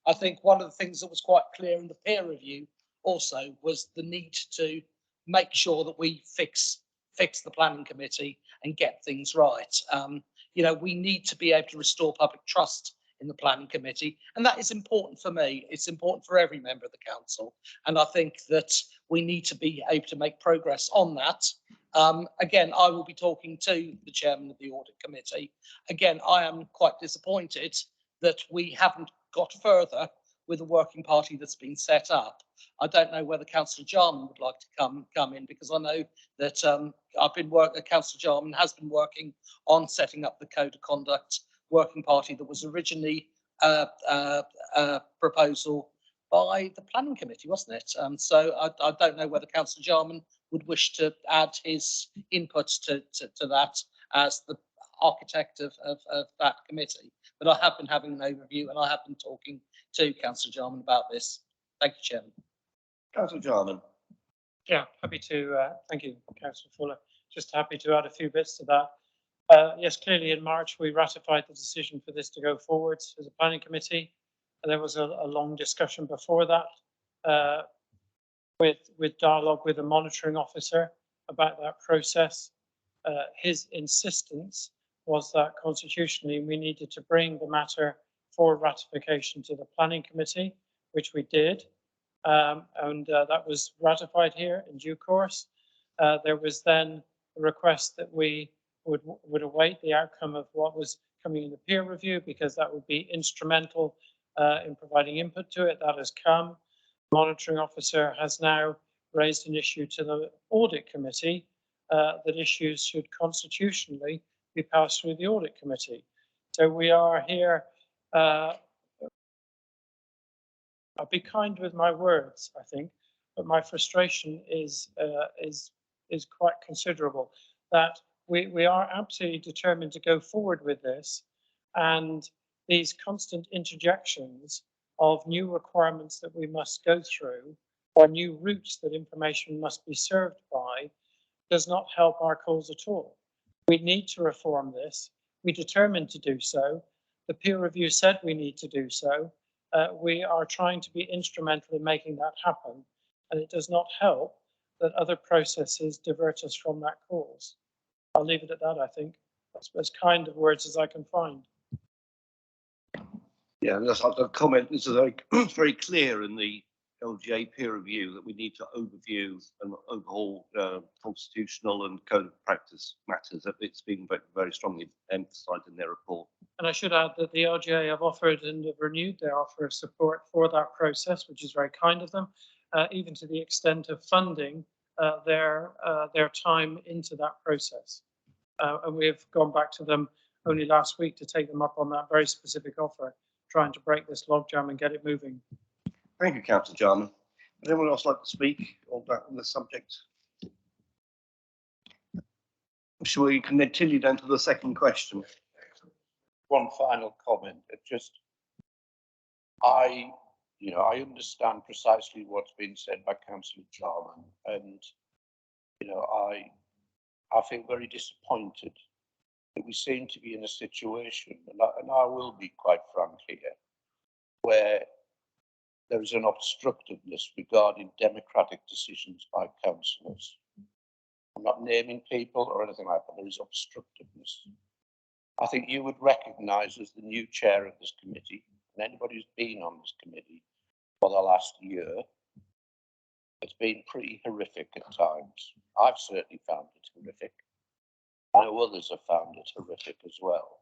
I think one of the things that was quite clear in the peer review also was the need to make sure that we fix the planning committee and get things right. We need to be able to restore public trust in the planning committee, and that is important for me. It's important for every member of the council, and I think that we need to be able to make progress on that. Again, I will be talking to the chairman of the audit committee. Again, I am quite disappointed that we haven't got further with the working party that's been set up. I don't know whether Councillor Jarman would like to come in, because I know that Councillor Jarman has been working on setting up the code of conduct working party that was originally a proposal by the planning committee, wasn't it? So I don't know whether Councillor Jarman would wish to add his inputs to that as the architect of that committee. But I have been having an overview, and I have been talking to Councillor Jarman about this. Thank you, Chairman. Councillor Jarman. Yeah, happy to, thank you, Councillor Fuller. Just happy to add a few bits to that. Yes, clearly in March, we ratified the decision for this to go forward as a planning committee. And there was a long discussion before that with dialogue with the monitoring officer about that process. His insistence was that constitutionally we needed to bring the matter for ratification to the planning committee, which we did. That was ratified here in due course. There was then a request that we would await the outcome of what was coming in the peer review, because that would be instrumental in providing input to it. That has come. The monitoring officer has now raised an issue to the audit committee that issues should constitutionally be passed through the audit committee. So we are here. I'll be kind with my words, I think, but my frustration is quite considerable. That we are absolutely determined to go forward with this, and these constant interjections of new requirements that we must go through, or new routes that information must be served by, does not help our cause at all. We need to reform this. We determined to do so. The peer review said we need to do so. We are trying to be instrumental in making that happen, and it does not help that other processes divert us from that cause. I'll leave it at that, I think. That's as kind of words as I can find. Yeah, and just a comment. This is very clear in the LGA peer review that we need to overview and overhaul constitutional and code of practice matters. It's been very strongly emphasised in their report. And I should add that the LGA have offered and have renewed their offer of support for that process, which is very kind of them, even to the extent of funding their time into that process. And we have gone back to them only last week to take them up on that very specific offer, trying to break this logjam and get it moving. Thank you, Councillor Jarman. Would anyone else like to speak on this subject? I'm sure you can continue down to the second question. One final comment. I understand precisely what's been said by Councillor Jarman, and I feel very disappointed that we seem to be in a situation, and I will be quite frank here, where there is an obstructiveness regarding democratic decisions by councillors. I'm not naming people or anything like that. There is obstructiveness. I think you would recognise, as the new chair of this committee, and anybody who's been on this committee for the last year, it's been pretty horrific at times. I've certainly found it horrific. I know others have found it horrific as well.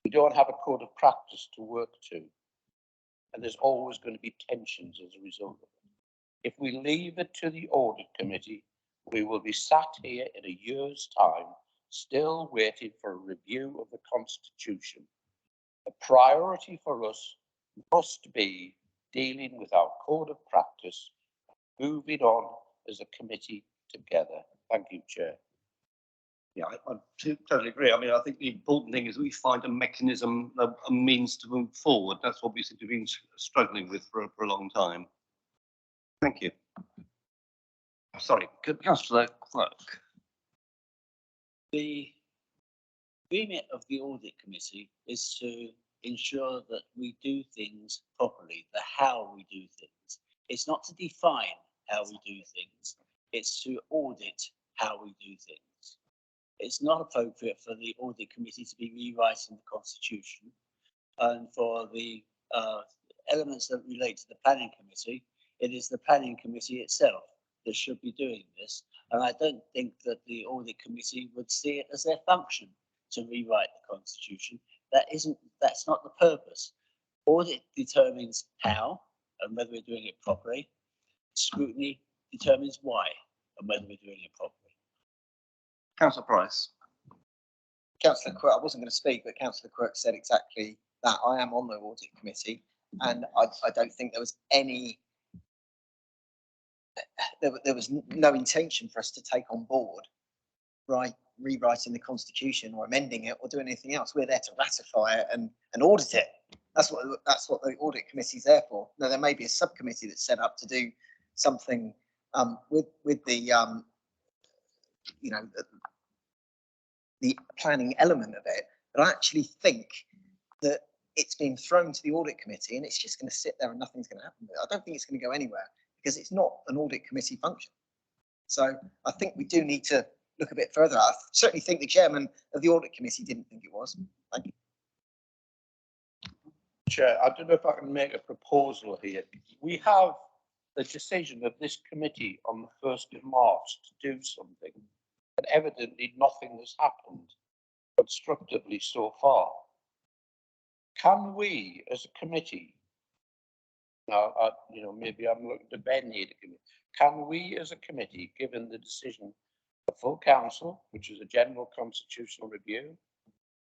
We don't have a code of practice to work to, and there's always going to be tensions as a result of it. If we leave it to the audit committee, we will be sat here in a year's time, still waiting for a review of the Constitution. The priority for us must be dealing with our code of practice, moving on as a committee together. Thank you, Chair. Yeah, I totally agree. I mean, I think the important thing is we find a mechanism, a means to move forward. That's what we seem to have been struggling with for a long time. Thank you. Sorry, Councillor Clerk. The remit of the audit committee is to ensure that we do things properly, the how we do things. It's not to define how we do things, it's to audit how we do things. It's not appropriate for the audit committee to be rewriting the Constitution, and for the elements that relate to the planning committee, it is the planning committee itself that should be doing this. And I don't think that the audit committee would see it as their function to rewrite the Constitution. That's not the purpose. Audit determines how and whether we're doing it properly. Scrutiny determines why and whether we're doing it properly. Councillor Price. Councillor Quirk, I wasn't going to speak, but Councillor Quirk said exactly that. I am on the audit committee, and I don't think there was any, there was no intention for us to take on board, rewriting the Constitution or amending it or doing anything else. We're there to ratify it and audit it. That's what the audit committee is there for. Now, there may be a subcommittee that's set up to do something with the the planning element of it, but I actually think that it's been thrown to the audit committee and it's just going to sit there and nothing's going to happen with it. I don't think it's going to go anywhere because it's not an audit committee function. So I think we do need to look a bit further. I certainly think the chairman of the audit committee didn't think it was. Thank you. Chair, I don't know if I can make a proposal here. We have the decision of this committee on the 1st of March to do something, and evidently nothing has happened constructively so far. Can we, as a committee, now, maybe I'm looking to Ben here, can we, as a committee, given the decision of full council, which is a general constitutional review,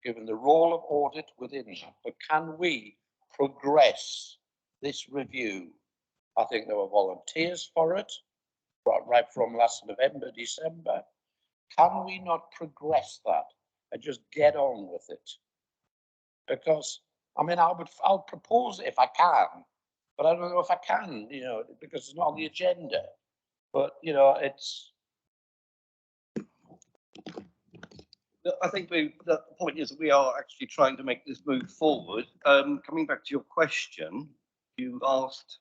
given the role of audit within that, but can we progress this review? I think there were volunteers for it, right from last November, December. Can we not progress that and just get on with it? Because, I mean, I'll propose it if I can, but I don't know if I can, because it's not on the agenda. But, it's... I think the point is that we are actually trying to make this move forward. Coming back to your question, you asked,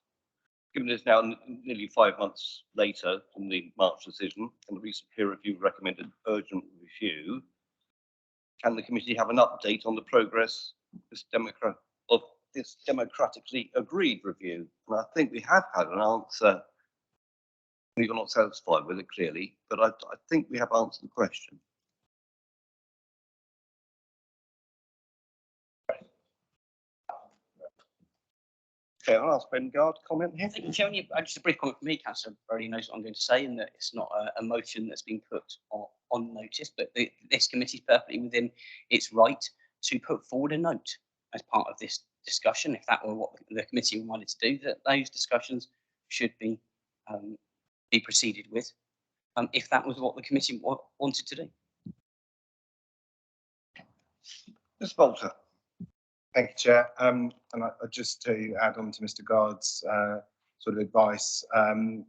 given this now nearly 5 months later from the March decision and the recent peer review recommended urgent review, can the committee have an update on the progress of this democratically agreed review? And I think we have had an answer. We are not satisfied with it clearly, but I think we have answered the question. Okay, I'll ask Ben Gard to comment here. Thank you, Chairman. Just a brief comment from me, Councillor Brody knows what I'm going to say, and that it's not a motion that's been put on notice, but this committee is perfectly within its right to put forward a note as part of this discussion, if that were what the committee wanted to do, that those discussions should be proceeded with, if that was what the committee wanted to do. Ms. Bolter. Thank you, Chair. And just to add on to Mr. Gard's sort of advice,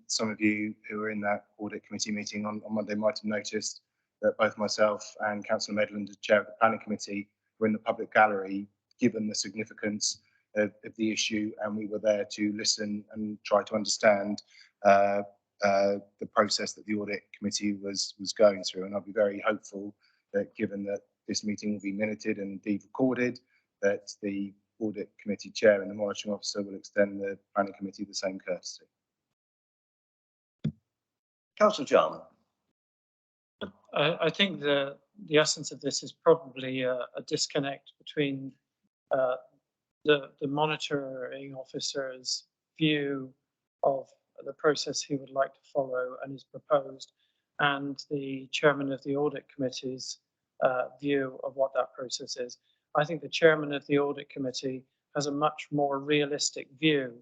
some of you who were in that audit committee meeting on Monday might have noticed that both myself and Councillor Medland, as chair of the planning committee, were in the public gallery, given the significance of the issue, and we were there to listen and try to understand the process that the audit committee was going through. And I'll be very hopeful that, given that this meeting will be minuted and indeed recorded, that the audit committee chair and the monitoring officer will extend the planning committee the same courtesy. Councillor Jarman. I think the essence of this is probably a disconnect between the monitoring officer's view of the process he would like to follow and is proposed, and the chairman of the audit committee's view of what that process is. I think the chairman of the audit committee has a much more realistic view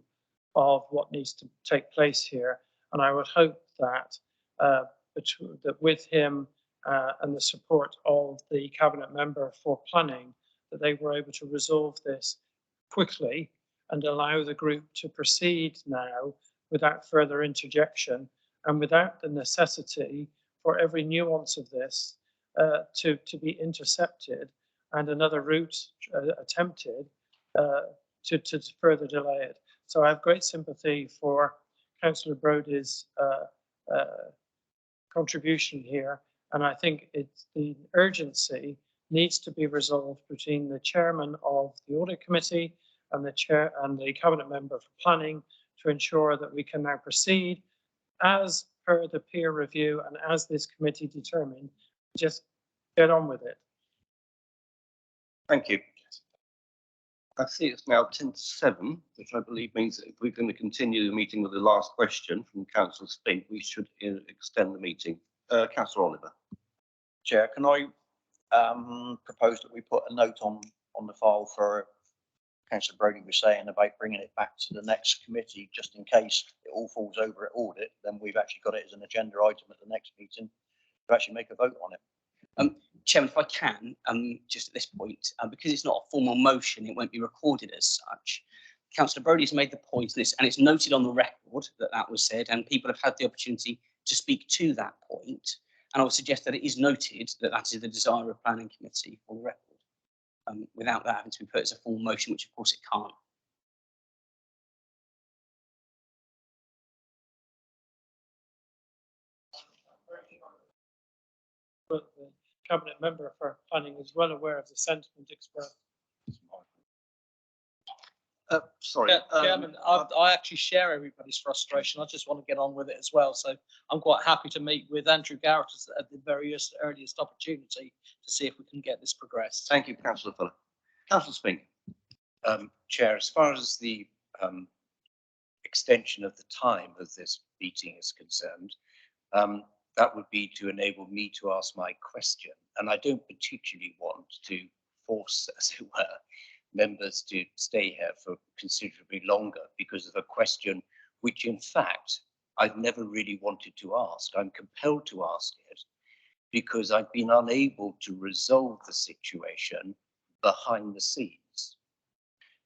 of what needs to take place here, and I would hope that that with him and the support of the cabinet member for planning, that they were able to resolve this quickly and allow the group to proceed now without further interjection and without the necessity for every nuance of this to be intercepted and another route attempted to further delay it. So I have great sympathy for Councillor Brodie's contribution here, and I think the urgency needs to be resolved between the chairman of the audit committee and the chair and the cabinet member for planning to ensure that we can now proceed as per the peer review and as this committee determined. Just get on with it. Thank you. I see it's now 10:07, which I believe means that if we're going to continue the meeting with the last question from Councillor Spink, we should extend the meeting. Councillor Oliver. Chair, can I propose that we put a note on the file for Councillor Brodie was saying about bringing it back to the next committee, just in case it all falls over at audit, then we've actually got it as an agenda item at the next meeting to actually make a vote on it. Chairman, if I can, just at this point, because it's not a formal motion, it won't be recorded as such. Councillor Brodie has made the point, and it's noted on the record that that was said, and people have had the opportunity to speak to that point. And I would suggest that it is noted that that is the desire of planning committee for the record, without that having to be put as a formal motion, which of course it can't. But the cabinet member for planning is well aware of the sentiment expressed. Sorry, Chairman, I actually share everybody's frustration. I just want to get on with it as well. So I'm quite happy to meet with Andrew Garrett at the very earliest opportunity to see if we can get this progressed. Thank you, Councillor Fuller. Councillor Spink. Chair, as far as the extension of the time of this meeting is concerned, that would be to enable me to ask my question. And I don't particularly want to force, as it were, members to stay here for considerably longer because of a question which, in fact, I've never really wanted to ask. I'm compelled to ask it because I've been unable to resolve the situation behind the scenes.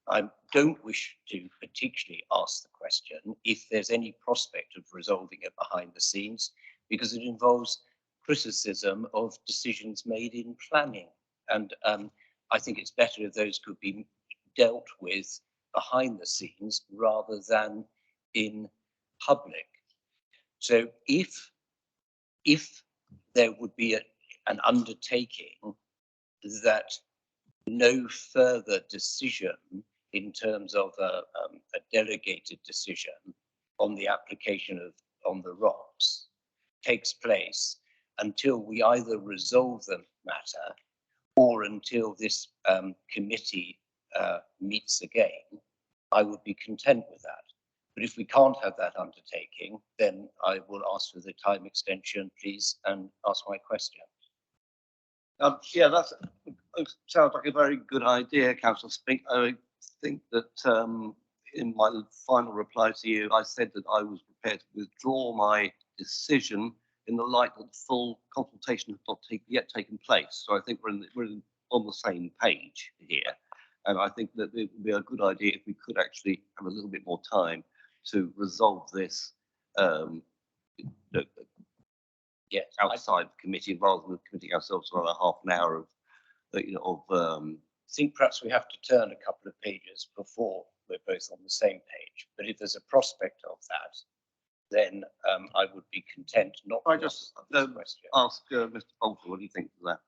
I don't wish to particularly ask the question if there's any prospect of resolving it behind the scenes, because it involves criticism of decisions made in planning. And I think it's better if those could be dealt with behind the scenes rather than in public. So if there would be an undertaking that no further decision in terms of a delegated decision on the application on the ROPS takes place until we either resolve the matter or until this committee meets again, I would be content with that. But if we can't have that undertaking, then I will ask for the time extension, please, and ask my question. Yeah, that sounds like a very good idea, Councillor Spink. I think that in my final reply to you, I said that I was prepared to withdraw my decision in the light that full consultation has not yet taken place. So I think we're on the same page here. And I think that it would be a good idea if we could actually have a little bit more time to resolve this outside the committee rather than committing ourselves to another half an hour of think perhaps we have to turn a couple of pages before we're both on the same page. But if there's a prospect of that, then I would be content not to I just answer this question. ask Mr. Bolter, what do you think of that?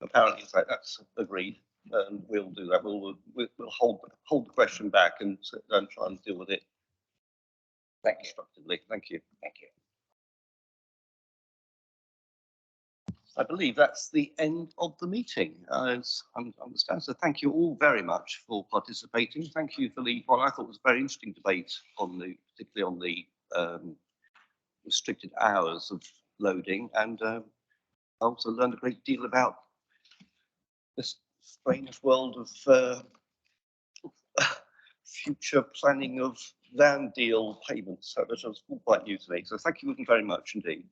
Apparently, that's agreed, and we'll do that. We'll hold the question back and try and deal with it. Thank you. Constructively. Thank you. Thank you. I believe that's the end of the meeting, as I understand. So thank you all very much for participating. Thank you for what I thought was a very interesting debate on particularly on the restricted hours of loading, and I also learned a great deal about this strange world of future planning of land deal payments, so that was all quite new to me. So thank you very much indeed.